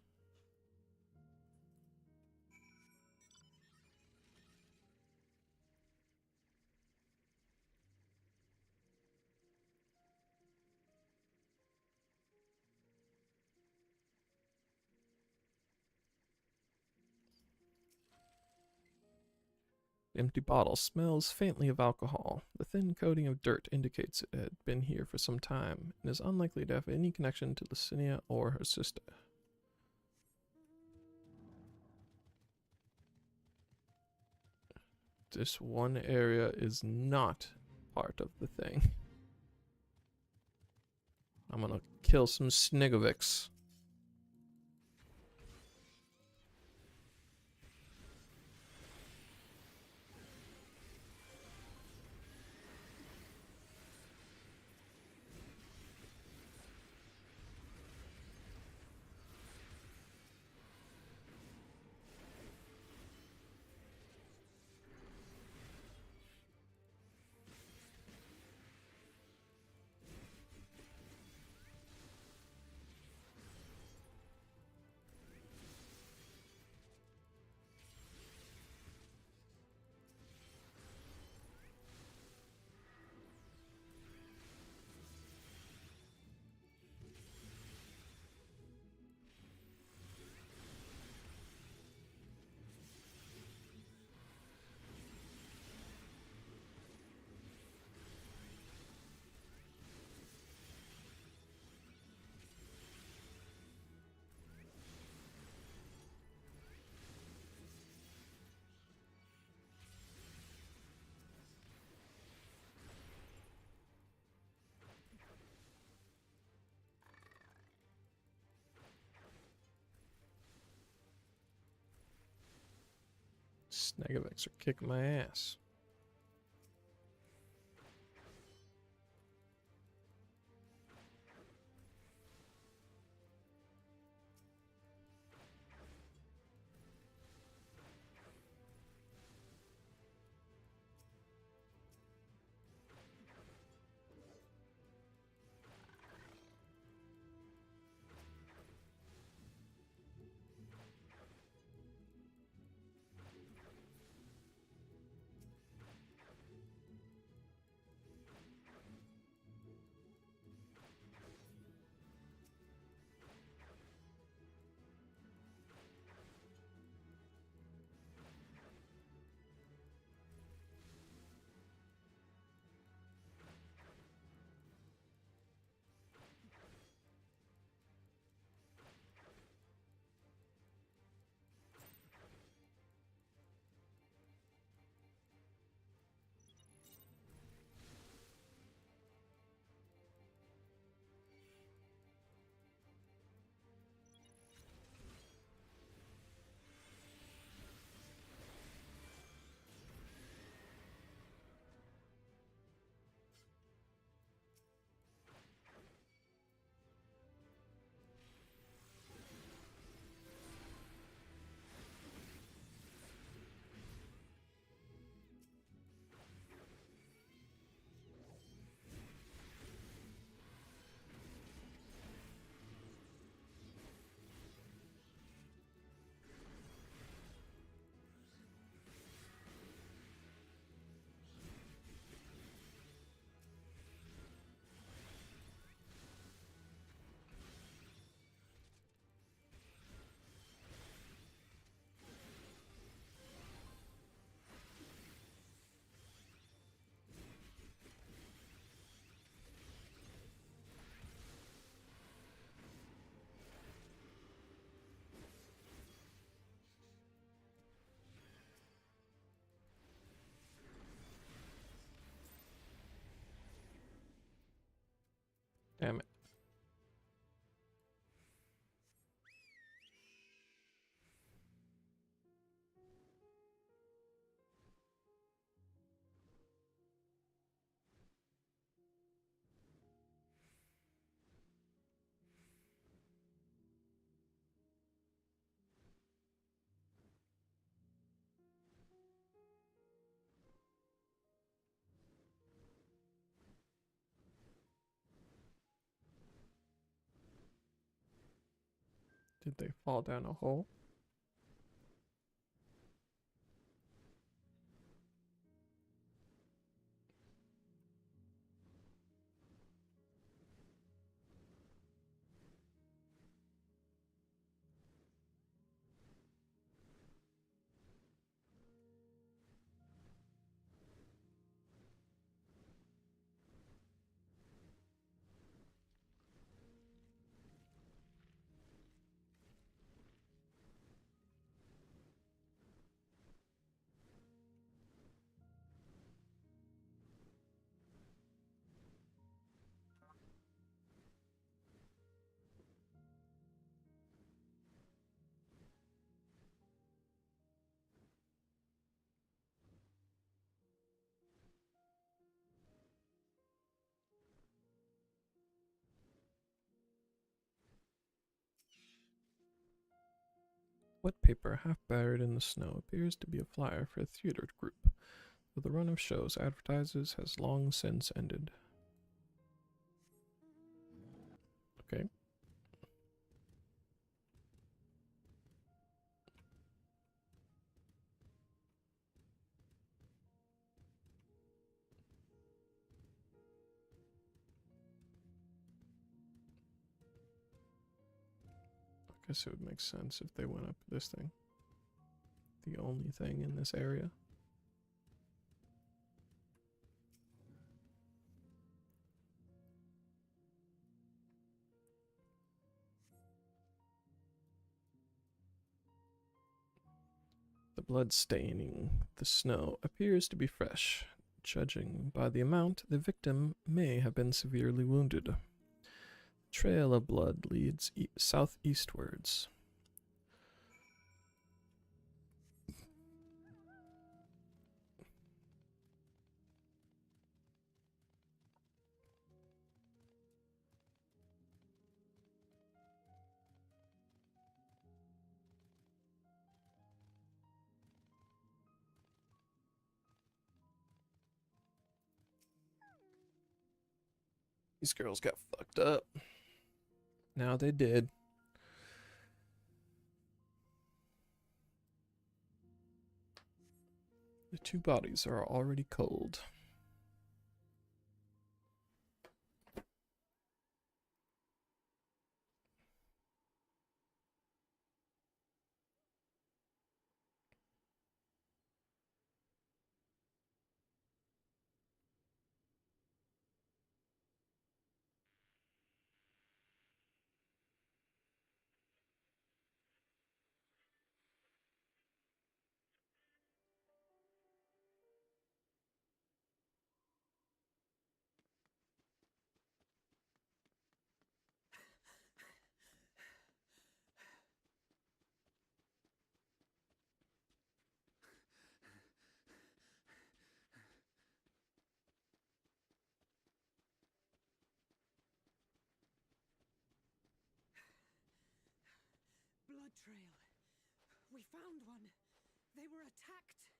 The empty bottle smells faintly of alcohol. The thin coating of dirt indicates it had been here for some time and is unlikely to have any connection to Licinia or her sister. This one area is not part of the thing. I'm gonna kill some Snigovix. Snagavex are kicking my ass. Damn it. Did they fall down a hole? Wet paper, half buried in the snow, appears to be a flyer for a theater group, though the run of shows advertises has long since ended. Okay. I guess it would make sense if they went up this thing. The only thing in this area. The blood staining the snow appears to be fresh. Judging by the amount, the victim may have been severely wounded. The trail of blood leads southeastwards. These girls got fucked up. Now they did. The two bodies are already cold. Blood trail. We found one. They were attacked.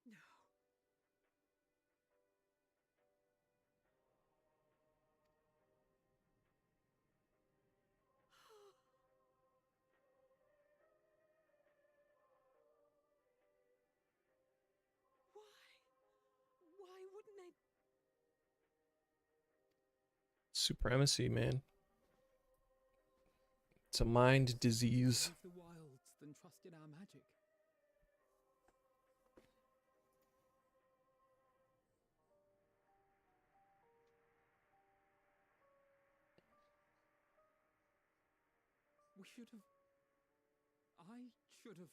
No. Why wouldn't they? Supremacy, man. It's a mind disease. Leave the wilds than trust in our magic. We should have. I should have.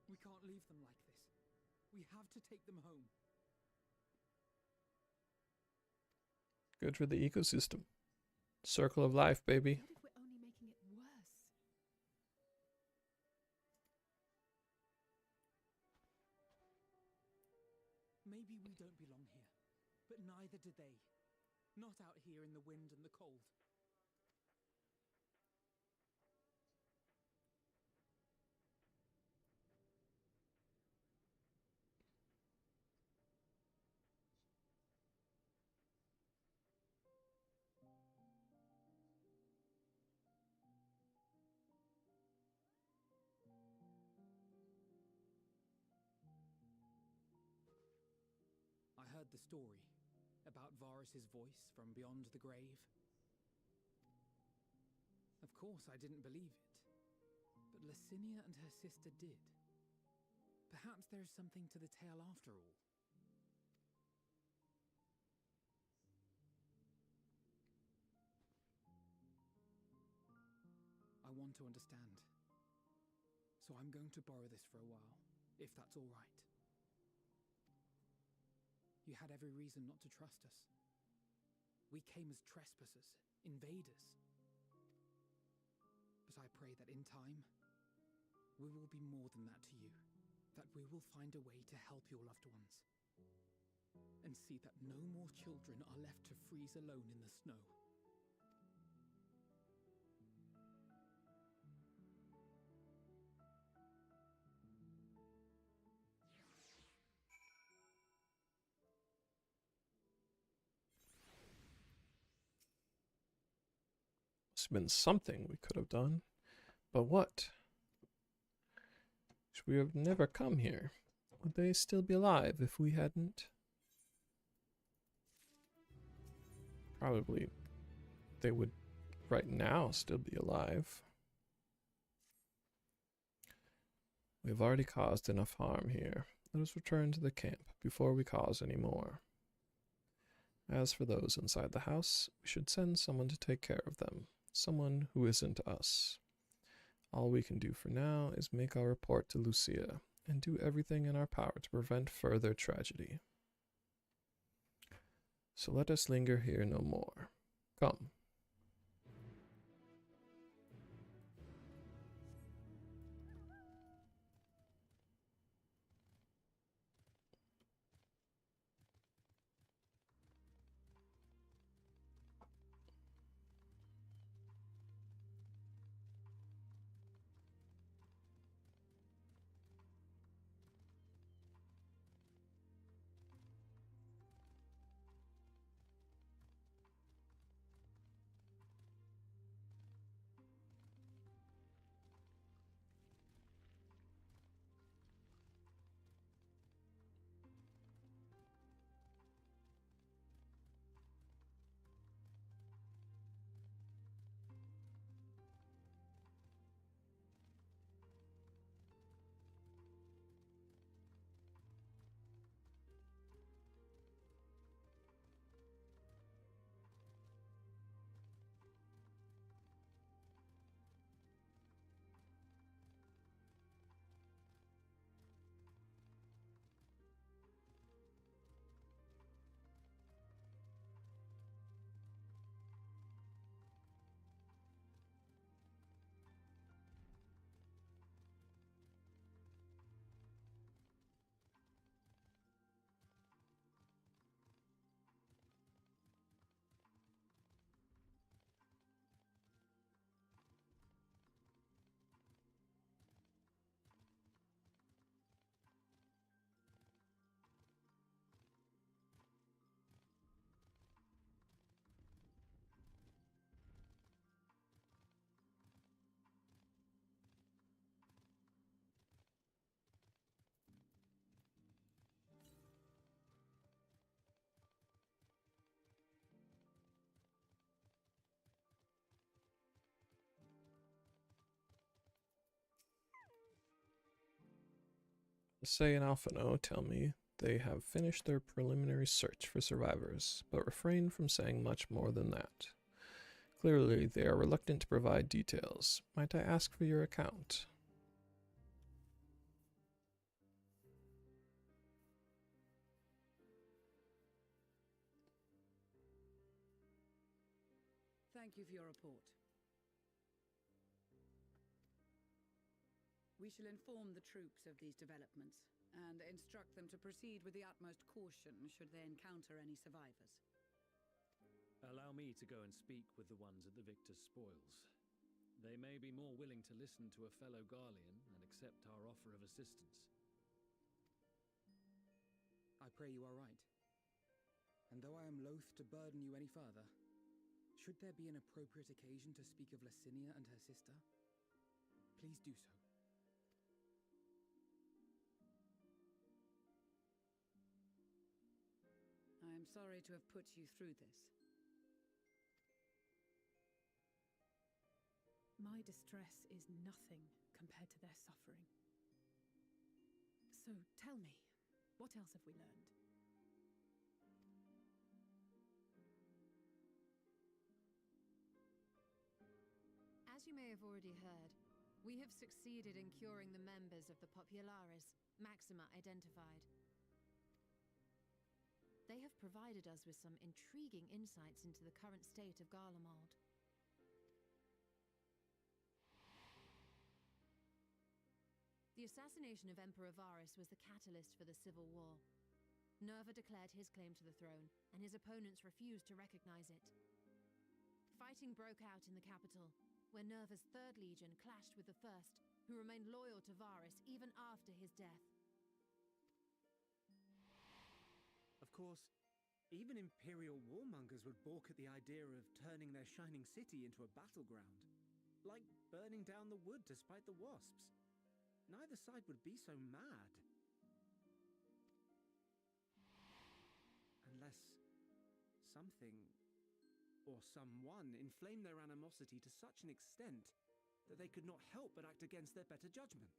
We can't leave them like this. We have to take them home. Good for the ecosystem. Circle of life, baby. What if we're only making it worse? Maybe we don't belong here, but neither do they. Not out here in the wind and the cold. I heard the story about Varus's voice from beyond the grave. Of course, I didn't believe it, but Licinia and her sister did. Perhaps there is something to the tale after all. I want to understand, so I'm going to borrow this for a while, if that's all right. You had every reason not to trust us. We came as trespassers, invaders. But I pray that in time, we will be more than that to you. That we will find a way to help your loved ones. And see that no more children are left to freeze alone in the snow. Must have been something we could have done. But what? Should we have never come here? Would they still be alive if we hadn't? Probably they would right now still be alive. We've already caused enough harm here. Let us return to the camp before we cause any more. As for those inside the house, we should send someone to take care of them. Someone who isn't us. All we can do for now is make our report to Lucia and do everything in our power to prevent further tragedy. So let us linger here no more. Come. Say and Alphino tell me they have finished their preliminary search for survivors, but refrain from saying much more than that. Clearly, they are reluctant to provide details. Might I ask for your account? Thank you for your report. We shall inform the troops of these developments and instruct them to proceed with the utmost caution should they encounter any survivors. Allow me to go and speak with the ones at the victor's spoils. They may be more willing to listen to a fellow Garlean and accept our offer of assistance. I pray you are right. And though I am loath to burden you any further, should there be an appropriate occasion to speak of Licinia and her sister, please do so. I am sorry to have put you through this. My distress is nothing compared to their suffering. So tell me, what else have we learned? As you may have already heard, we have succeeded in curing the members of the Populares, Maxima identified. They have provided us with some intriguing insights into the current state of Garlemald. The assassination of Emperor Varus was the catalyst for the civil war. Nerva declared his claim to the throne, and his opponents refused to recognize it. Fighting broke out in the capital, where Nerva's Third Legion clashed with the First, who remained loyal to Varus even after his death. Of course, even Imperial warmongers would balk at the idea of turning their shining city into a battleground. Like burning down the wood to spite the wasps. Neither side would be so mad. Unless something or someone inflamed their animosity to such an extent that they could not help but act against their better judgment.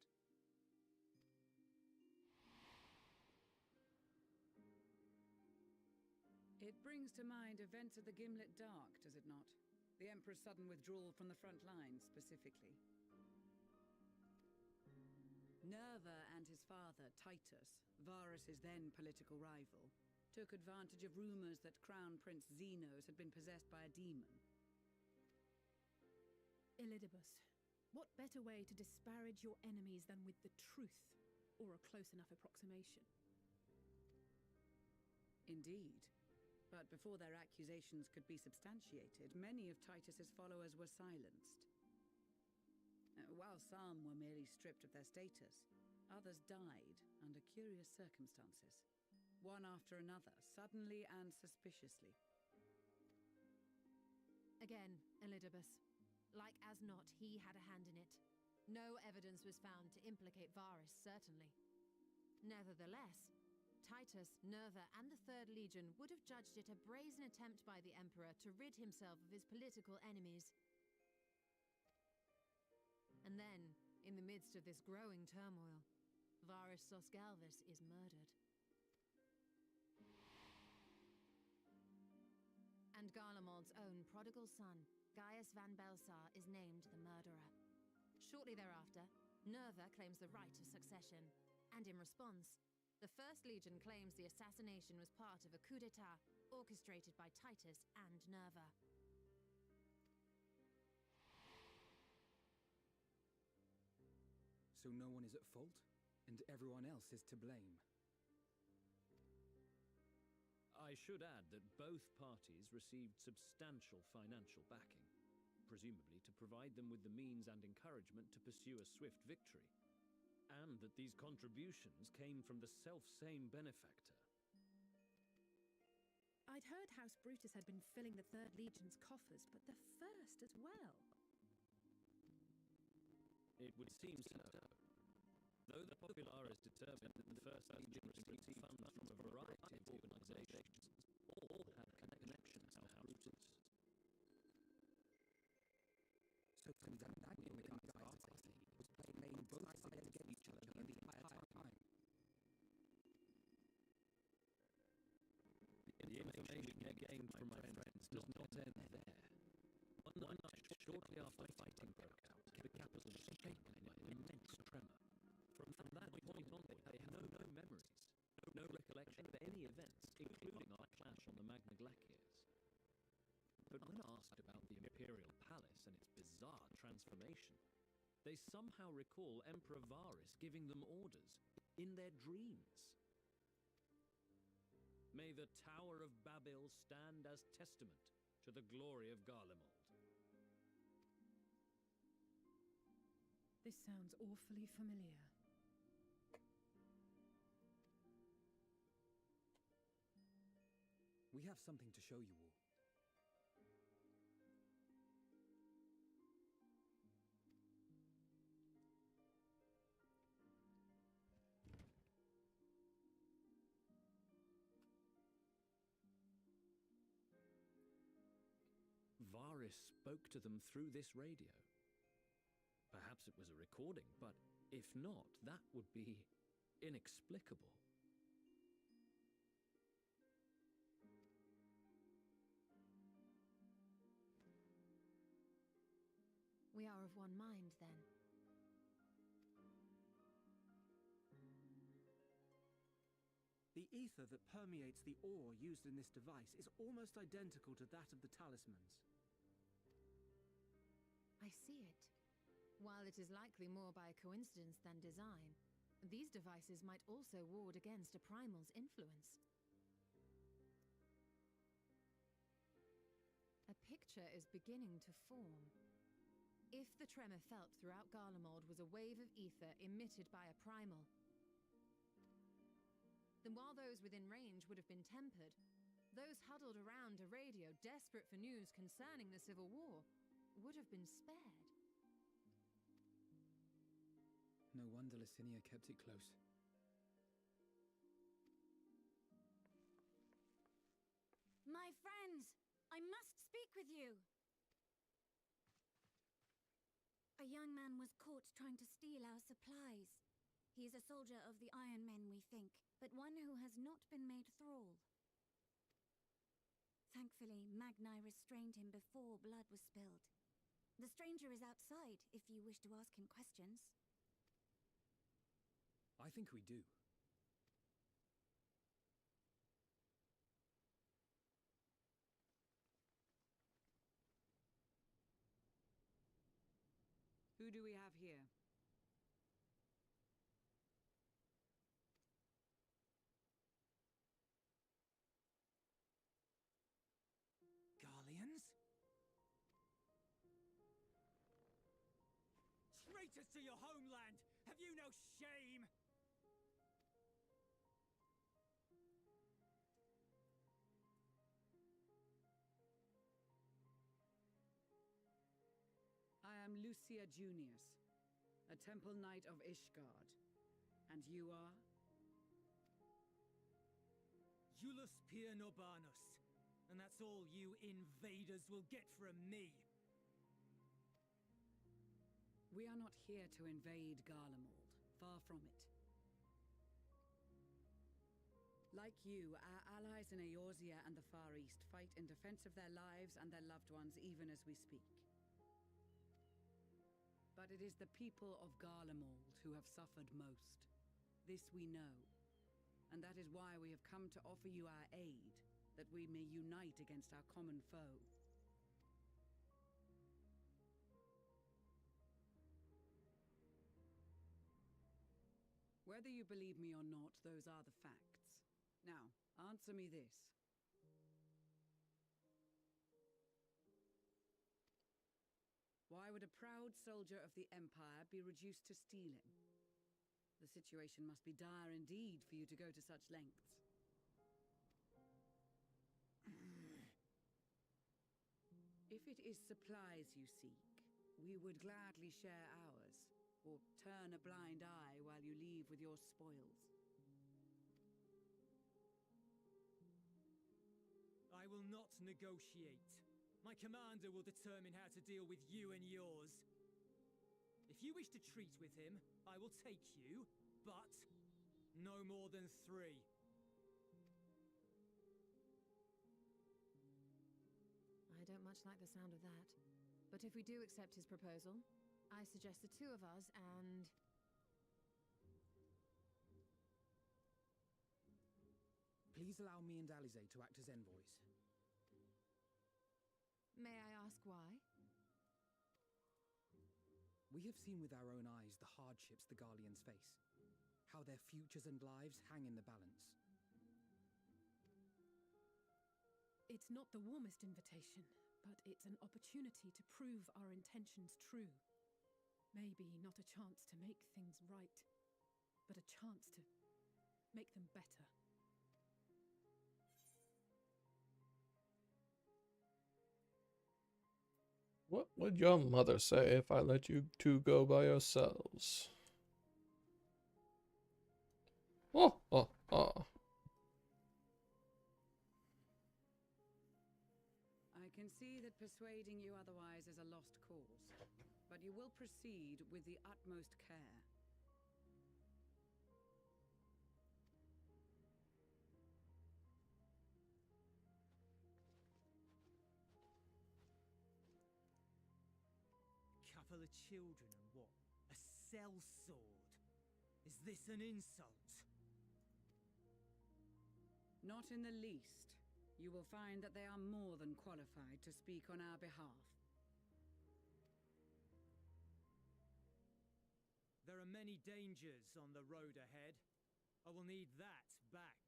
It brings to mind events at the Gimlet Dark, does it not? The Emperor's sudden withdrawal from the front lines, specifically. Nerva and his father, Titus, Varus's then political rival, took advantage of rumors that Crown Prince Zenos had been possessed by a demon. Elidibus, what better way to disparage your enemies than with the truth, or a close enough approximation? Indeed. But before their accusations could be substantiated, many of Titus's followers were silenced. While some were merely stripped of their status, others died under curious circumstances, one after another, suddenly and suspiciously. Again, Elidibus. Like as not, he had a hand in it. No evidence was found to implicate Varus, certainly. Nevertheless, Titus, Nerva, and the Third Legion would have judged it a brazen attempt by the Emperor to rid himself of his political enemies. And then, in the midst of this growing turmoil, Varus Sosgalvis is murdered. And Garlemald's own prodigal son, Gaius van Belsar, is named the murderer. Shortly thereafter, Nerva claims the right of succession, and in response, the First Legion claims the assassination was part of a coup d'etat orchestrated by Titus and Nerva. So no one is at fault, and everyone else is to blame. I should add that both parties received substantial financial backing, presumably to provide them with the means and encouragement to pursue a swift victory. And that these contributions came from the self-same benefactor. I'd heard House Brutus had been filling the Third Legion's coffers, but the First as well. It would seem so. Though the Populares determined that the First Legion received funds from a variety of organizations, all had connections to House Brutus. So Daniel was playing both sides against each other the entire time. information I gained from my friends does not end there. One night, shortly after fighting broke out, the capital was shaken by an immense tremor. From that point onward, I have no memories, no recollection of any events, including our clash on the Magna Glaciers. But when asked about the Imperial Palace and its bizarre transformation, they somehow recall Emperor Varus giving them orders in their dreams. May the Tower of Babel stand as testament to the glory of Garlemald. This sounds awfully familiar. We have something to show you all. Varus spoke to them through this radio. Perhaps it was a recording, but if not, that would be inexplicable. We are of one mind, then. The ether that permeates the ore used in this device is almost identical to that of the talismans. I see it. While it is likely more by coincidence than design, these devices might also ward against a primal's influence. A picture is beginning to form. If the tremor felt throughout Garlemald was a wave of ether emitted by a primal, then while those within range would have been tempered, those huddled around a radio desperate for news concerning the civil war would have been spared. No wonder Licinia kept it close. My friends, I must speak with you. A young man was caught trying to steal our supplies. He is a soldier of the Iron Men, we think, but one who has not been made thrall. Thankfully, Magni restrained him before blood was spilled. The stranger is outside, if you wish to ask him questions. I think we do. Who do we have here? Garleans? Traitors to your homeland! Have you no shame? I am Lucia Junius, a Temple Knight of Ishgard. And you are? Jullus Pier Norbanus. And that's all you invaders will get from me. We are not here to invade Garlemald. Far from it. Like you, our allies in Eorzea and the Far East fight in defense of their lives and their loved ones even as we speak. But it is the people of Garlemald who have suffered most. This we know. And that is why we have come to offer you our aid, that we may unite against our common foe. Whether you believe me or not, those are the facts. Now, answer me this. Why would a proud soldier of the Empire be reduced to stealing? The situation must be dire indeed for you to go to such lengths. If it is supplies you seek, we would gladly share ours, or turn a blind eye while you leave with your spoils. I will not negotiate. My commander will determine how to deal with you and yours. If you wish to treat with him, I will take you, but no more than 3. much like the sound of that. But if we do accept his proposal, I suggest the two of us and... Please allow me and Alize to act as envoys. May I ask why? We have seen with our own eyes the hardships the Garleans face, how their futures and lives hang in the balance. It's not the warmest invitation, but it's an opportunity to prove our intentions true. Maybe not a chance to make things right, but a chance to make them better. What would your mother say if I let you two go by yourselves? Oh, oh, oh. I can see that persuading you otherwise is a lost cause, but you will proceed with the utmost care. Couple of children and what? A sellsword? Is this an insult? Not in the least. You will find that they are more than qualified to speak on our behalf. There are many dangers on the road ahead. I will need that back.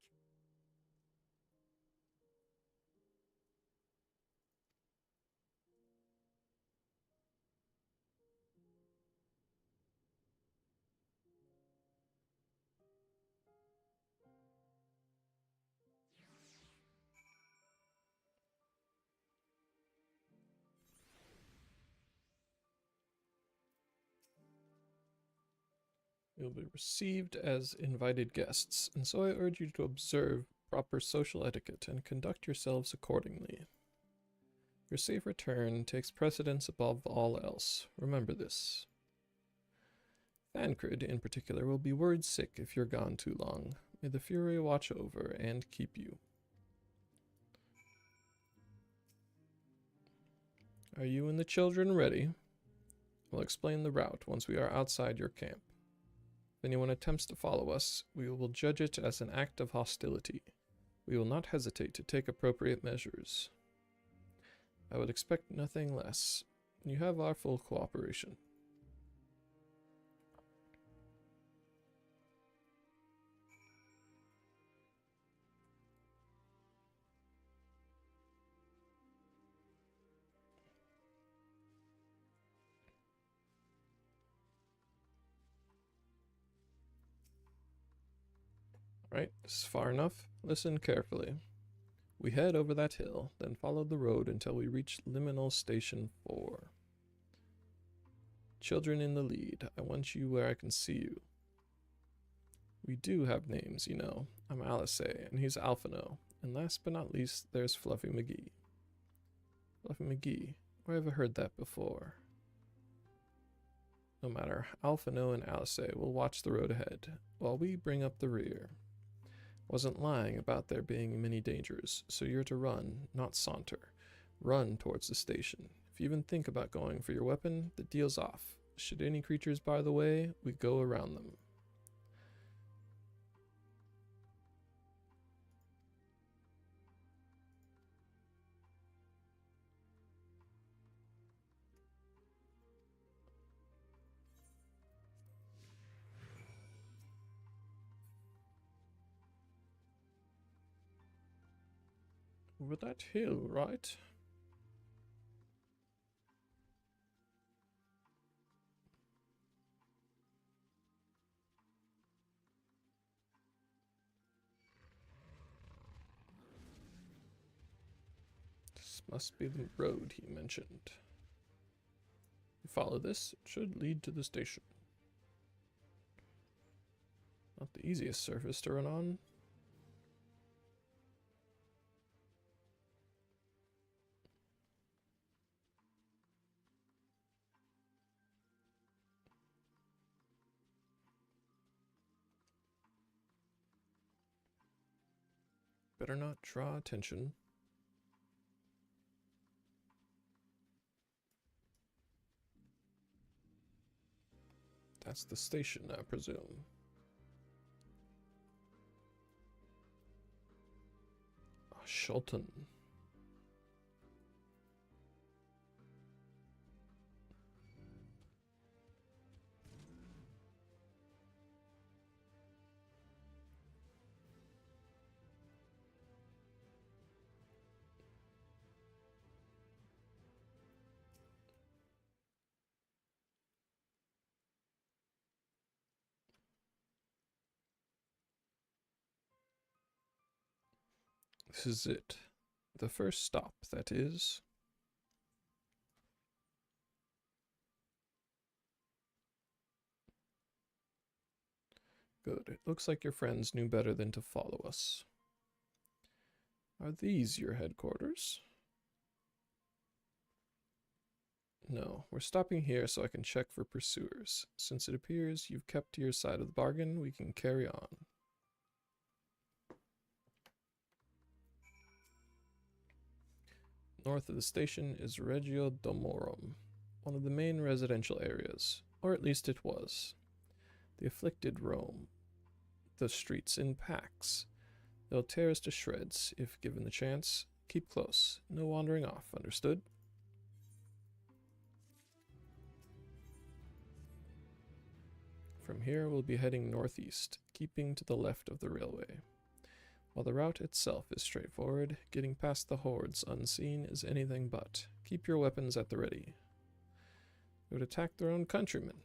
You'll be received as invited guests, and so I urge you to observe proper social etiquette and conduct yourselves accordingly. Your safe return takes precedence above all else. Remember this. Thancred, in particular, will be word sick if you're gone too long. May the Fury watch over and keep you. Are you and the children ready? I'll explain the route once we are outside your camp. If anyone attempts to follow us, we will judge it as an act of hostility. We will not hesitate to take appropriate measures. I would expect nothing less. You have our full cooperation. Right, this is far enough. Listen carefully. We head over that hill, then follow the road until we reach Liminal Station 4. Children in the lead. I want you where I can see you. We do have names, you know. I'm Alice, and he's Alphino. And last but not least, there's Fluffy McGee. Fluffy McGee. Where have I heard that before? No matter, Alphino and Alice will watch the road ahead, while we bring up the rear. Wasn't lying about there being many dangers, so you're to run, not saunter. Run towards the station. If you even think about going for your weapon, the deal's off. Should any creatures bar the way, we go around them. Over that hill, right? This must be the road he mentioned. If you follow this, it should lead to the station. Not the easiest surface to run on. Better not draw attention. That's the station, I presume. Shulton. This is it. The first stop, that is. Good. It looks like your friends knew better than to follow us. Are these your headquarters? No, we're stopping here so I can check for pursuers. Since it appears you've kept to your side of the bargain, we can carry on. North of the station is Regio Domorum, one of the main residential areas, or at least it was. The afflicted roam the streets in packs. They'll tear us to shreds if given the chance. Keep close, no wandering off, understood? From here we'll be heading northeast, keeping to the left of the railway. While the route itself is straightforward, getting past the hordes unseen is anything but. Keep your weapons at the ready. They would attack their own countrymen.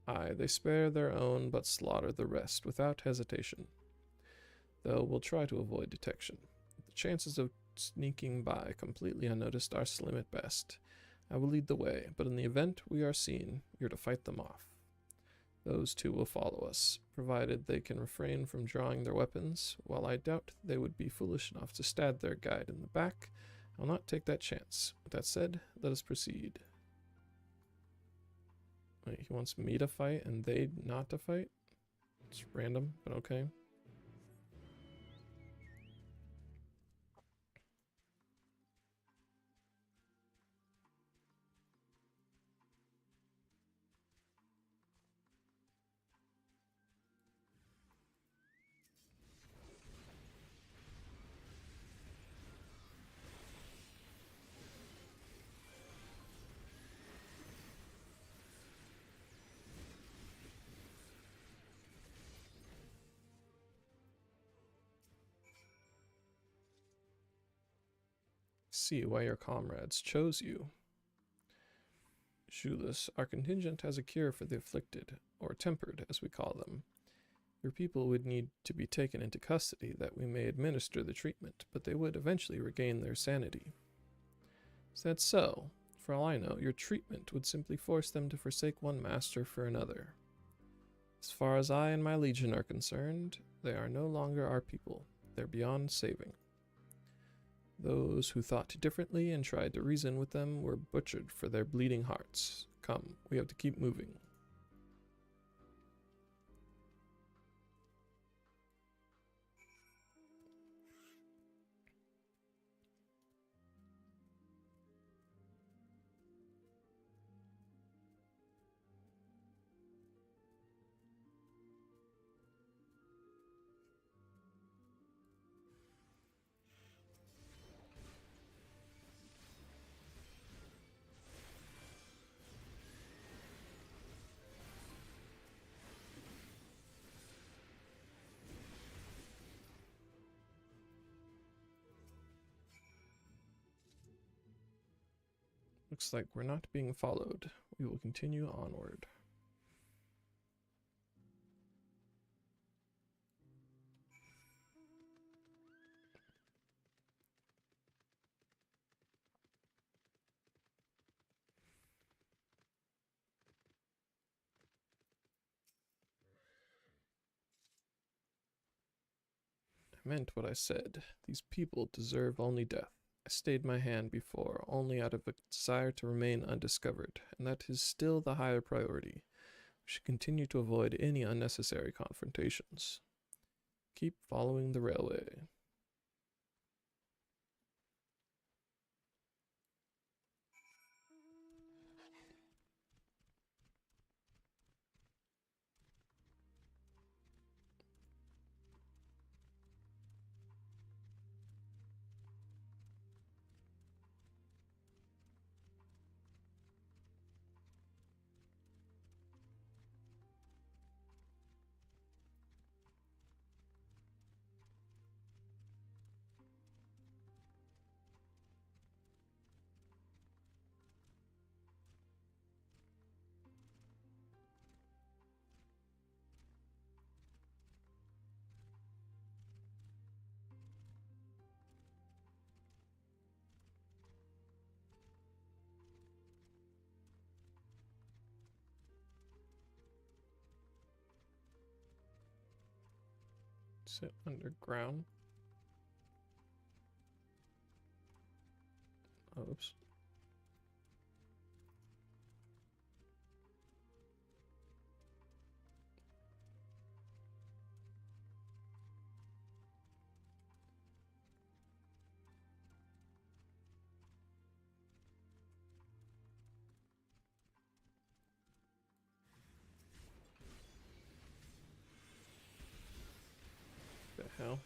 Aye, they spare their own, but slaughter the rest without hesitation. Though we'll try to avoid detection. The chances of sneaking by completely unnoticed are slim at best. I will lead the way, but in the event we are seen, you're to fight them off. Those two will follow us, provided they can refrain from drawing their weapons. While I doubt they would be foolish enough to stab their guide in the back, I'll not take that chance. With that said, let us proceed. Wait, he wants me to fight and they not to fight? It's random, but okay. See why your comrades chose you. Julius, our contingent has a cure for the afflicted, or tempered, as we call them. Your people would need to be taken into custody that we may administer the treatment, but they would eventually regain their sanity. Is that so? For all I know, your treatment would simply force them to forsake one master for another. As far as I and my legion are concerned, they are no longer our people. They're beyond saving. Those who thought differently and tried to reason with them were butchered for their bleeding hearts. Come, we have to keep moving. Looks like we're not being followed. We will continue onward. I meant what I said. These people deserve only death. I stayed my hand before, only out of a desire to remain undiscovered, and that is still the higher priority. We should continue to avoid any unnecessary confrontations. Keep following the railway. Sit underground. Oops. The hell?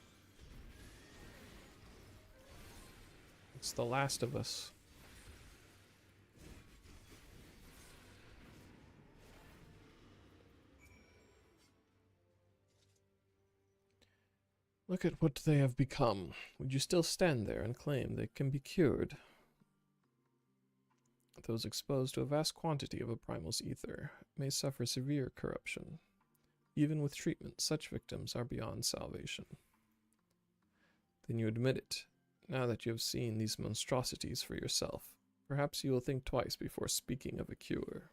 It's The Last of Us. Look at what they have become. Would you still stand there and claim they can be cured? Those exposed to a vast quantity of a primal's ether may suffer severe corruption. Even with treatment, such victims are beyond salvation. Then you admit it. Now that you have seen these monstrosities for yourself, perhaps you will think twice before speaking of a cure.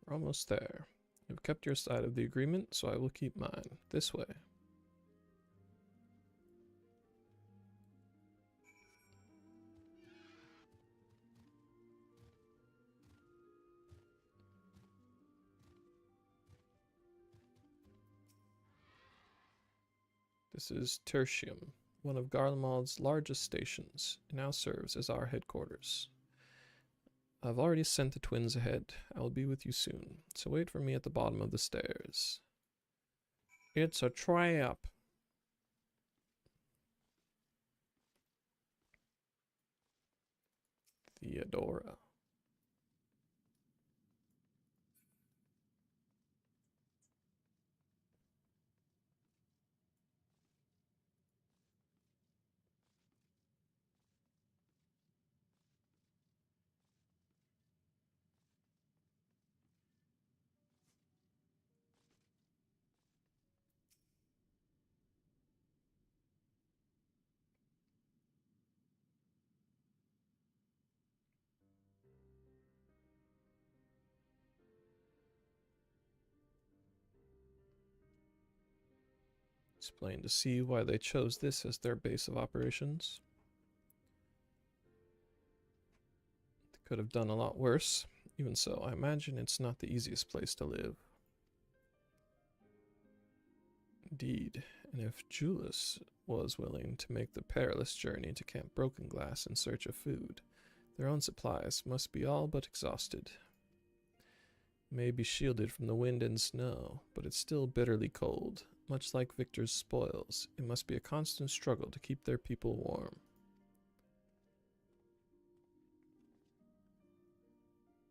We're almost there. You've kept your side of the agreement, so I will keep mine. This way. This is Tertium, one of Garlemald's largest stations. It now serves as our headquarters. I've already sent the twins ahead. I will be with you soon, so wait for me at the bottom of the stairs. It's a trap. Theodora. It's plain to see why they chose this as their base of operations. They could have done a lot worse. Even so, I imagine it's not the easiest place to live. Indeed, and if Julius was willing to make the perilous journey to Camp Broken Glass in search of food, their own supplies must be all but exhausted. It may be shielded from the wind and snow, but it's still bitterly cold. Much like Victor's spoils, it must be a constant struggle to keep their people warm.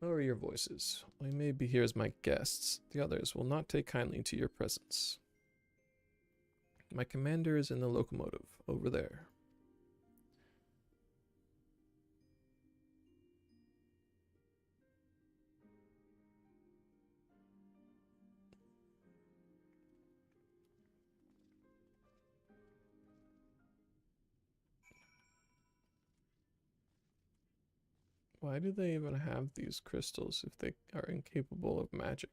Lower your voices. We may be here as my guests. The others will not take kindly to your presence. My commander is in the locomotive, over there. Why do they even have these crystals if they are incapable of magic?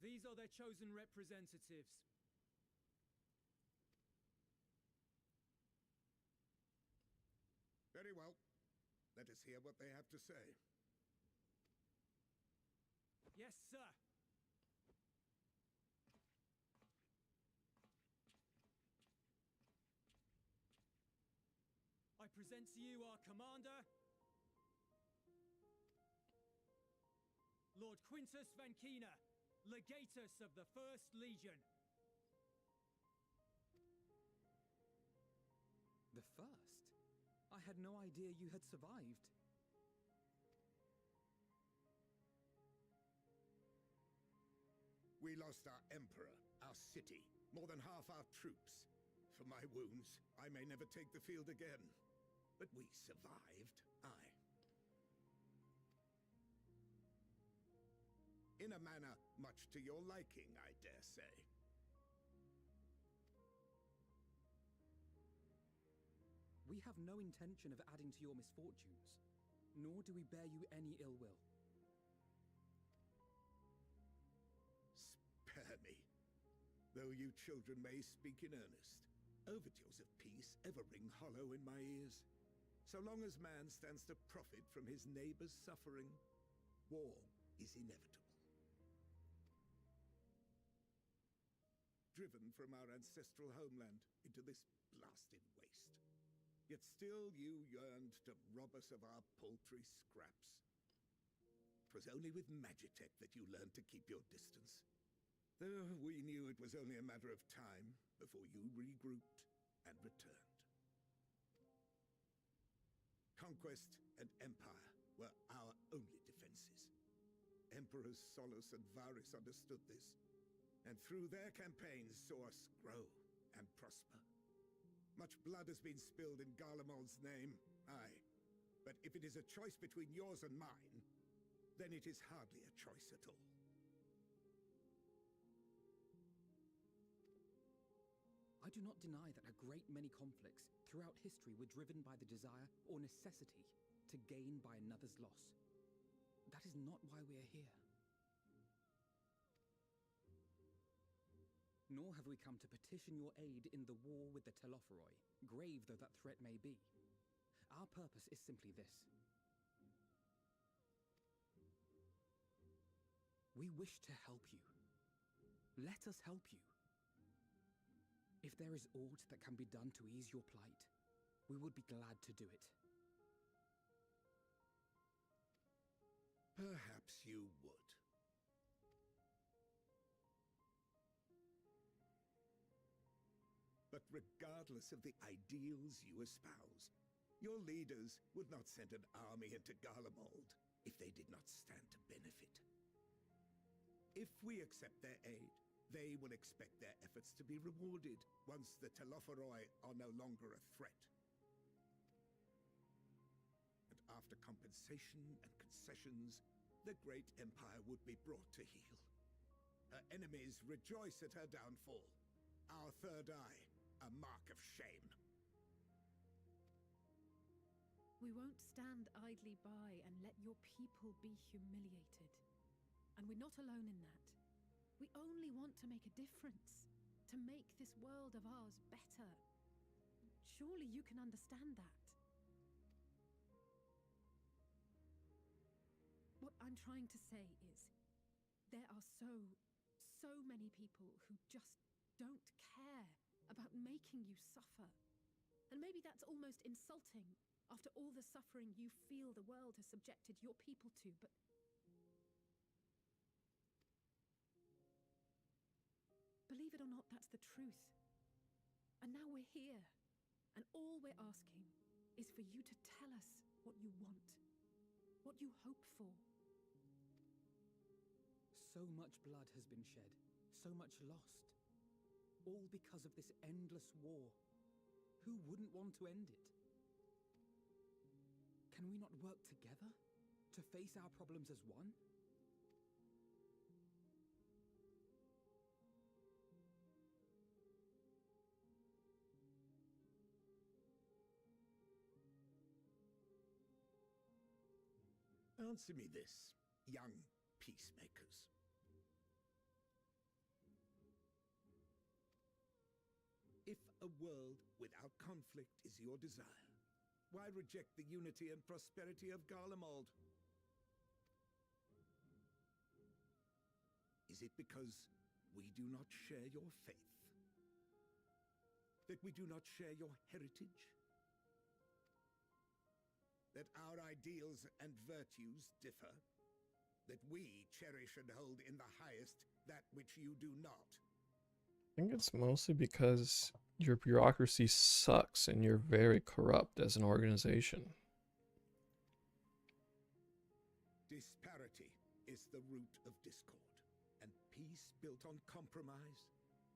These are their chosen representatives. Very well. Let us hear what they have to say. Yes, sir. I present to you our commander, Lord Lord Quintus Vankina, Legatus of the First Legion. The first? I had no idea you had survived. We lost our emperor, our city, more than half our troops. For my wounds, I may never take the field again. But we survived, aye. In a manner much to your liking, I dare say. We have no intention of adding to your misfortunes, nor do we bear you any ill will. Spare me. Though you children may speak in earnest, overtures of peace ever ring hollow in my ears. So long as man stands to profit from his neighbor's suffering, war is inevitable. Driven from our ancestral homeland into this blasted waste. Yet still you yearned to rob us of our paltry scraps. 'Twas only with Magitech that you learned to keep your distance. Though we knew it was only a matter of time before you regrouped and returned. Conquest and empire were our only defenses. Emperors Solus and Varus understood this, and through their campaigns saw us grow and prosper. Much blood has been spilled in Garlemald's name, aye. But if it is a choice between yours and mine, then it is hardly a choice at all. I do not deny that a great many conflicts throughout history were driven by the desire or necessity to gain by another's loss. That is not why we are here. Nor have we come to petition your aid in the war with the Telophoroi, grave though that threat may be. Our purpose is simply this. We wish to help you. Let us help you. If there is aught that can be done to ease your plight, we would be glad to do it. Perhaps you would. But regardless of the ideals you espouse, your leaders would not send an army into Garlemald if they did not stand to benefit. If we accept their aid, they will expect their efforts to be rewarded once the Telophoroi are no longer a threat. And after compensation and concessions, the great empire would be brought to heel. Her enemies rejoice at her downfall. Our third eye, a mark of shame. We won't stand idly by and let your people be humiliated. And we're not alone in that. We only want to make a difference, to make this world of ours better. Surely you can understand that. What I'm trying to say is, there are so many people who just don't care about making you suffer. And maybe that's almost insulting after all the suffering you feel the world has subjected your people to, but believe it or not, that's the truth. And now we're here, and all we're asking is for you to tell us what you want, what you hope for. So much blood has been shed, so much lost. All because of this endless war. Who wouldn't want to end it? Can we not work together to face our problems as one? Answer me this, young peacemakers. If a world without conflict is your desire, why reject the unity and prosperity of Garlemald? Is it because we do not share your faith? That we do not share your heritage? That our ideals and virtues differ? that we cherish and hold in the highest that which you do not. I think it's mostly because your bureaucracy sucks and you're very corrupt as an organization. Disparity is the root of discord, and peace built on compromise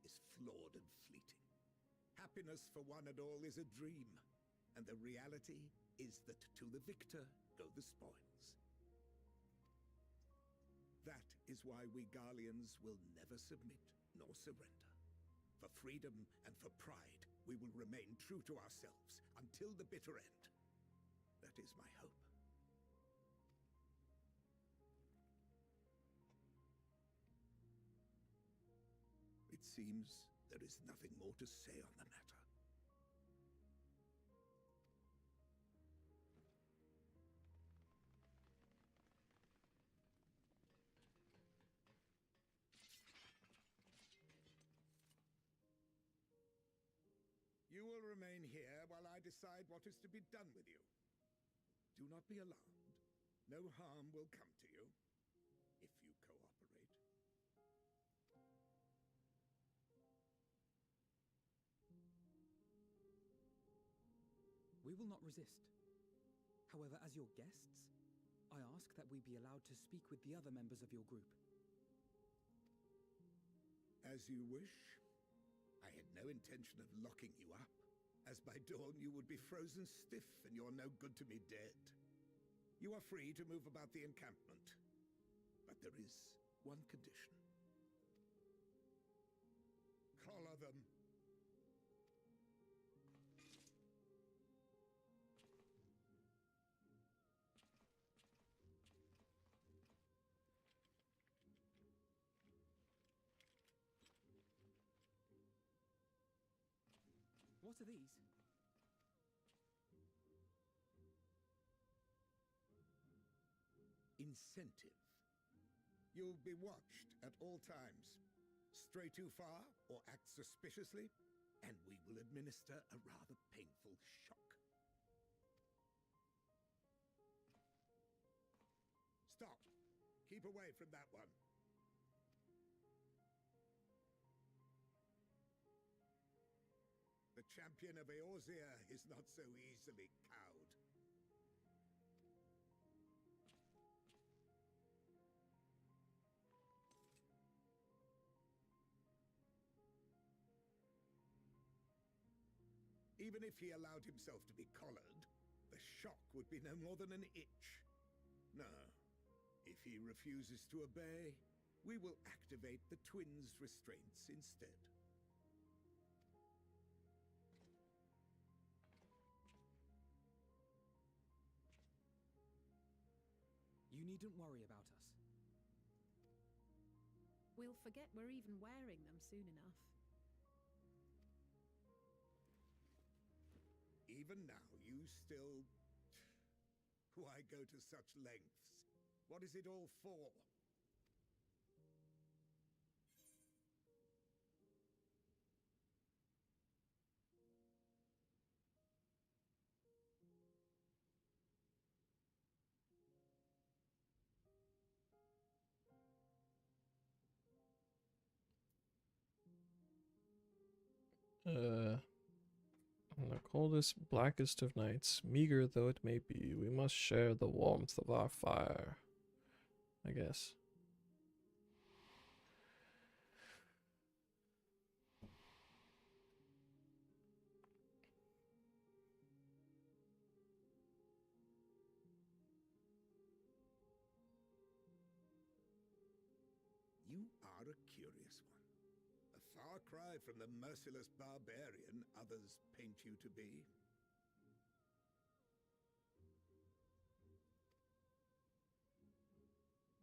is flawed and fleeting. Happiness for one and all is a dream, and the reality is that to the victor go the spoils. That is why we Garleans will never submit nor surrender. For freedom and for pride, we will remain true to ourselves until the bitter end. That is my hope. It seems there is nothing more to say on the matter. You will remain here while I decide what is to be done with you. Do not be alarmed. No harm will come to you if you cooperate. We will not resist. However, as your guests, I ask that we be allowed to speak with the other members of your group. As you wish. I had no intention of locking you up, as by dawn you would be frozen stiff and you're no good to me dead. You are free to move about the encampment, but there is one condition. Collar them. What are these? Incentive. You'll be watched at all times. Stray too far or act suspiciously, and we will administer a rather painful shock. Stop. Keep away from that one. The champion of Eorzea is not so easily cowed. Even if he allowed himself to be collared, the shock would be no more than an itch. No. If he refuses to obey, we will activate the twins' restraints instead. You needn't worry about us. We'll forget we're even wearing them soon enough. Even now, you still... Why go to such lengths? What is it all for? On the coldest, blackest of nights, meager though it may be, we must share the warmth of our fire. I guess. You are a curious one. A far cry from the merciless barbarian others paint you to be.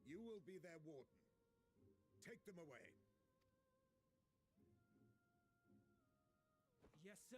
You will be their warden. Take them away. Yes, sir.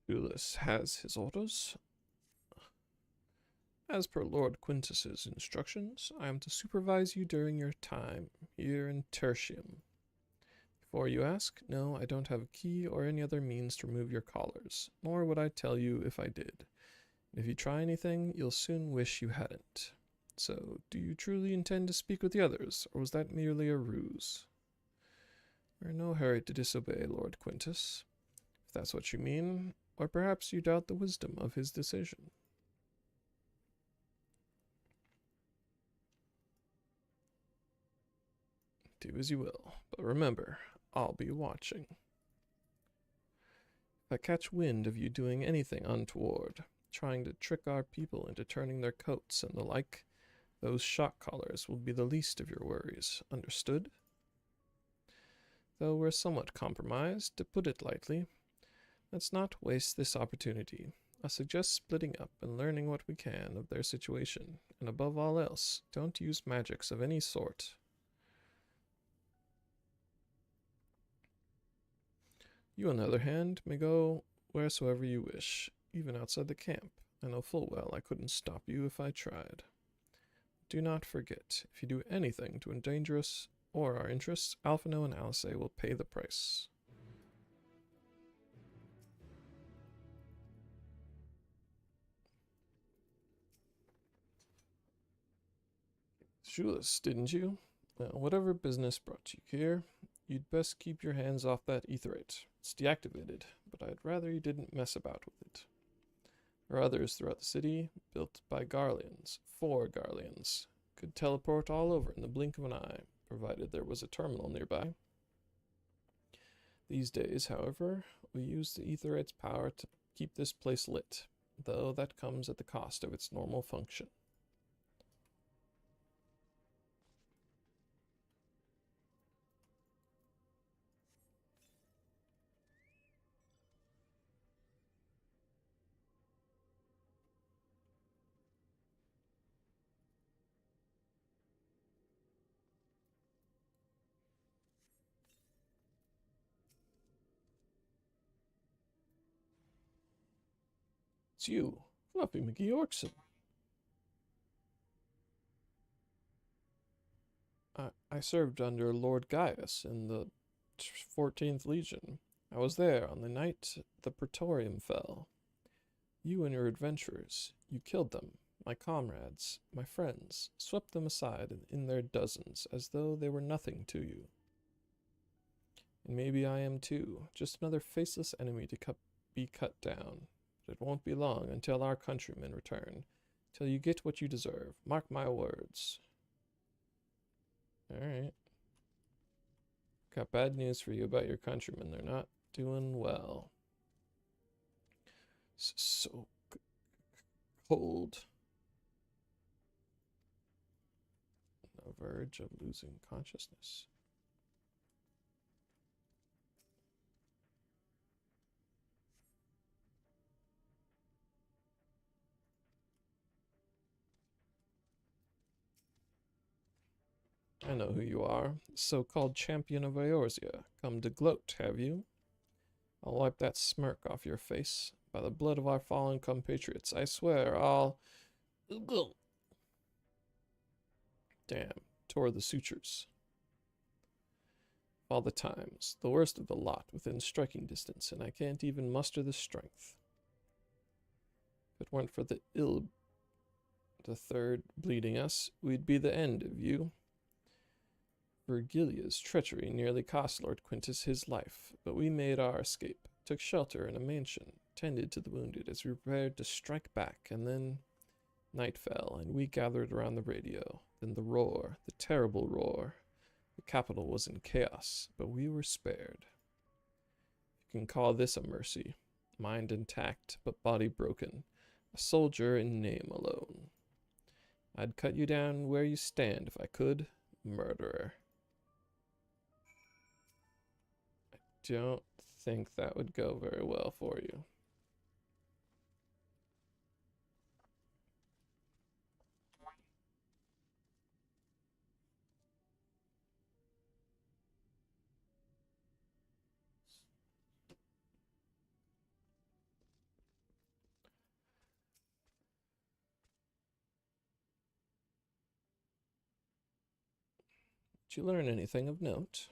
Julius has his orders. As per Lord Quintus's instructions, I am to supervise you during your time here in Tertium. Before you ask, no, I don't have a key or any other means to remove your collars, nor would I tell you if I did. If you try anything, you'll soon wish you hadn't. So, do you truly intend to speak with the others, or was that merely a ruse? We're in no hurry to disobey Lord Quintus, if that's what you mean, or perhaps you doubt the wisdom of his decision. Do as you will, but remember, I'll be watching. If I catch wind of you doing anything untoward, trying to trick our people into turning their coats and the like, those shock collars will be the least of your worries. Understood? Though we're somewhat compromised, to put it lightly, let's not waste this opportunity. I suggest splitting up and learning what we can of their situation, and above all else, don't use magics of any sort. You, on the other hand, may go wheresoever you wish, even outside the camp. I know full well I couldn't stop you if I tried. Do not forget, if you do anything to endanger us or our interests, Alphino and Alice will pay the price. Julius, didn't you? Well, whatever business brought you here, you'd best keep your hands off that aetherite. It's deactivated, but I'd rather you didn't mess about with it. There are others throughout the city, built by Garleans, for Garleans. Could teleport all over in the blink of an eye, provided there was a terminal nearby. These days, however, we use the aetherite's power to keep this place lit, though that comes at the cost of its normal function. It's you, Fluffy McGeorkson. I served under Lord Gaius in the 14th Legion. I was there on the night the Praetorium fell. You and your adventurers, you killed them, my comrades, my friends, swept them aside in their dozens, as though they were nothing to you. And maybe I am too, just another faceless enemy to be cut down. But it won't be long until our countrymen return, till you get what you deserve. Mark my words. Alright. Got bad news for you about your countrymen. They're not doing well. So cold. On the verge of losing consciousness. I know who you are, so-called champion of Eorzea. Come to gloat, have you? I'll wipe that smirk off your face. By the blood of our fallen compatriots, I swear I'll... Damn, tore the sutures. All the times, the worst of the lot within striking distance, and I can't even muster the strength. If it weren't for the third bleeding us, we'd be the end of you. Virgilia's treachery nearly cost Lord Quintus his life, but we made our escape, took shelter in a mansion, tended to the wounded as we prepared to strike back, and then night fell, and we gathered around the radio. Then the roar, the terrible roar. The capital was in chaos, but we were spared. You can call this a mercy. Mind intact, but body broken. A soldier in name alone. I'd cut you down where you stand if I could. Murderer. Don't think that would go very well for you. Did you learn anything of note?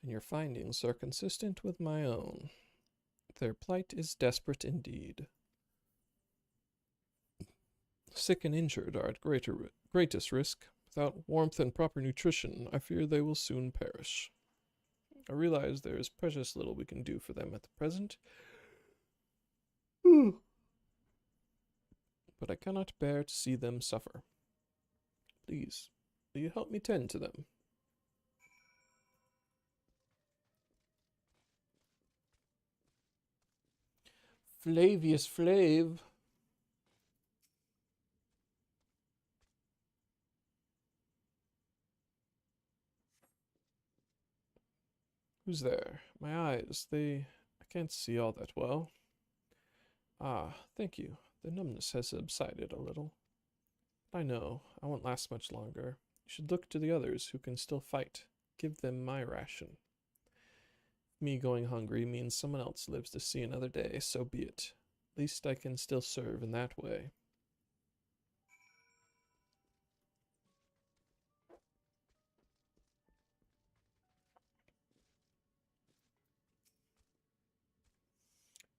And your findings are consistent with my own. Their plight is desperate indeed. Sick and injured are at greatest risk. Without warmth and proper nutrition, I fear they will soon perish. I realize there is precious little we can do for them at the present, but I cannot bear to see them suffer. Please, will you help me tend to them? Flavius Flav. Who's there? My eyes, I can't see all that well. Ah, thank you. The numbness has subsided a little. But I know, I won't last much longer. You should look to the others who can still fight. Give them my ration. Me going hungry means someone else lives to see another day, so be it. At least I can still serve in that way.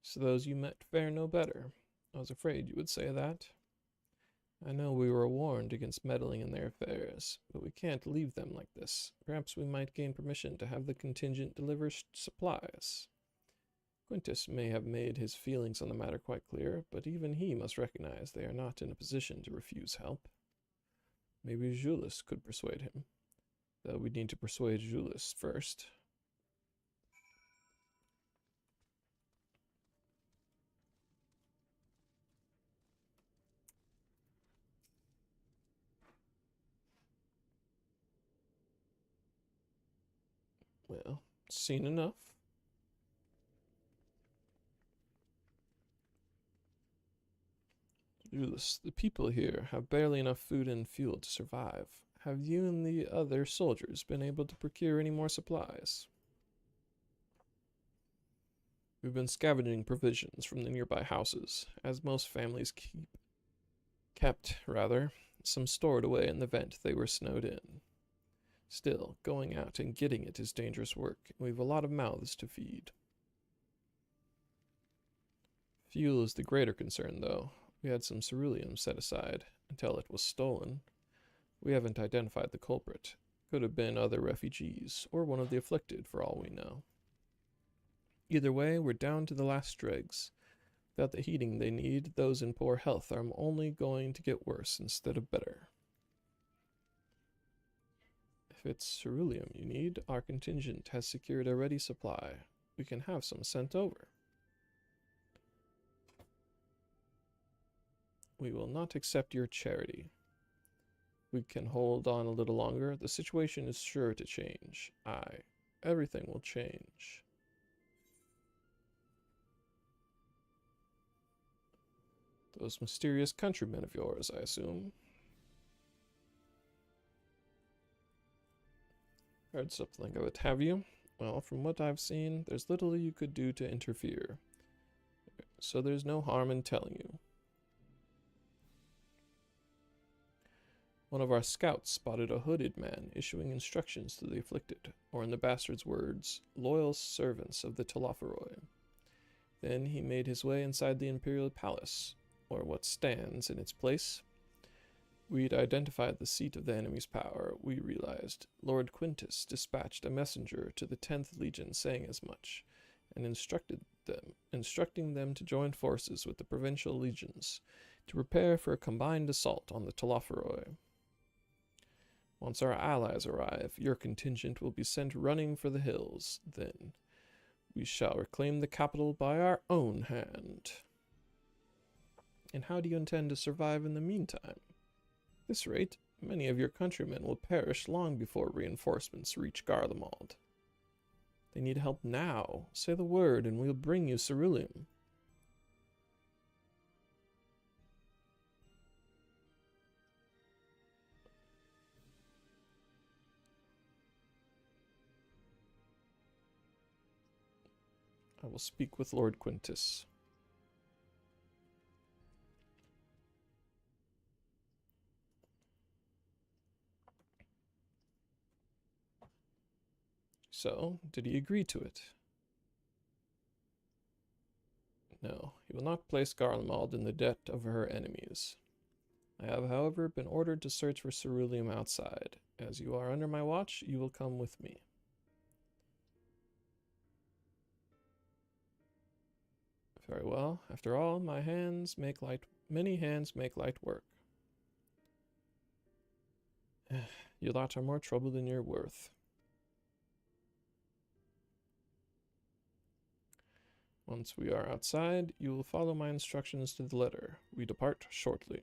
So those you met fare no better. I was afraid you would say that. I know we were warned against meddling in their affairs, but we can't leave them like this. Perhaps we might gain permission to have the contingent deliver supplies. Quintus may have made his feelings on the matter quite clear, but even he must recognize they are not in a position to refuse help. Maybe Julius could persuade him, though we'd need to persuade Julius first. Well, seen enough. Julius, the people here have barely enough food and fuel to survive. Have you and the other soldiers been able to procure any more supplies? We've been scavenging provisions from the nearby houses, as most families kept some stored away in the vent they were snowed in. Still, going out and getting it is dangerous work, and we've a lot of mouths to feed. Fuel is the greater concern, though. We had some ceruleum set aside until it was stolen. We haven't identified the culprit. Could have been other refugees, or one of the afflicted, for all we know. Either way, we're down to the last dregs. Without the heating they need, those in poor health are only going to get worse instead of better. If it's ceruleum you need, our contingent has secured a ready supply. We can have some sent over. We will not accept your charity. We can hold on a little longer. The situation is sure to change. Aye, everything will change. Those mysterious countrymen of yours, I assume. Heard something of it, have you? Well, from what I've seen, there's little you could do to interfere. So there's no harm in telling you. One of our scouts spotted a hooded man issuing instructions to the afflicted, or in the bastard's words, loyal servants of the Telophoroi. Then he made his way inside the Imperial Palace, or what stands in its place. We'd identified the seat of the enemy's power, we realized. Lord Quintus dispatched a messenger to the 10th Legion saying as much, and instructing them to join forces with the provincial legions to prepare for a combined assault on the Telophoroi. Once our allies arrive, your contingent will be sent running for the hills. Then we shall reclaim the capital by our own hand. And how do you intend to survive in the meantime? At this rate, many of your countrymen will perish long before reinforcements reach Garlemald. They need help now. Say the word and we'll bring you ceruleum. I will speak with Lord Quintus. So, did he agree to it? No, he will not place Garlemald in the debt of her enemies. I have, however, been ordered to search for ceruleum outside. As you are under my watch, you will come with me. Very well. After all, many hands make light work. Your lot are more trouble than you're worth. Once we are outside, you will follow my instructions to the letter. We depart shortly.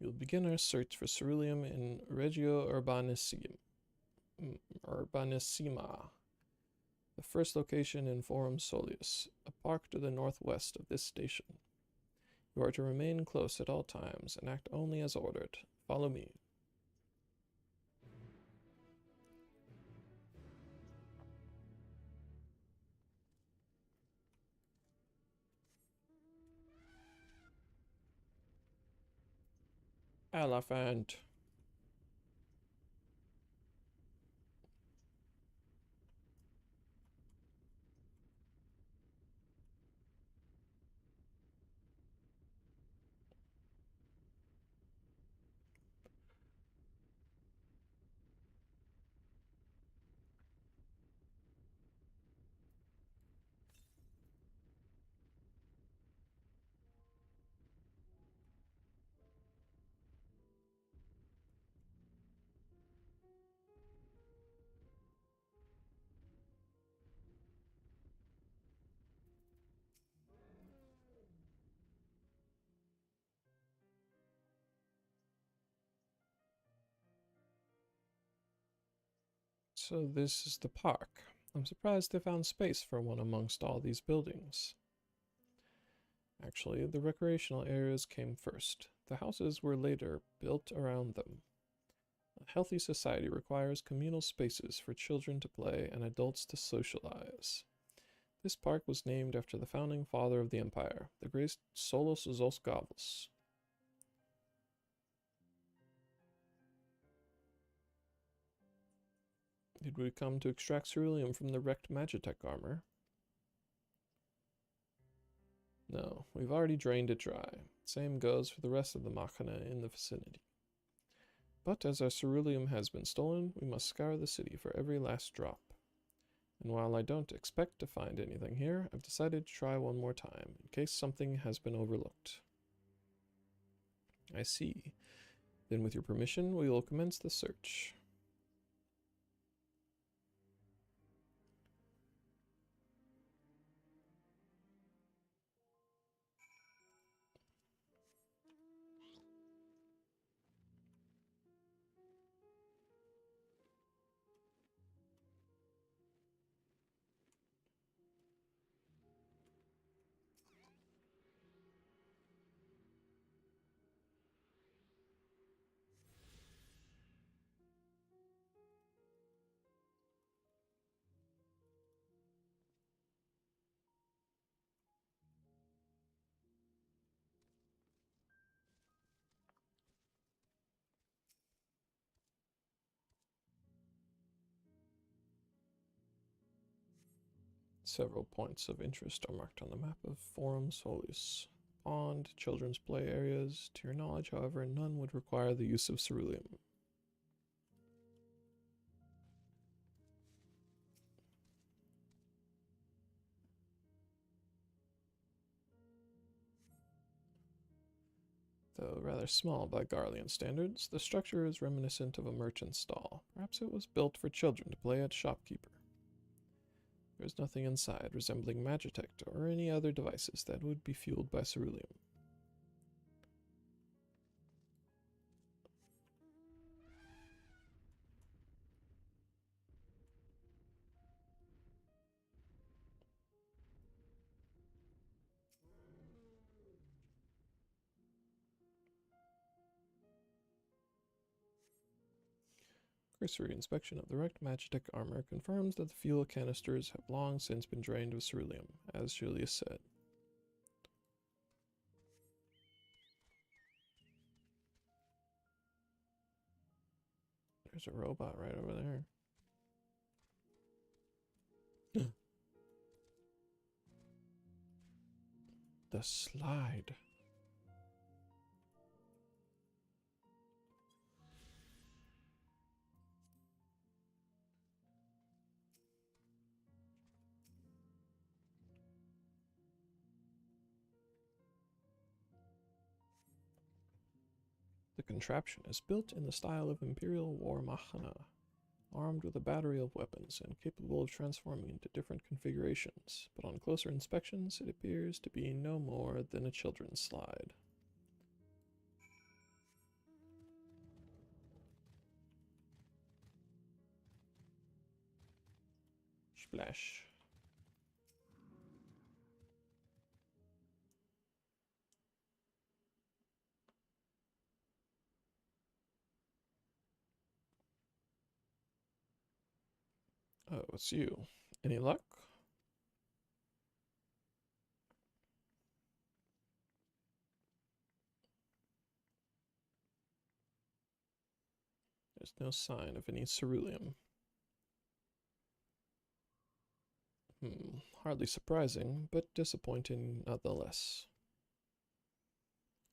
We'll begin our search for ceruleum in Regio Urbanissima, the first location in Forum Solius, a park to the northwest of this station. You are to remain close at all times and act only as ordered. Follow me. Elephant. So this is the park. I'm surprised they found space for one amongst all these buildings. Actually, the recreational areas came first. The houses were later built around them. A healthy society requires communal spaces for children to play and adults to socialize. This park was named after the founding father of the empire, the great Solus Zosgavus. Did we come to extract ceruleum from the wrecked Magitech armor? No, we've already drained it dry. Same goes for the rest of the machina in the vicinity. But as our ceruleum has been stolen, we must scour the city for every last drop. And while I don't expect to find anything here, I've decided to try one more time, in case something has been overlooked. I see. Then with your permission, we will commence the search. Several points of interest are marked on the map of Forum Solius. Pond, children's play areas. To your knowledge, however, none would require the use of ceruleum. Though rather small by Garlean standards, the structure is reminiscent of a merchant's stall. Perhaps it was built for children to play at shopkeeper. There's nothing inside resembling Magitech or any other devices that would be fueled by ceruleum. Cursory inspection of the wrecked Magitech armor confirms that the fuel canisters have long since been drained of ceruleum, as Julius said. There's a robot right over there. The slide. The contraption is built in the style of Imperial War Machina, armed with a battery of weapons and capable of transforming into different configurations, but on closer inspections it appears to be no more than a children's slide. Splash. Oh, it's you. Any luck? There's no sign of any ceruleum. Hardly surprising, but disappointing nonetheless.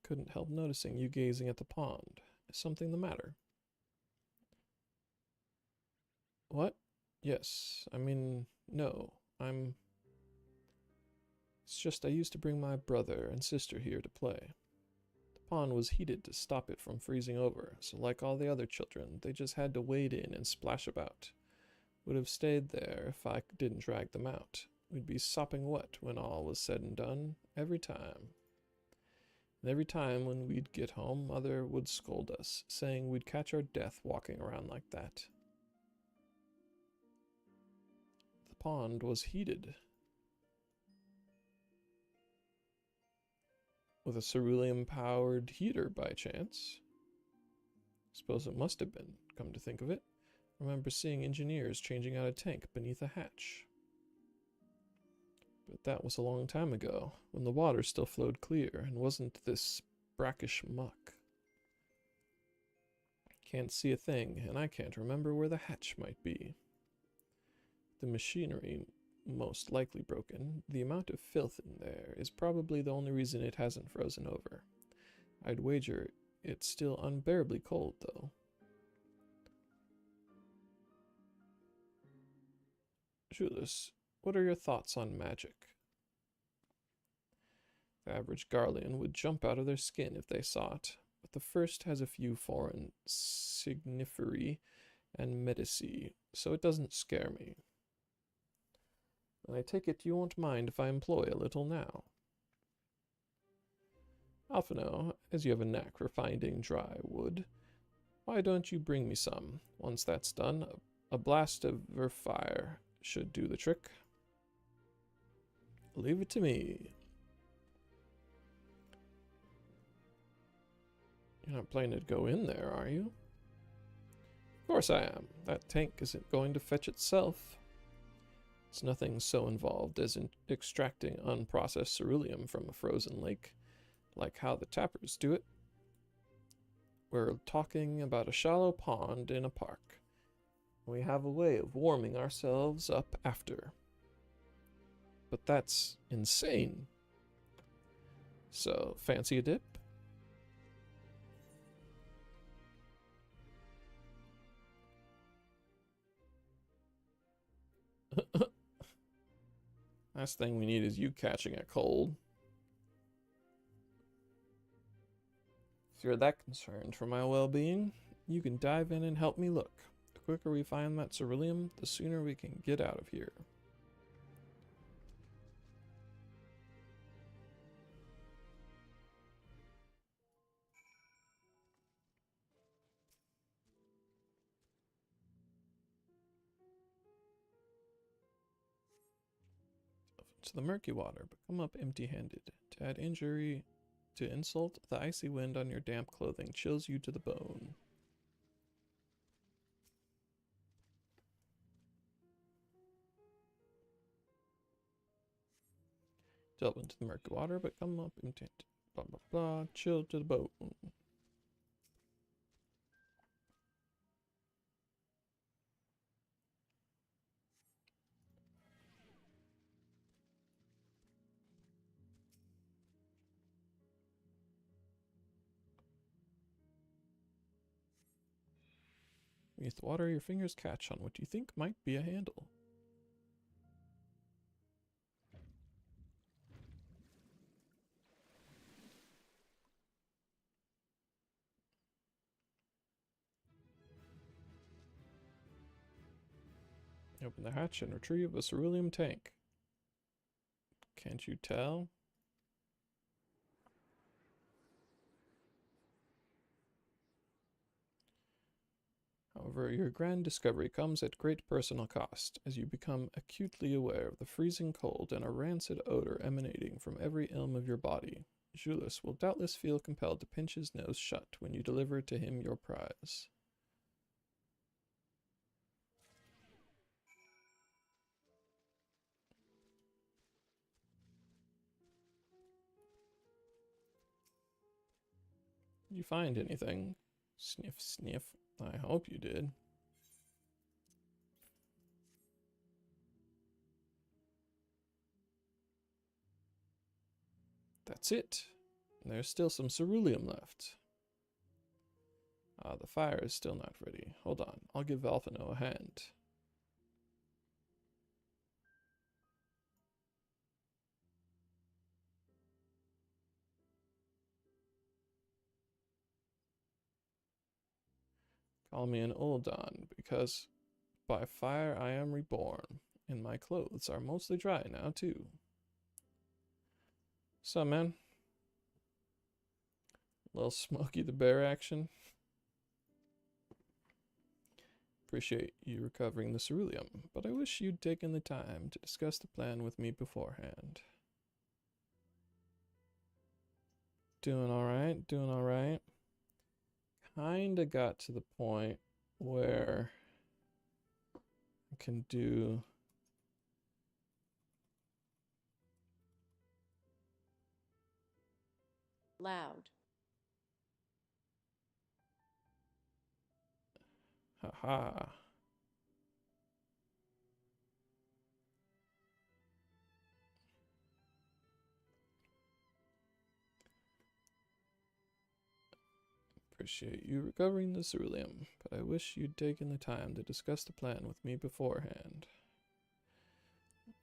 Couldn't help noticing you gazing at the pond. Is something the matter? What? Yes, I mean, no, It's just I used to bring my brother and sister here to play. The pond was heated to stop it from freezing over, so like all the other children, they just had to wade in and splash about. Would have stayed there if I didn't drag them out. We'd be sopping wet when all was said and done, every time. And every time when we'd get home, Mother would scold us, saying we'd catch our death walking around like that. The pond was heated. With a ceruleum-powered heater, by chance. Suppose it must have been, come to think of it. Remember seeing engineers changing out a tank beneath a hatch. But that was a long time ago, when the water still flowed clear and wasn't this brackish muck. Can't see a thing, and I can't remember where the hatch might be. The machinery most likely broken. The amount of filth in there is probably the only reason it hasn't frozen over. I'd wager it's still unbearably cold, though. Julius, what are your thoughts on magic? The average Garlean would jump out of their skin if they saw it, but the first has a few foreign signiferi and medici, so it doesn't scare me. I take it you won't mind if I employ a little now. Alphino, as you have a knack for finding dry wood, why don't you bring me some? Once that's done, a blast of fire should do the trick. Leave it to me. You're not planning to go in there, are you? Of course I am. That tank isn't going to fetch itself. It's nothing so involved as in extracting unprocessed ceruleum from a frozen lake, like how the tappers do it. We're talking about a shallow pond in a park. We have a way of warming ourselves up after. But that's insane. So, fancy a dip? Last thing we need is you catching a cold. If you're that concerned for my well-being, you can dive in and help me look. The quicker we find that ceruleum, the sooner we can get out of here. To the murky water, but come up empty-handed. To add injury to insult, the icy wind on your damp clothing chills you to the bone. Delve into the murky water, but come up intent. Blah, blah, blah. Chill to the boat. Beneath the water, your fingers catch on what you think might be a handle. Open the hatch and retrieve a cerulean tank. Can't you tell? However, your grand discovery comes at great personal cost, as you become acutely aware of the freezing cold and a rancid odor emanating from every ilm of your body. Julius will doubtless feel compelled to pinch his nose shut when you deliver to him your prize. Did you find anything? Sniff, sniff. I hope you did. That's it. There's still some ceruleum left. The fire is still not ready. Hold on, I'll give Alphino a hand. Call me an Uldan, because by fire I am reborn, and my clothes are mostly dry now, too. So, man. Little Smokey the Bear action. Appreciate you recovering the ceruleum, but I wish you'd taken the time to discuss the plan with me beforehand. Doing alright, doing alright. Kinda got to the point where I can do loud. Haha. Appreciate you recovering the ceruleum, but I wish you'd taken the time to discuss the plan with me beforehand.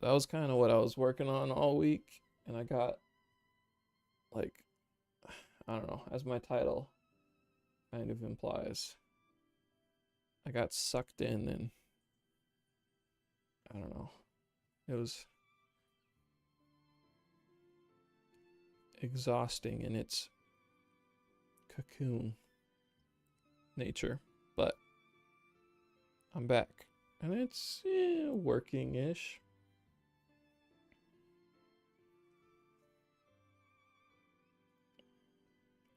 That was kind of what I was working on all week, and I got, like, I don't know, as my title kind of implies, I got sucked in, and I don't know, it was exhausting in its cocoon nature, but I'm back, and it's working-ish.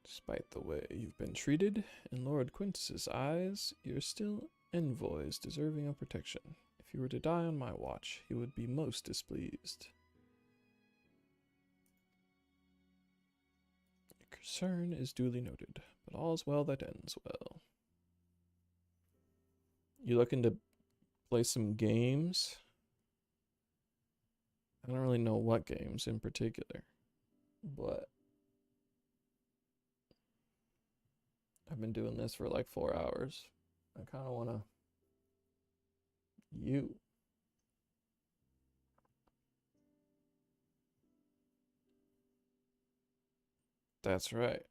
Despite the way you've been treated, in Lord Quintus's eyes, you're still envoys deserving of protection. If you were to die on my watch, he would be most displeased. Your concern is duly noted, but all's well that ends well. You looking to play some games? I don't really know what games in particular, but I've been doing this for like 4 hours. I kind of want to... That's right.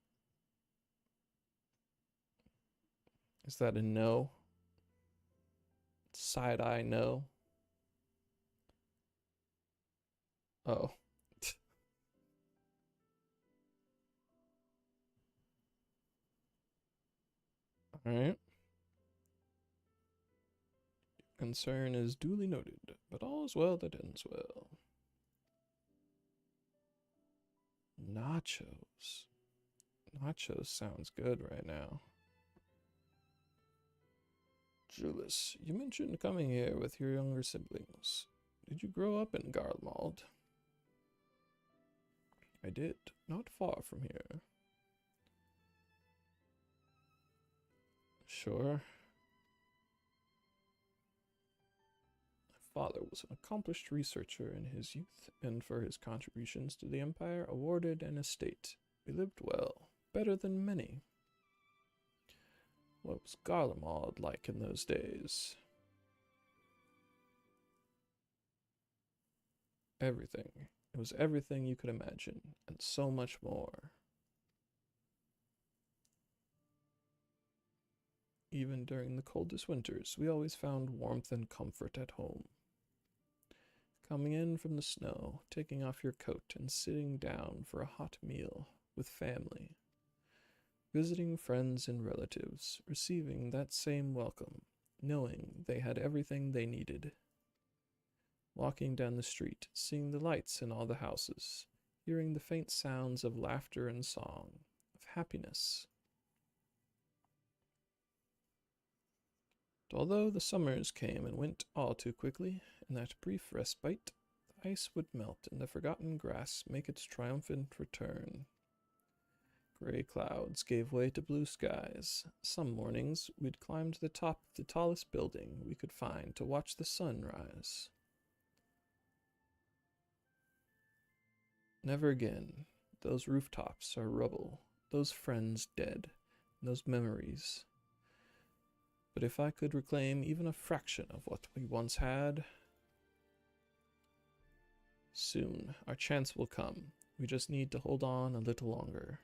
Is that a no? Side-eye no? Oh. Alright. Concern is duly noted, but all is well that ends well. Nachos. Nachos sounds good right now. Julius, you mentioned coming here with your younger siblings. Did you grow up in Garlemald? I did, not far from here. Sure. My father was an accomplished researcher in his youth, and for his contributions to the Empire, awarded an estate. We lived well, better than many. What was Garlemald like in those days? Everything. It was everything you could imagine, and so much more. Even during the coldest winters, we always found warmth and comfort at home. Coming in from the snow, taking off your coat, and sitting down for a hot meal with family. Visiting friends and relatives, receiving that same welcome, knowing they had everything they needed. Walking down the street, seeing the lights in all the houses, hearing the faint sounds of laughter and song, of happiness. Although the summers came and went all too quickly, in that brief respite, the ice would melt and the forgotten grass make its triumphant return. Gray clouds gave way to blue skies. Some mornings we'd climb to the top of the tallest building we could find to watch the sun rise. Never again. Those rooftops are rubble, those friends dead, those memories. But if I could reclaim even a fraction of what we once had, soon our chance will come. We just need to hold on a little longer.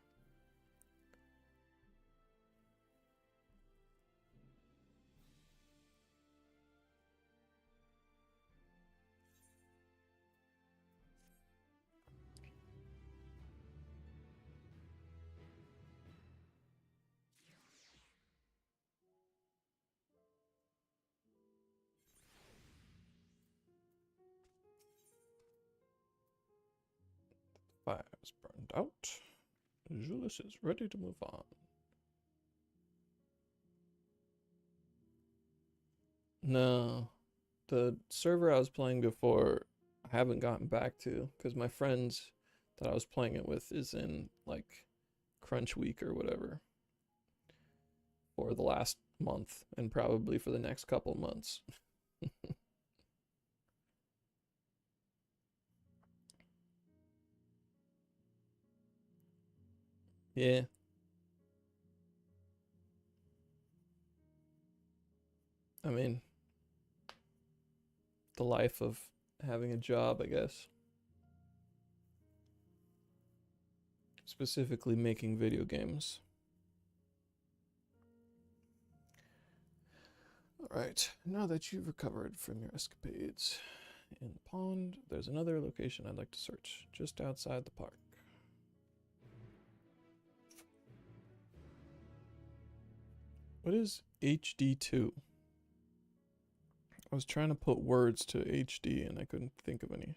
Fire's burned out. Julius is ready to move on. No, the server I was playing before, I haven't gotten back to, because my friends that I was playing it with is in, like, Crunch Week or whatever for the last month, and probably for the next couple months. Yeah. I mean, the life of having a job, I guess. Specifically making video games. Alright, now that you've recovered from your escapades in the pond, there's another location I'd like to search, just outside the park. What is HD2? I was trying to put words to HD and I couldn't think of any.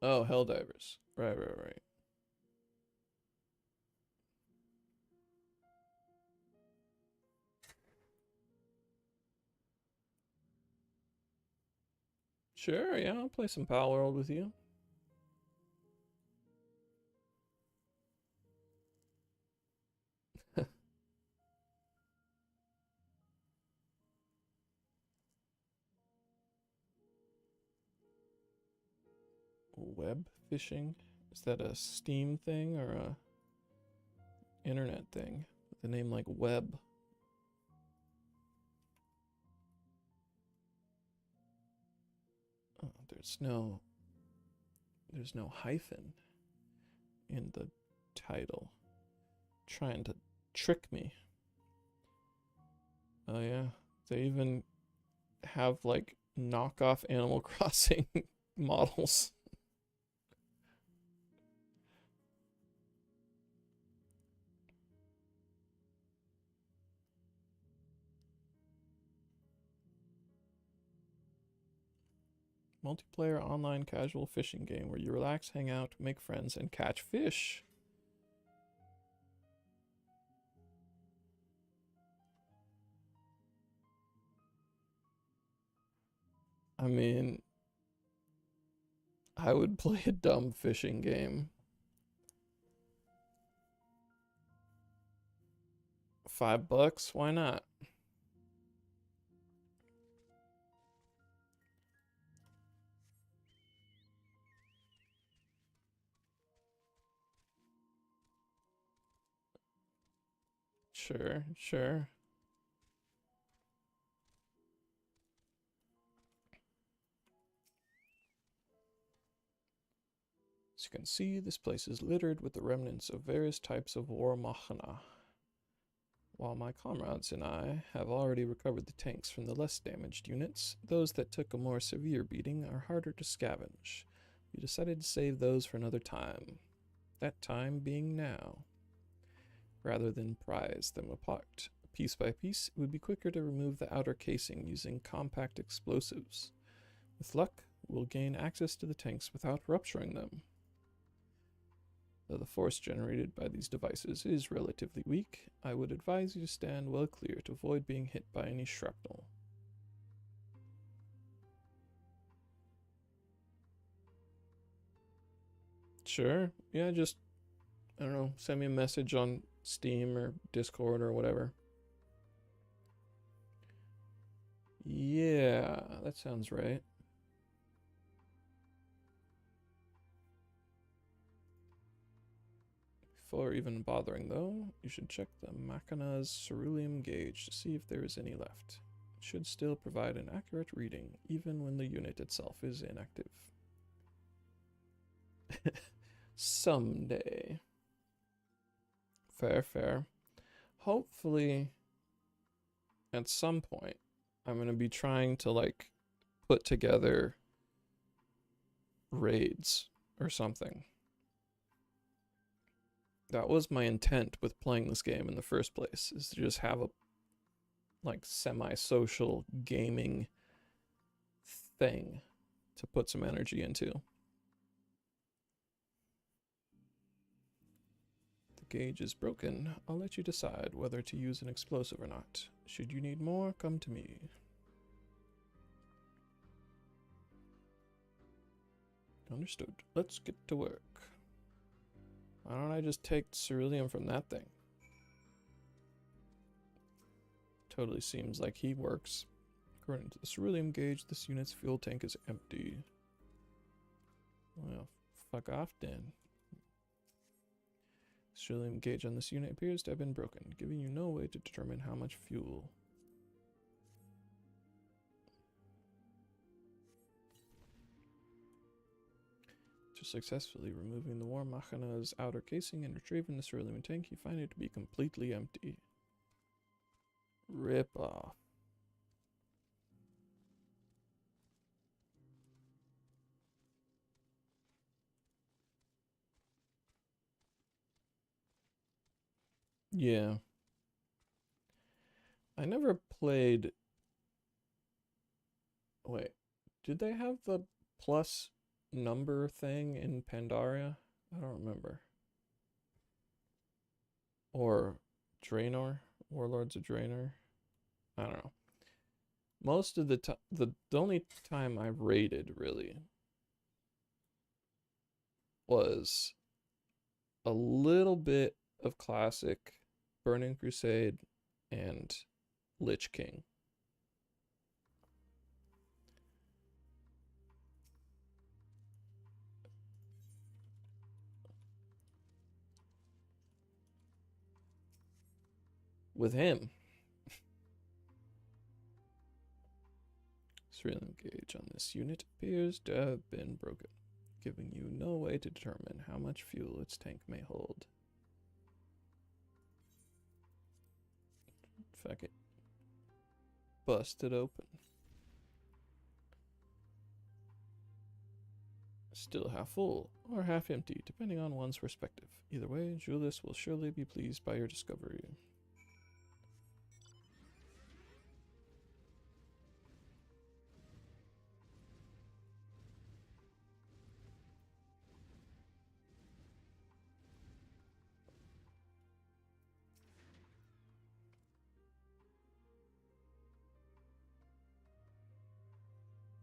Oh, Helldivers. Right. Sure, yeah, I'll play some Palworld with you. Web fishing? Is that a Steam thing or a internet thing with a name like Web? Oh, there's no hyphen in the title. Trying to trick me. Oh yeah, they even have like knockoff Animal Crossing models. Multiplayer online casual fishing game where you relax, hang out, make friends, and catch fish. I mean, I would play a dumb fishing game. $5? Why not? Sure, sure. As you can see, this place is littered with the remnants of various types of war machina. While my comrades and I have already recovered the tanks from the less damaged units, those that took a more severe beating are harder to scavenge. We decided to save those for another time, that time being now. Rather than prize them apart piece by piece, it would be quicker to remove the outer casing using compact explosives. With luck, we'll gain access to the tanks without rupturing them. Though the force generated by these devices is relatively weak, I would advise you to stand well clear to avoid being hit by any shrapnel. Sure, yeah, just, I don't know, send me a message on Steam or Discord or whatever. Yeah, that sounds right. Before even bothering though, you should check the Machina's ceruleum gauge to see if there is any left. It should still provide an accurate reading, even when the unit itself is inactive. Someday. Fair, fair. Hopefully, at some point, I'm going to be trying to, like, put together raids or something. That was my intent with playing this game in the first place, is to just have a, like, semi-social gaming thing to put some energy into. The gauge is broken. I'll let you decide whether to use an explosive or not. Should you need more, come to me. Understood. Let's get to work. Why don't I just take ceruleum from that thing? Totally seems like he works. According to the ceruleum gauge, this unit's fuel tank is empty. Well, fuck off then. The ceruleum gauge on this unit appears to have been broken, giving you no way to determine how much fuel. Successfully removing the war machina's outer casing and retrieving the ceruleum tank, you find it to be completely empty. Rip off. Yeah. I never played... Wait, did they have the plus number thing in Pandaria? I don't remember. Or Draenor? Warlords of Draenor? I don't know. Most of the time, the only time I raided, really, was a little bit of classic Burning Crusade and Lich King. With him. Ceruleum gauge on this unit appears to have been broken, giving you no way to determine how much fuel its tank may hold. Fuck it. Bust it open. Still half full, or half empty, depending on one's perspective. Either way, Julius will surely be pleased by your discovery.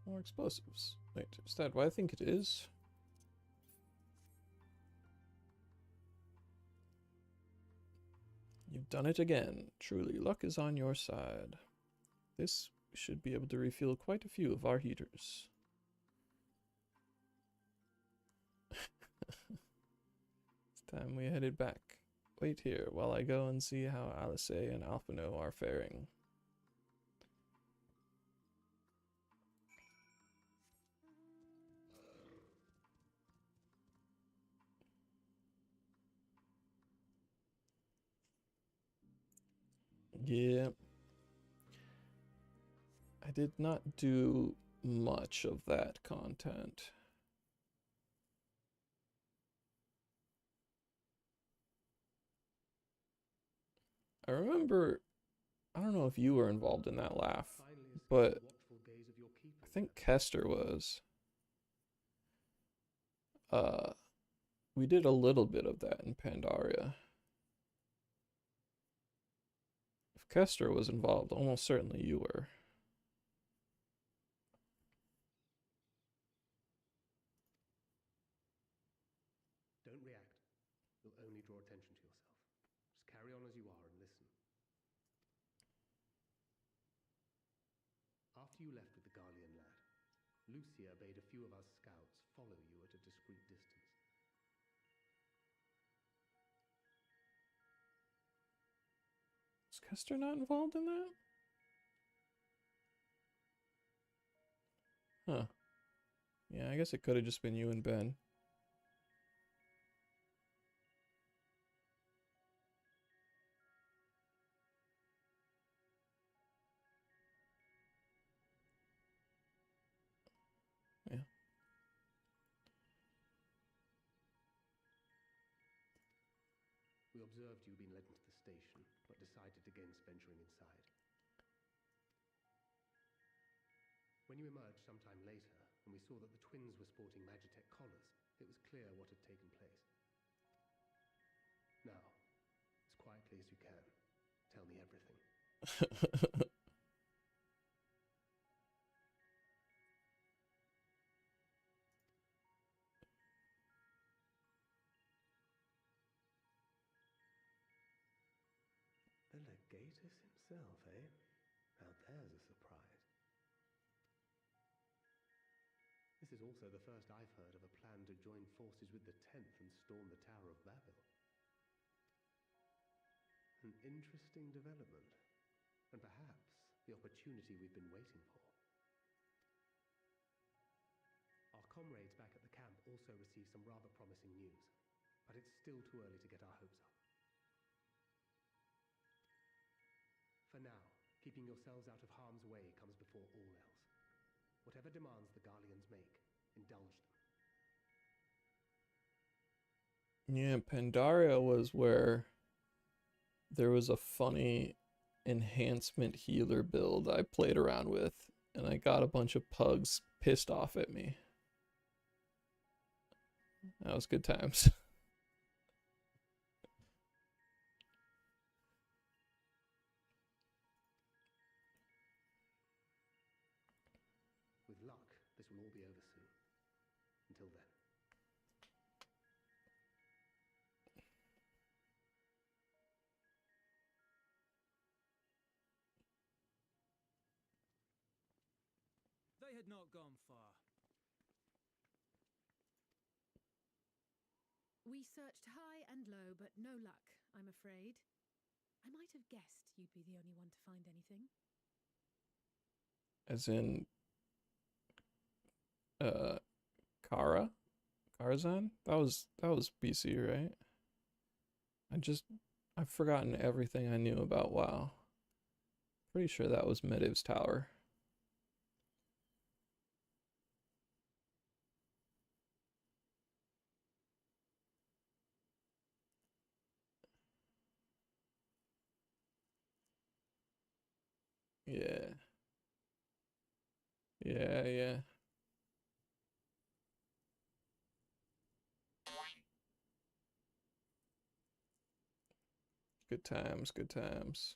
More explosives. Wait, is that what I think it is? You've done it again. Truly, luck is on your side. This should be able to refuel quite a few of our heaters. It's time we headed back. Wait here while I go and see how Alice and Alphino are faring. Yeah. I did not do much of that content. I remember, I don't know if you were involved in that laugh, but I think Kester was. We did a little bit of that in Pandaria. If Kester was involved, almost certainly you were. Don't react. You'll only draw attention to yourself. Just carry on as you are and listen. After you left with the Garlean lad, Lucia bade a few of us scouts follow you at a discreet distance. Is Kester not involved in that? Huh. Yeah, I guess it could have just been you and Ben. Yeah. We observed you being led into the station, but decided against venturing inside. When you emerged sometime later, and we saw that the twins were sporting Magitech collars, it was clear what had taken place. Now, as quietly as you can, tell me everything. The Legatus himself, eh? Now there's a surprise. This is also the first I've heard of a plan to join forces with the 10th and storm the Tower of Babel. An interesting development, and perhaps the opportunity we've been waiting for. Our comrades back at the camp also received some rather promising news, but it's still too early to get our hopes up. For now, keeping yourselves out of harm's way comes before all else. Whatever demands the Garleans make, indulge them. Yeah, Pandaria was where there was a funny enhancement healer build I played around with, and I got a bunch of pugs pissed off at me. That was good times. With luck, this will all be over soon. Until then. They had not gone far. We searched high and low, but no luck, I'm afraid. I might have guessed you'd be the only one to find anything. As in Karazhan? That was BC, right? I've forgotten everything I knew about WoW. Pretty sure that was Medivh's tower. Yeah. Yeah. Good times, good times.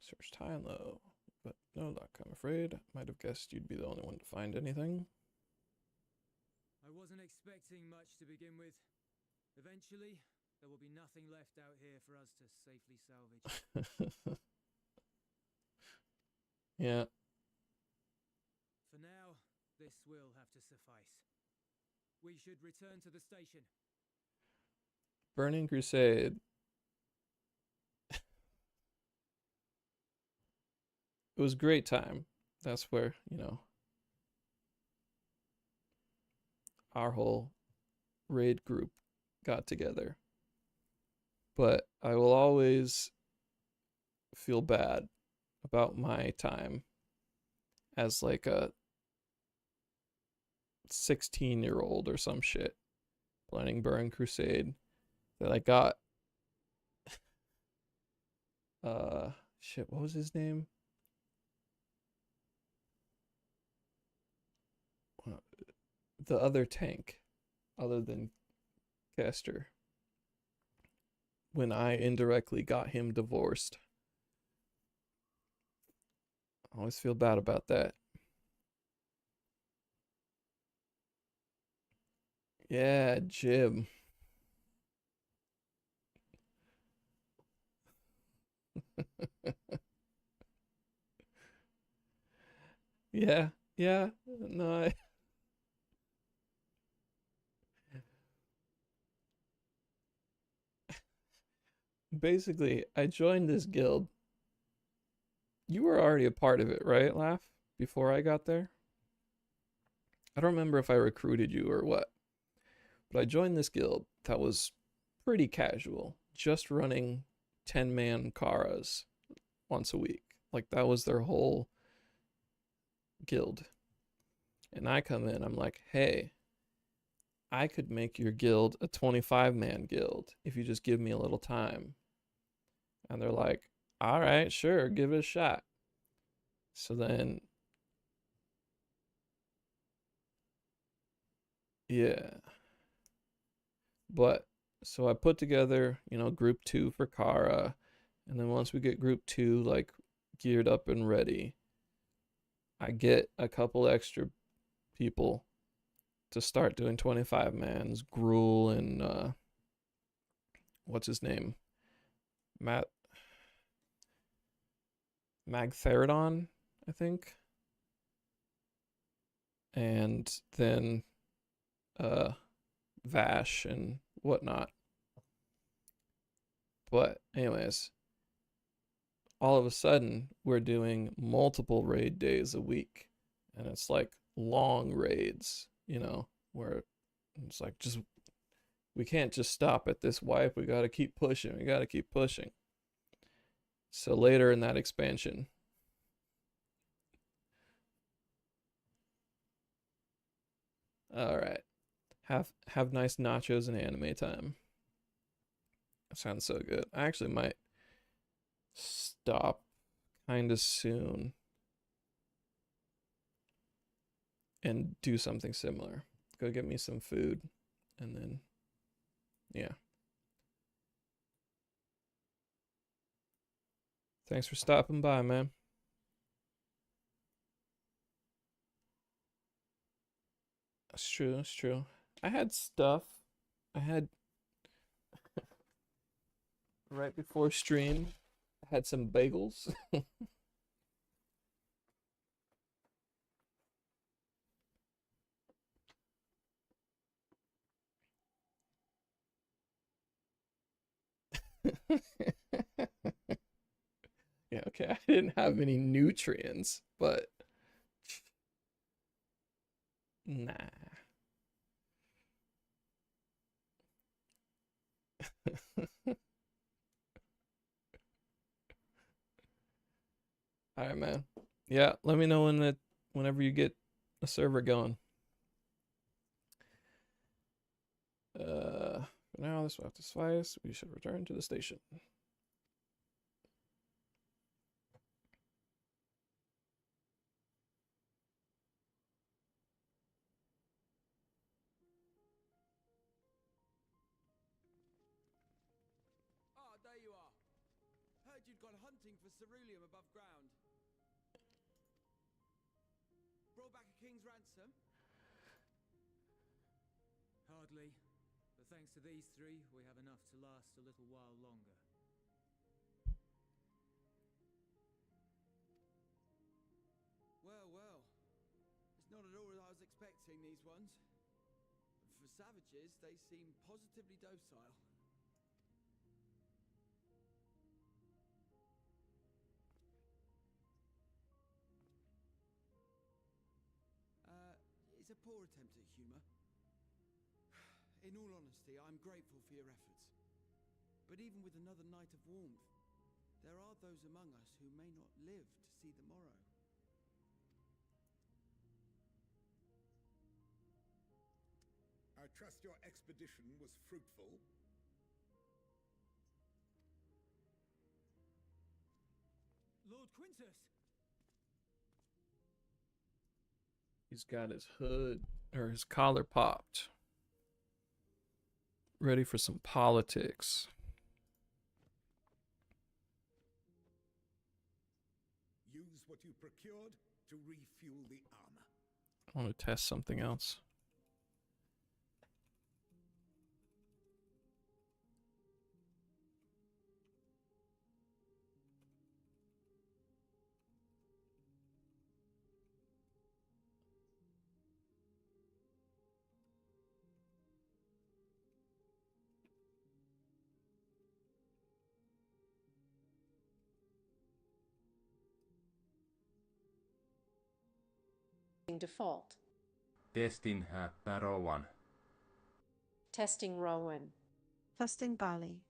Searched high and low, but No luck, I'm afraid. Might have guessed you'd be the only one to find anything. I wasn't expecting much to begin with. Eventually, there will be nothing left out here for us to safely salvage. Yeah. For now, this will have to suffice. We should return to the station. Burning Crusade. It was a great time. That's where, you know, our whole raid group got together. But I will always feel bad about my time as like a 16-year-old or some shit playing Burning Crusade that I got shit, what was his name? The other tank other than Caster, when I indirectly got him divorced. I always feel bad about that. Yeah, Jim. Yeah, no, basically, I joined this guild. You were already a part of it, right, Laugh? Before I got there? I don't remember if I recruited you or what. But I joined this guild that was pretty casual, just running 10-man Karas once a week. Like, that was their whole guild. And I come in, I'm like, hey, I could make your guild a 25-man guild if you just give me a little time. And they're like, all right, sure, give it a shot. So then, yeah. But, so I put together, you know, group 2 for Kara. And then once we get group 2, like, geared up and ready, I get a couple extra people to start doing 25-mans. Gruul and, what's his name? Magtheridon, I think. And then, Vash and whatnot. But anyways, all of a sudden we're doing multiple raid days a week, and it's like long raids, you know, where it's like, just, we can't just stop at this wipe. We got to keep pushing. We got to keep pushing. So later in that expansion, all right, have nice nachos and anime time. That sounds so good. I actually might stop kind of soon and do something similar. Go get me some food, and then, yeah. Thanks for stopping by, man. That's true, that's true. I had stuff. I had right before stream, I had some bagels. Yeah, okay. I didn't have any nutrients, but nah. All right, man. Yeah, let me know whenever you get a server going. For now, this will have to suffice. We should return to the station. Ah, there you are. Heard you'd gone hunting for ceruleum above ground. claw back a king's ransom? Hardly. But thanks to these three, we have enough to last a little while longer. Well, well. It's not at all as I was expecting, these ones. For savages, they seem positively docile. It's a poor attempt at humour. In all honesty, I'm grateful for your efforts. But even with another night of warmth, there are those among us who may not live to see the morrow. I trust your expedition was fruitful. Lord Quintus! He's got his hood, or his collar popped. Ready for some politics. Use what you procured to refuel the armor. I want to test something else. Default. Testing Rowan. Testing Rowan. Testing Bali.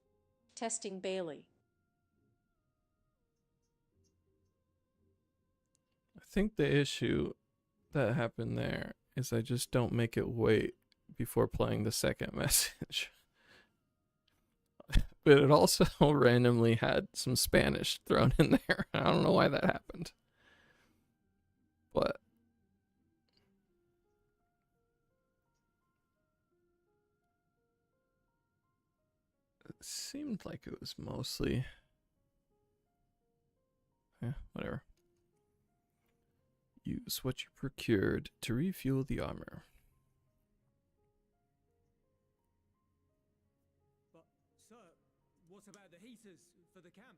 Testing Bailey. I think the issue that happened there is I just don't make it wait before playing the second message. But it also randomly had some Spanish thrown in there. I don't know why that happened. But it seemed like it was mostly... Yeah, whatever. Use what you procured to refuel the armor. But, sir, what about the heaters for the camp?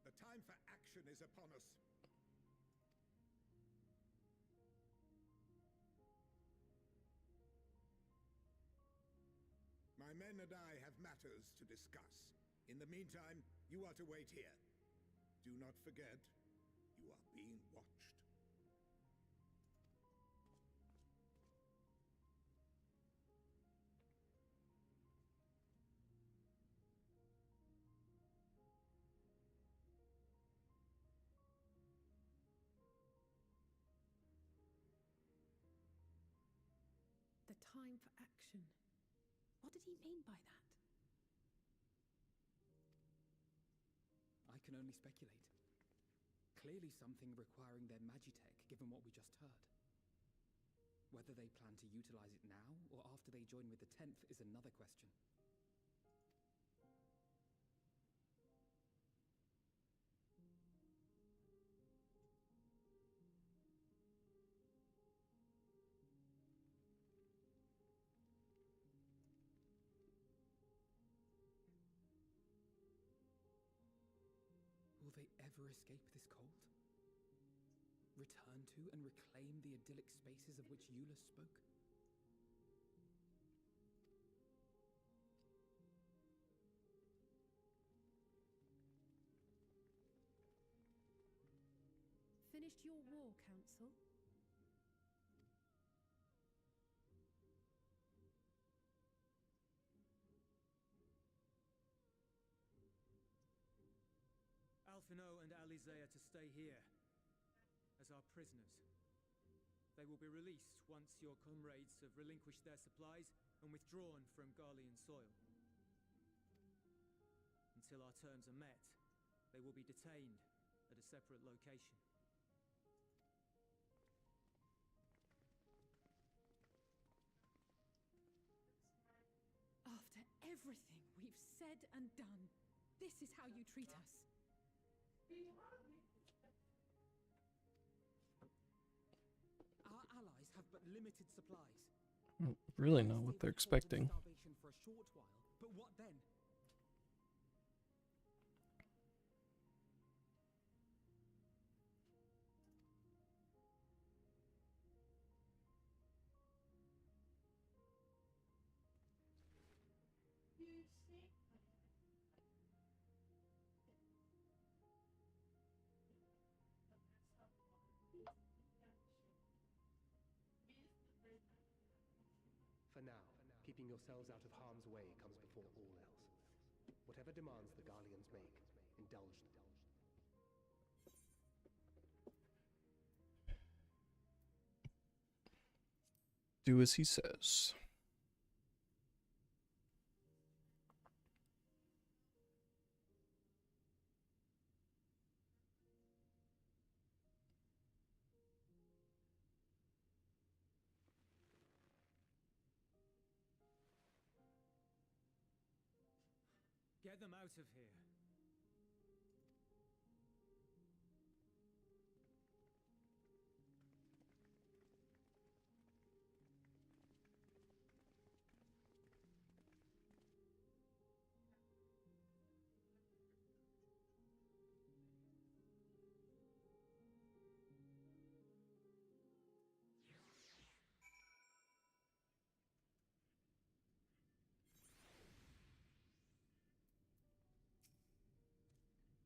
The time for action is upon us. My men and I have matters to discuss. In the meantime, you are to wait here. Do not forget, you are being watched. The time for action. What did he mean by that? I can only speculate. Clearly something requiring their magitech, given what we just heard. Whether they plan to utilize it now, or after they join with the 10th, is another question. Will they ever escape this cult? Return to and reclaim the idyllic spaces of which Eula spoke? Finished your war, Council? Alphinaud and Alisaie are to stay here as our prisoners. They will be released once your comrades have relinquished their supplies and withdrawn from Garlean soil. Until our terms are met, they will be detained at a separate location. After everything we've said and done, This is how you treat us. Our allies have but limited supplies. I don't really know what they're expecting. Starvation for a short while, but what then? For now, keeping yourselves out of harm's way comes before all else. Whatever demands the Garleans make, indulge them. Do as he says. Get them out of here.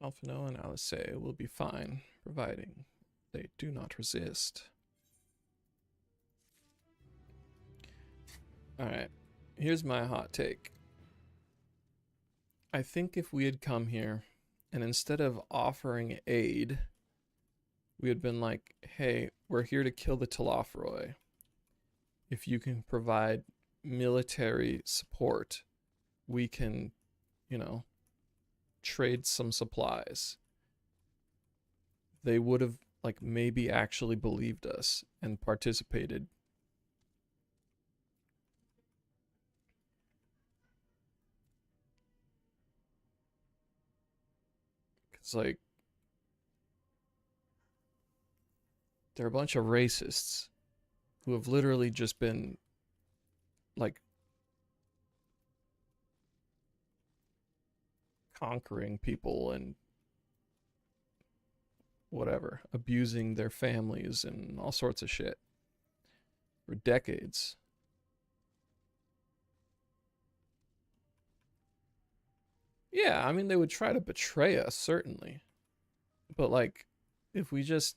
Alphino and Alice will be fine, providing they do not resist. Alright, here's my hot take. I think if we had come here, and instead of offering aid, we had been like, hey, we're here to kill the Telophoroi. If you can provide military support, we can, you know, trade some supplies. They would have, like, maybe actually believed us and participated. It's like, they're a bunch of racists who have literally just been, like, conquering people and whatever, abusing their families and all sorts of shit for decades. Yeah, I mean, they would try to betray us, certainly. But, like, if we just...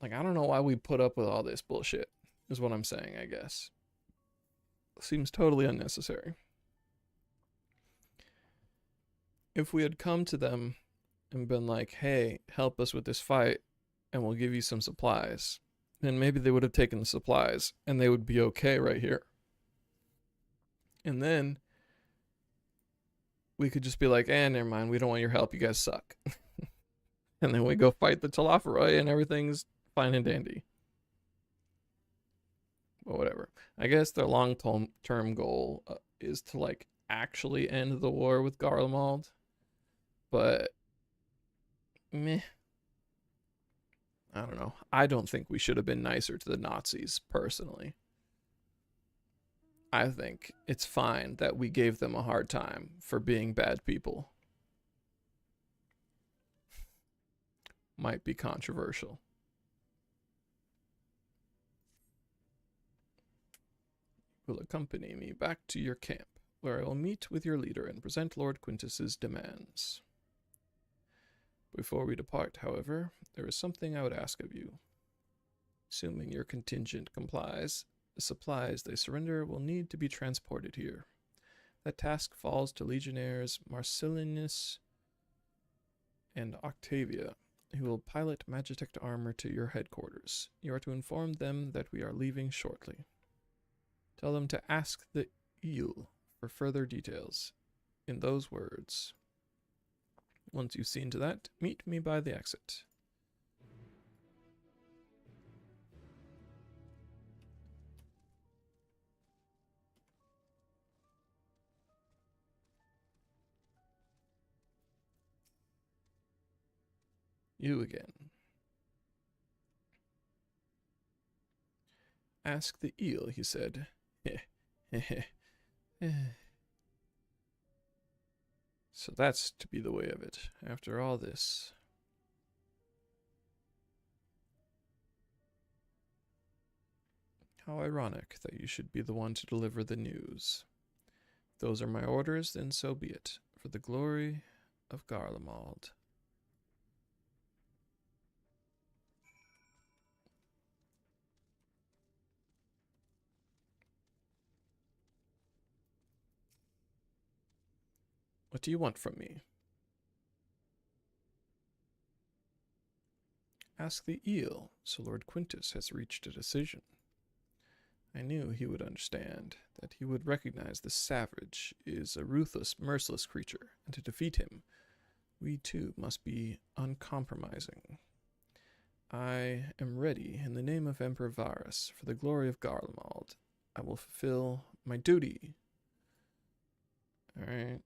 Like, I don't know why we put up with all this bullshit, is what I'm saying, I guess. Seems totally unnecessary. If we had come to them and been like, hey, help us with this fight, and we'll give you some supplies, then maybe they would have taken the supplies, and they would be okay right here. And then we could just be like, never mind, we don't want your help, you guys suck. And then we go fight the Telophoroi, and everything's fine and dandy. But whatever. I guess their long-term goal is to, like, actually end the war with Garlemald. But, meh. I don't know. I don't think we should have been nicer to the Nazis, personally. I think it's fine that we gave them a hard time for being bad people. Might be controversial. Will accompany me back to your camp, where I will meet with your leader and present Lord Quintus's demands. Before we depart, however, there is something I would ask of you. Assuming your contingent complies, the supplies they surrender will need to be transported here. That task falls to Legionnaires Marcellinus and Octavia, who will pilot Magitech armor to your headquarters. You are to inform them that we are leaving shortly. Tell them to ask the Eel for further details in those words. Once you've seen to that, meet me by the exit. You again. Ask the eel, he said. So that's to be the way of it, after all this. How ironic that you should be the one to deliver the news. If those are my orders, then so be it, for the glory of Garlemald. What do you want from me? Ask the eel, so Lord Quintus has reached a decision. I knew he would understand, that he would recognize the savage is a ruthless, merciless creature, and to defeat him, we too must be uncompromising. I am ready, in the name of Emperor Varus, for the glory of Garlemald. I will fulfill my duty. Alright.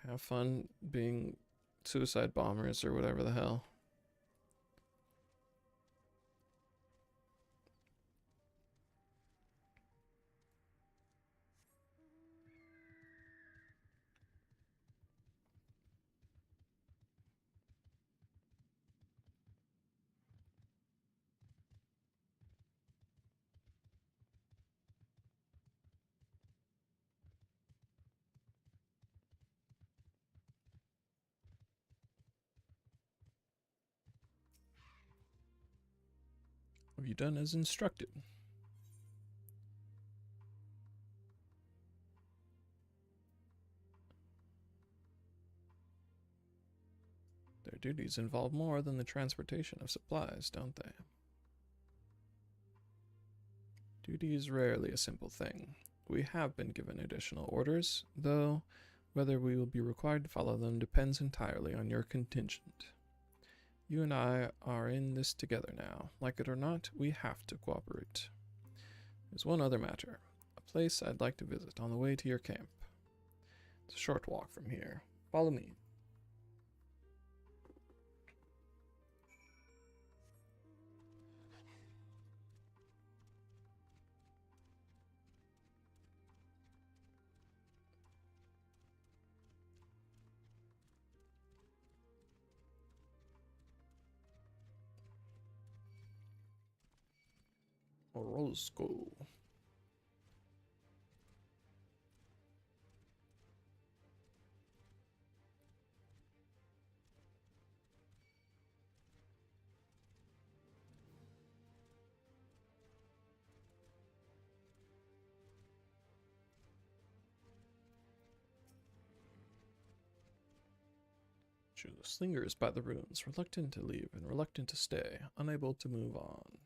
Have fun being suicide bombers or whatever the hell. Have you done as instructed? Their duties involve more than the transportation of supplies, don't they? Duty is rarely a simple thing. We have been given additional orders, though whether we will be required to follow them depends entirely on your contingent. You and I are in this together now. Like it or not, we have to cooperate. There's one other matter. A place I'd like to visit on the way to your camp. It's a short walk from here. Follow me. Orozco. The slingers by the ruins, reluctant to leave and reluctant to stay, unable to move on.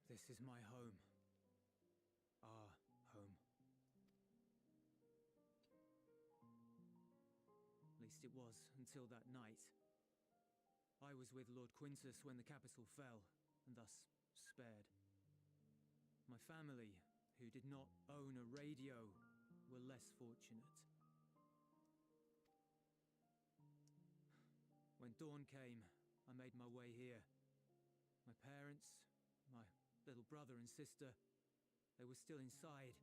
This is my home. Our home. At least it was, until that night. I was with Lord Quintus when the capital fell, and thus spared. My family, who did not own a radio, were less fortunate. When dawn came, I made my way here. My parents, my little brother and sister, they were still inside.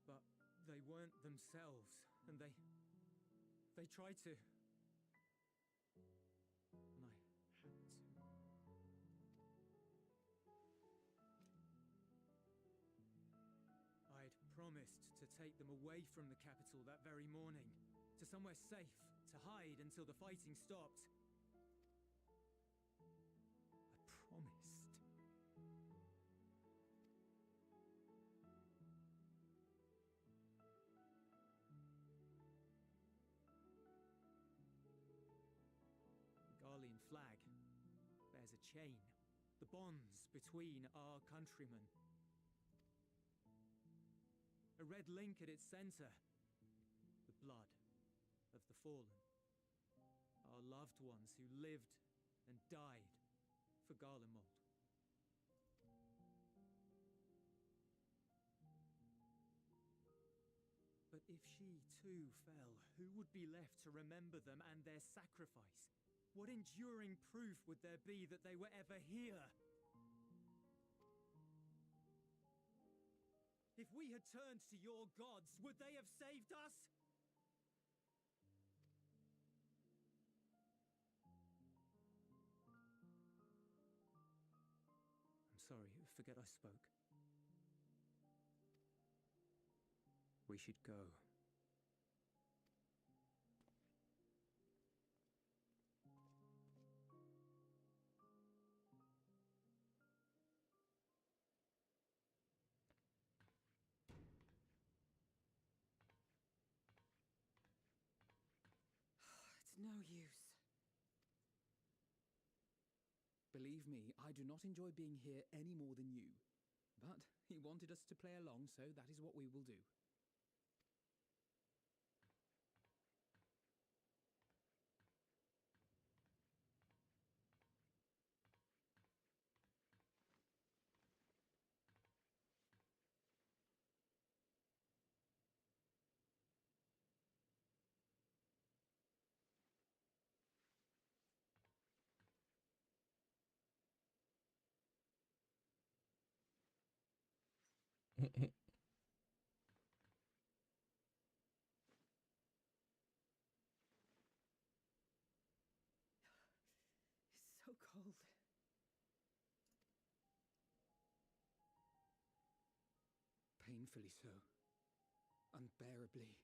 But they weren't themselves, and they tried to. And I had to. I'd promised to take them away from the capital that very morning, to somewhere safe, to hide until the fighting stopped. Flag bears a chain the bonds between our countrymen. A red link at its center, the blood of the fallen. Our loved ones who lived and died for Garlemald. But if she too fell, who would be left to remember them and their sacrifice? What enduring proof would there be that they were ever here? If we had turned to your gods, would they have saved us? I'm sorry, forget I spoke. We should go. It's no use. Believe me, I do not enjoy being here any more than you. But he wanted us to play along, so that is what we will do. It's so cold. Painfully so. Unbearably.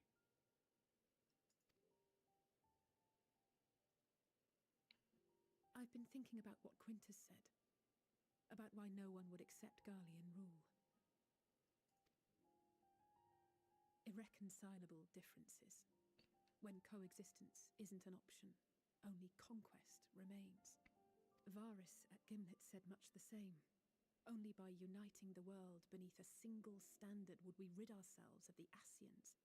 I've been thinking about what Quintus said. About why no one would accept Garlean rule. Irreconcilable differences. When coexistence isn't an option, only conquest remains. Varus at Gimlet said much the same. Only by uniting the world beneath a single standard would we rid ourselves of the Ascians.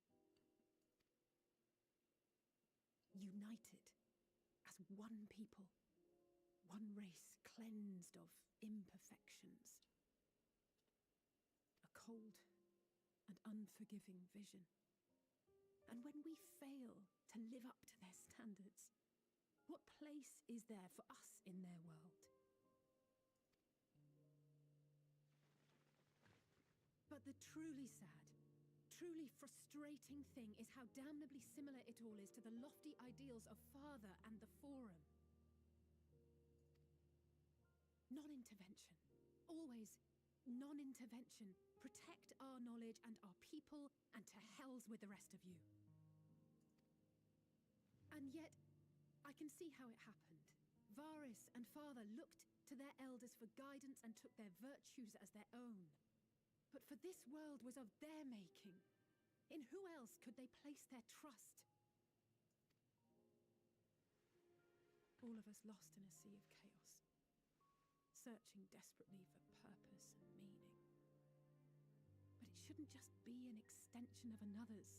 United as one people, one race cleansed of imperfections. A cold and unforgiving vision. And when we fail to live up to their standards, what place is there for us in their world? But the truly sad, truly frustrating thing is how damnably similar it all is to the lofty ideals of Father and the Forum. Non-intervention. Always non-intervention. Protect our knowledge and our people, and to hells with the rest of you. And yet, I can see how it happened. Varus and Father looked to their elders for guidance and took their virtues as their own. But for this world was of their making. In who else could they place their trust? All of us lost in a sea of chaos, searching desperately for purpose and meaning. But it shouldn't just be an extension of another's.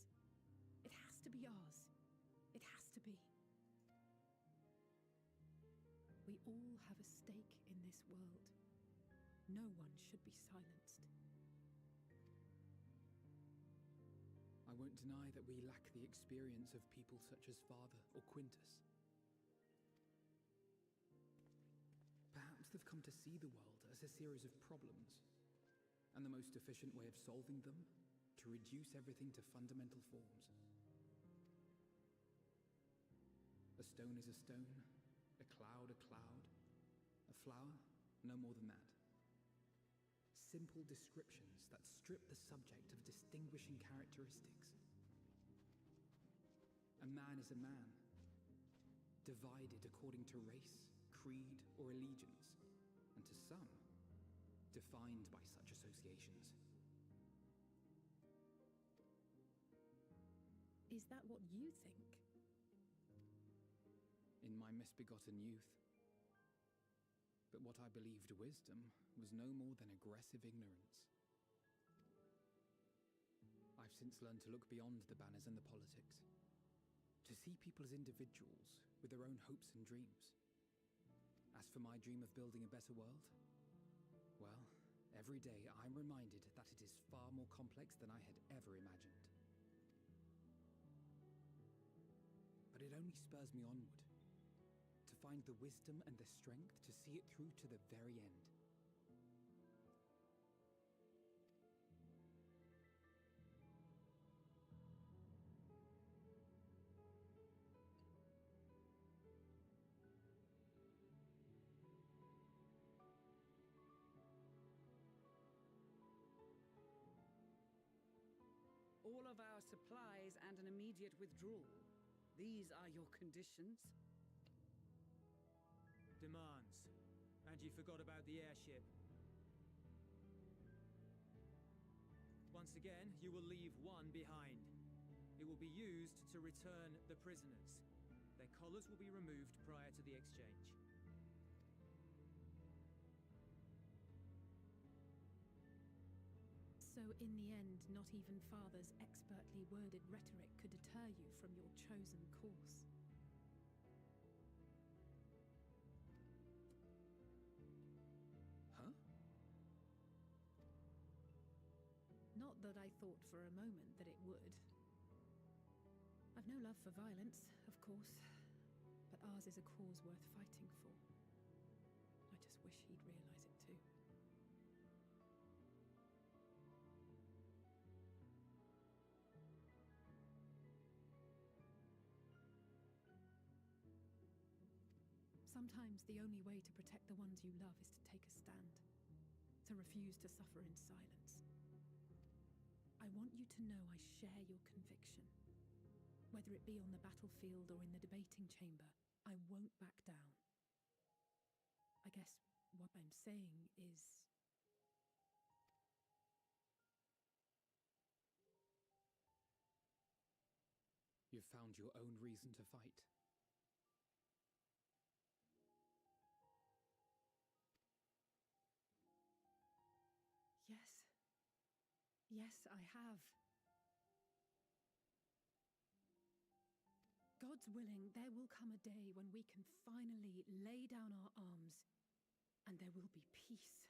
It has to be ours. It has to be. We all have a stake in this world. No one should be silenced. I won't deny that we lack the experience of people such as Father or Quintus. Perhaps they've come to see the world as a series of problems, and the most efficient way of solving them, to reduce everything to fundamental forms. A stone is a stone, a cloud, a flower, no more than that. Simple descriptions that strip the subject of distinguishing characteristics. A man is a man, divided according to race, creed, or allegiance, and to some, defined by such associations. Is that what you think? In my misbegotten youth. but what I believed wisdom was no more than aggressive ignorance. I've since learned to look beyond the banners and the politics, to see people as individuals with their own hopes and dreams. As for my dream of building a better world, well, every day I'm reminded that it is far more complex than I had ever imagined. But it only spurs me onward, to find the wisdom and the strength to see it through to the very end. All of our supplies and an immediate withdrawal. These are your conditions? Demands. And you forgot about the airship. Once again, you will leave one behind. It will be used to return the prisoners. Their collars will be removed prior to the exchange. So in the end, not even Father's expertly worded rhetoric could deter you from your chosen course. Huh? Not that I thought for a moment that it would. I've no love for violence, of course, but ours is a cause worth fighting for. I just wish he'd realize it too. Sometimes the only way to protect the ones you love is to take a stand, to refuse to suffer in silence. I want you to know I share your conviction. Whether it be on the battlefield or in the debating chamber, I won't back down. I guess what I'm saying is... You've found your own reason to fight. Yes. Yes, I have. God's willing, there will come a day when we can finally lay down our arms, and there will be peace.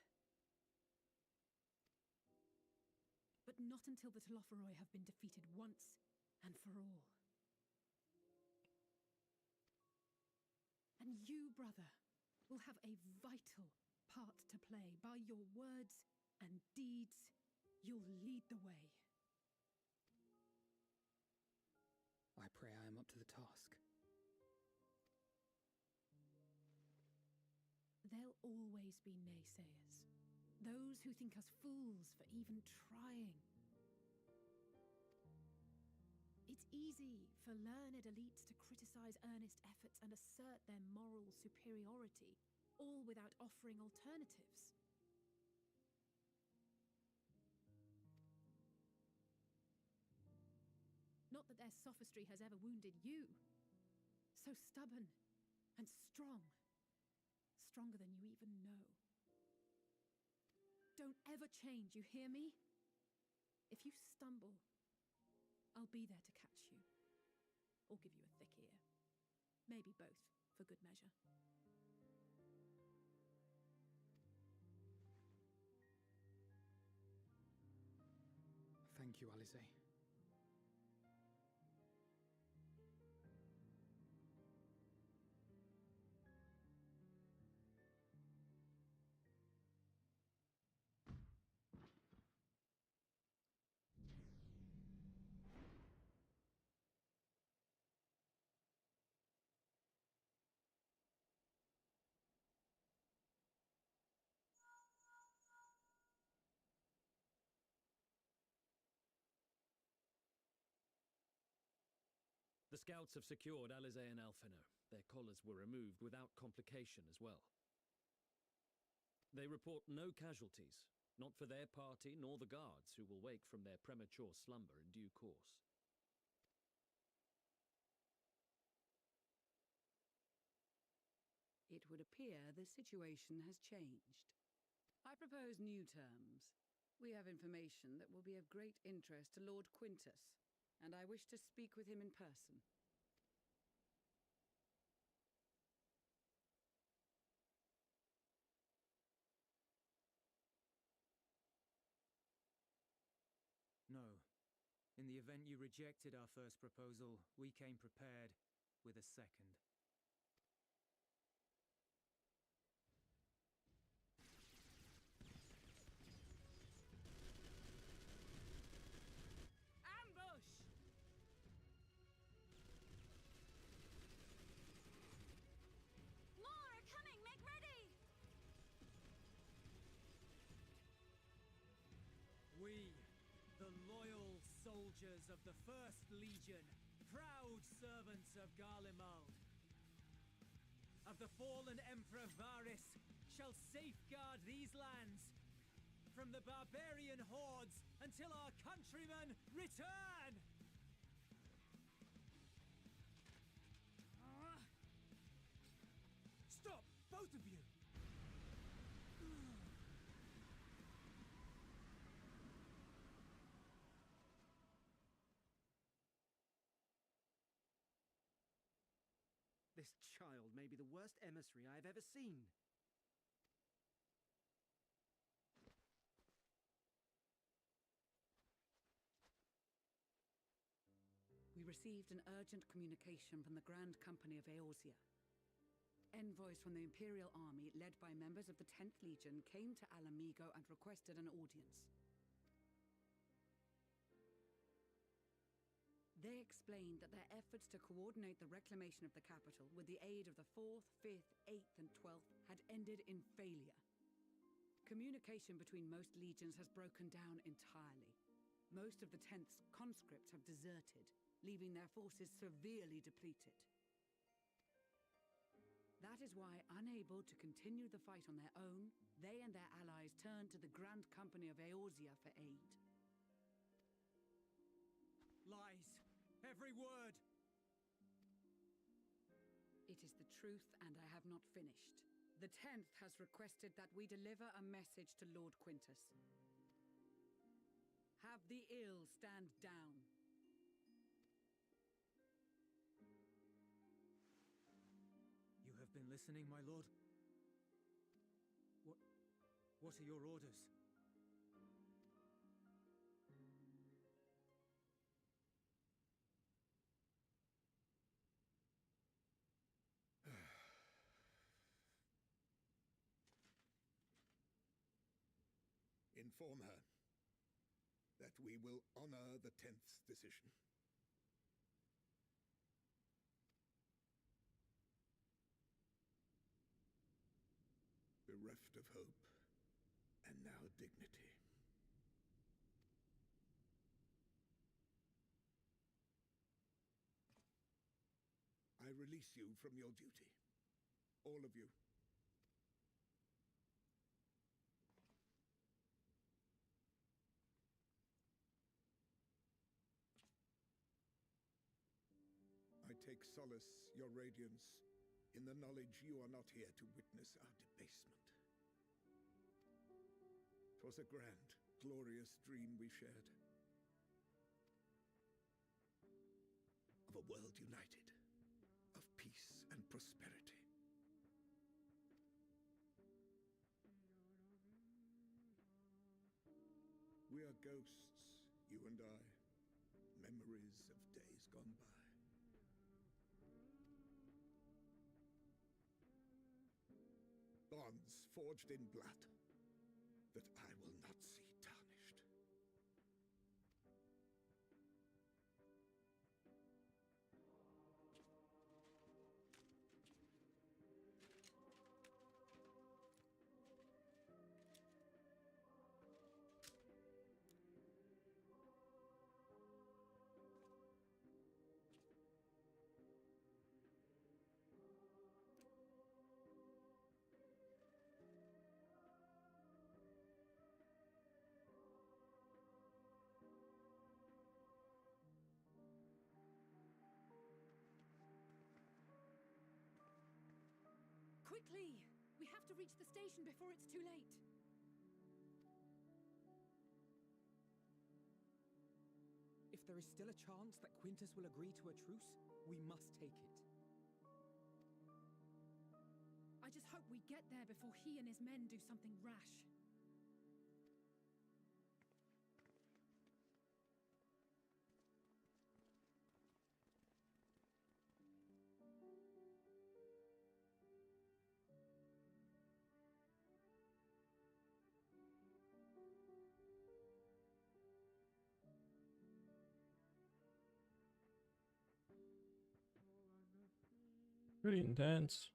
But not until the Telophoroi have been defeated once and for all. And you, brother, will have a vital part to play. By your words and deeds, you'll lead the way. I pray I am up to the task. There'll always be naysayers. Those who think us fools for even trying. It's easy for learned elites to criticize earnest efforts and assert their moral superiority, all without offering alternatives. Not that their sophistry has ever wounded you. So stubborn and strong. Stronger than you even know. Don't ever change, you hear me? If you stumble, I'll be there to catch you. Or give you a thick ear. Maybe both, for good measure. Thank you, Alisaie. The scouts have secured Alisaie and Alphinaud. Their collars were removed without complication as well. They report no casualties, not for their party nor the guards, who will wake from their premature slumber in due course. It would appear the situation has changed. I propose new terms. We have information that will be of great interest to Lord Quintus, and I wish to speak with him in person. No. In the event you rejected our first proposal, we came prepared with a second. Ambush! More are coming! Make ready! We, the loyal soldiers of the First Legion, proud servants of Garlemald, of the fallen Emperor Varys, shall safeguard these lands from the barbarian hordes until our countrymen return! Stop! Both of you! This child may be the worst emissary I have ever seen. We received an urgent communication from the Grand Company of Eorzea. Envoys from the Imperial Army, led by members of the 10th Legion, came to Ala Mhigo and requested an audience. They explained that their efforts to coordinate the reclamation of the capital with the aid of the 4th, 5th, 8th, and 12th had ended in failure. Communication between most legions has broken down entirely. Most of the 10th's conscripts have deserted, leaving their forces severely depleted. That is why, unable to continue the fight on their own, they and their allies turned to the Grand Company of Eorzea for aid. Lies! Every word! It is the truth, and I have not finished. The 10th has requested that we deliver a message to Lord Quintus. Have the ill stand down. You have been listening, my lord? What are your orders? Inform her that we will honor the 10th's decision. Bereft of hope, and now dignity. I release you from your duty. All of you. I take solace, your radiance, in the knowledge you are not here to witness our debasement. 'Twas a grand, glorious dream we shared. Of a world united, of peace and prosperity. We are ghosts, you and I, memories of days gone by. Bonds forged in blood that I will not see tarnished. Quickly! We have to reach the station before it's too late. If there is still a chance that Quintus will agree to a truce, we must take it. I just hope we get there before he and his men do something rash. Pretty intense.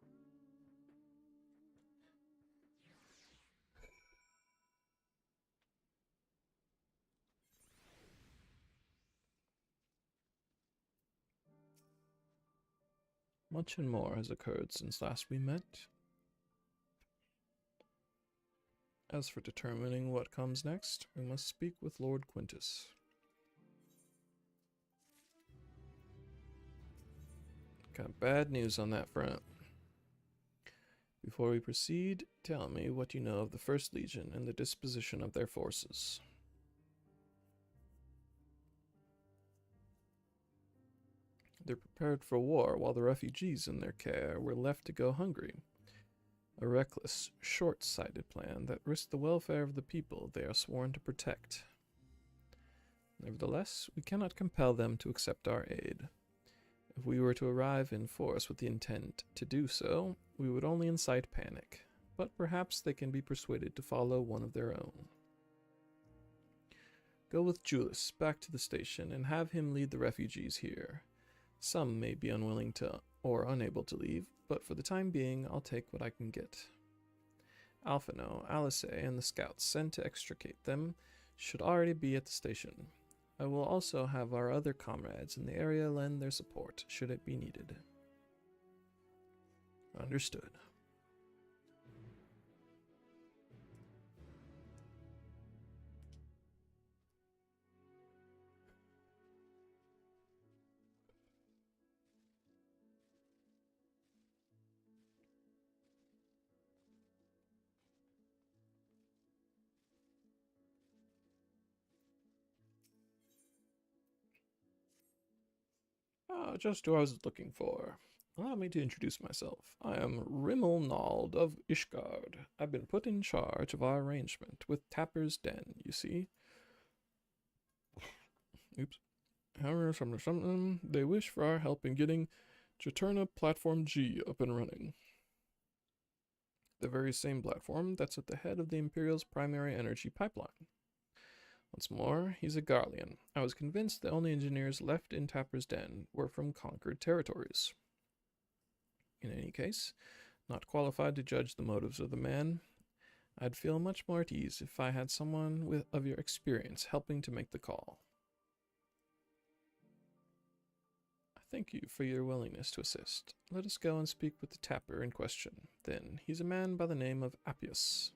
Much and more has occurred since last we met. As for determining what comes next, we must speak with Lord Quintus. Got bad news on that front. Before we proceed, tell me what you know of the First Legion and the disposition of their forces. They're prepared for war while the refugees in their care were left to go hungry. A reckless, short-sighted plan that risked the welfare of the people they are sworn to protect. Nevertheless, we cannot compel them to accept our aid. If we were to arrive in force with the intent to do so, we would only incite panic, but perhaps they can be persuaded to follow one of their own. Go with Julius back to the station and have him lead the refugees here. Some may be unwilling to or unable to leave, but for the time being, I'll take what I can get. Alphino, Alice, and the scouts sent to extricate them should already be at the station. I will also have our other comrades in the area lend their support, should it be needed. Understood. Just who I was looking for. Allow me to introduce myself. I am Rimelnald of Ishgard. I've been put in charge of our arrangement with Tapper's Den, you see. Oops. However, something, they wish for our help in getting Juturna Platform G up and running. The very same platform that's at the head of the Imperial's primary energy pipeline. Once more, he's a Garlean. I was convinced the only engineers left in Tapper's Den were from conquered territories. In any case, not qualified to judge the motives of the man, I'd feel much more at ease if I had someone of your experience helping to make the call. I thank you for your willingness to assist. Let us go and speak with the Tapper in question. Then, he's a man by the name of Appius.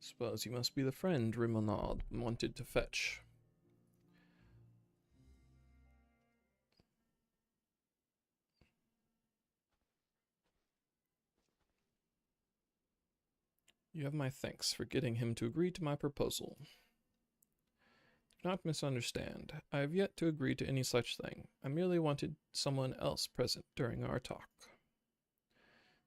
Suppose you must be the friend Rimelnald wanted to fetch. You have my thanks for getting him to agree to my proposal. Do not misunderstand. I have yet to agree to any such thing. I merely wanted someone else present during our talk.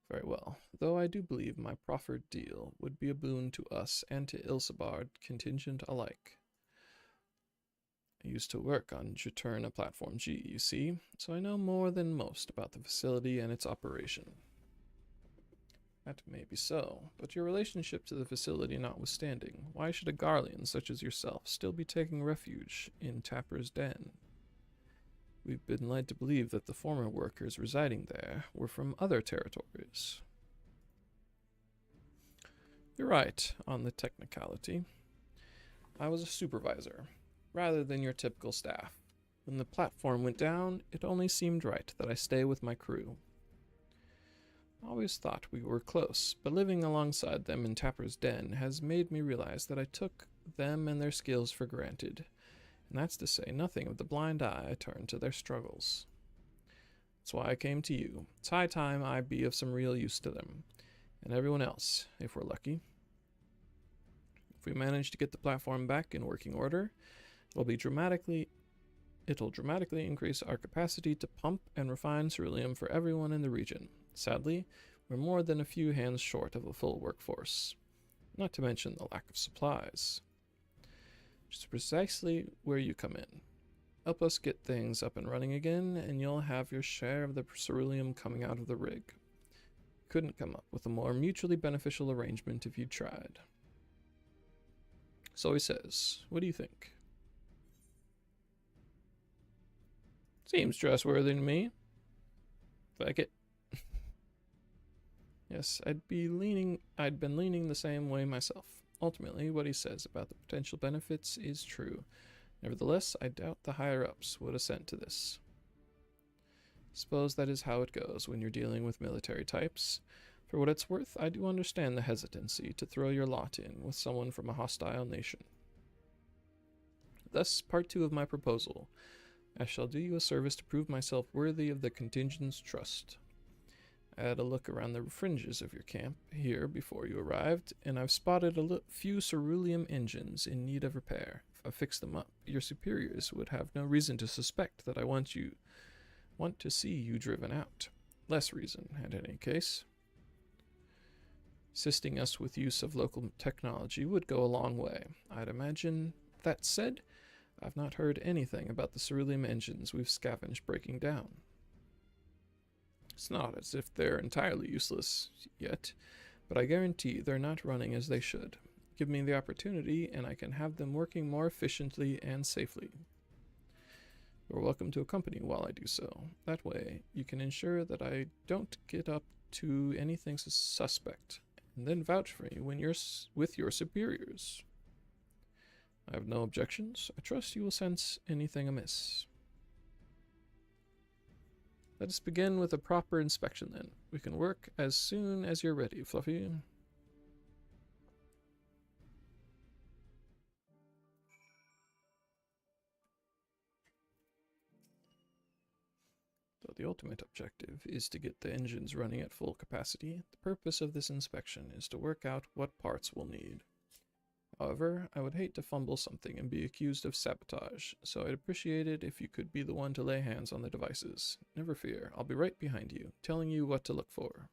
Very well, though I do believe my proffered deal would be a boon to us and to Ilsabard contingent alike. I used to work on Juturna Platform G, you see, so I know more than most about the facility and its operation. That may be so, but your relationship to the facility notwithstanding, why should a Garlean such as yourself still be taking refuge in Tapper's Den? We've been led to believe that the former workers residing there were from other territories. You're right on the technicality. I was a supervisor. rather than your typical staff. When the platform went down, it only seemed right that I stay with my crew. I always thought we were close, but living alongside them in Tapper's Den has made me realize that I took them and their skills for granted, and that's to say nothing of the blind eye I turned to their struggles. That's why I came to you. It's high time I be of some real use to them, and everyone else, if we're lucky. If we manage to get the platform back in working order, it'll dramatically increase our capacity to pump and refine ceruleum for everyone in the region. Sadly, we're more than a few hands short of a full workforce, not to mention the lack of supplies. Which is precisely where you come in. Help us get things up and running again, and you'll have your share of the ceruleum coming out of the rig. Couldn't come up with a more mutually beneficial arrangement if you'd tried. So he says, what do you think? Seems trustworthy to me. Fuck it. Yes, I'd been leaning the same way myself. Ultimately, what he says about the potential benefits is true. Nevertheless, I doubt the higher-ups would assent to this. Suppose that is how it goes when you're dealing with military types. For what it's worth, I do understand the hesitancy to throw your lot in with someone from a hostile nation. Thus, part 2 of my proposal. I shall do you a service to prove myself worthy of the contingent's trust. I had a look around the fringes of your camp here before you arrived, and I've spotted a few ceruleum engines in need of repair. If I fix them up, your superiors would have no reason to suspect that I want to see you driven out. Less reason, in any case. Assisting us with use of local technology would go a long way, I'd imagine. That said, I've not heard anything about the ceruleum engines we've scavenged breaking down. It's not as if they're entirely useless yet, but I guarantee they're not running as they should. Give me the opportunity, and I can have them working more efficiently and safely. You're welcome to accompany while I do so. That way, you can ensure that I don't get up to anything suspect, and then vouch for me when you're with your superiors. I have no objections. I trust you will sense anything amiss. Let us begin with a proper inspection then. We can work as soon as you're ready, Fluffy. Though the ultimate objective is to get the engines running at full capacity, the purpose of this inspection is to work out what parts we'll need. However, I would hate to fumble something and be accused of sabotage, so I'd appreciate it if you could be the one to lay hands on the devices. Never fear, I'll be right behind you, telling you what to look for.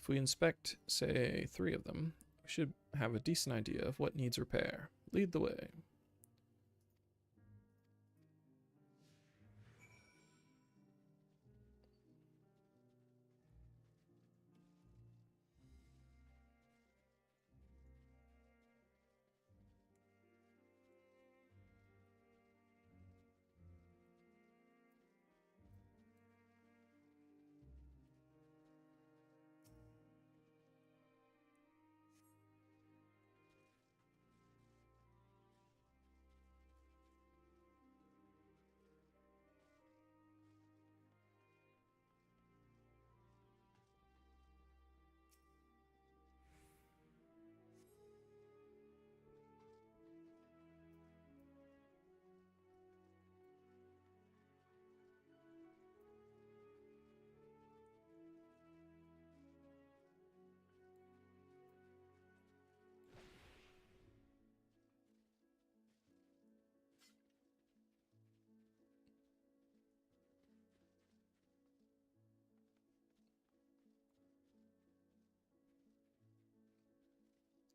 If we inspect, say, 3 of them, we should have a decent idea of what needs repair. Lead the way.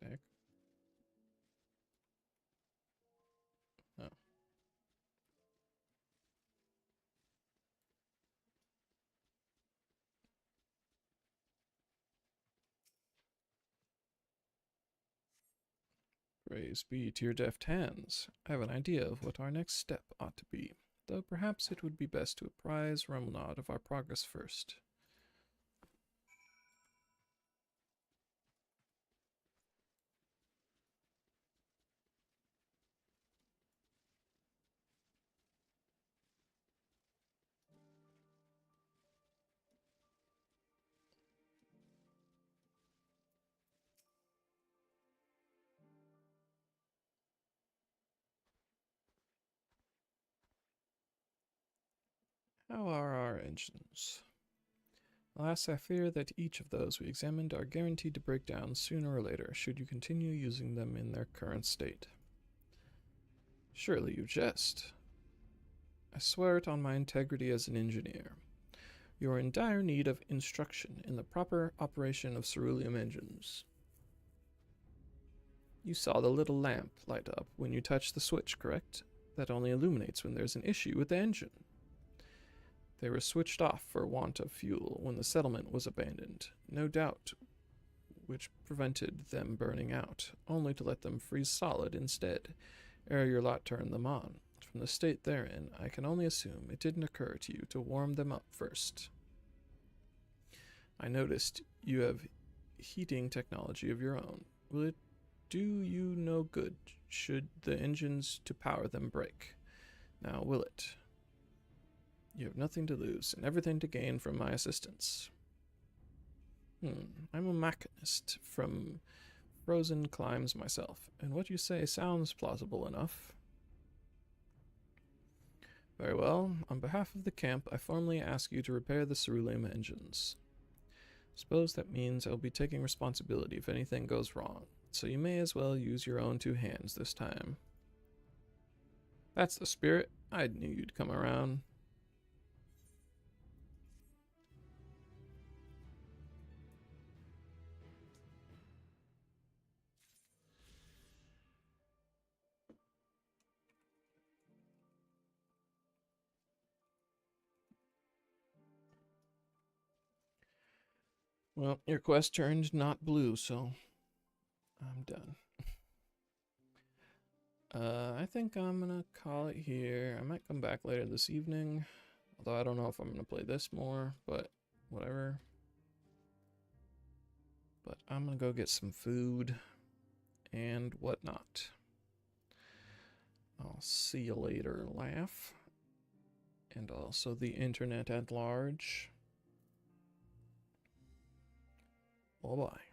Heck. Oh. Praise be to your deft hands. I have an idea of what our next step ought to be, though perhaps it would be best to apprise Rumnod of our progress first. How are our engines? Alas, I fear that each of those we examined are guaranteed to break down sooner or later should you continue using them in their current state. Surely you jest. I swear it on my integrity as an engineer. You are in dire need of instruction in the proper operation of ceruleum engines. You saw the little lamp light up when you touched the switch, correct? That only illuminates when there's an issue with the engine. They were switched off for want of fuel when the settlement was abandoned, no doubt, which prevented them burning out, only to let them freeze solid instead, ere your lot turned them on. From the state they're in, I can only assume it didn't occur to you to warm them up first. I noticed you have heating technology of your own. Will it do you no good should the engines to power them break? Now, will it? You have nothing to lose and everything to gain from my assistance. I'm a machinist from Frozen Climes myself, and what you say sounds plausible enough. Very well. On behalf of the camp, I formally ask you to repair the ceruleum engines. Suppose that means I'll be taking responsibility if anything goes wrong, so you may as well use your own two hands this time. That's the spirit. I knew you'd come around. Well, your quest turned not blue, so I'm done. I think I'm gonna call it here. I might come back later this evening, although I don't know if I'm gonna play this more, but whatever. But I'm gonna go get some food and whatnot. I'll see you later, laugh. And also the internet at large. Bye-bye.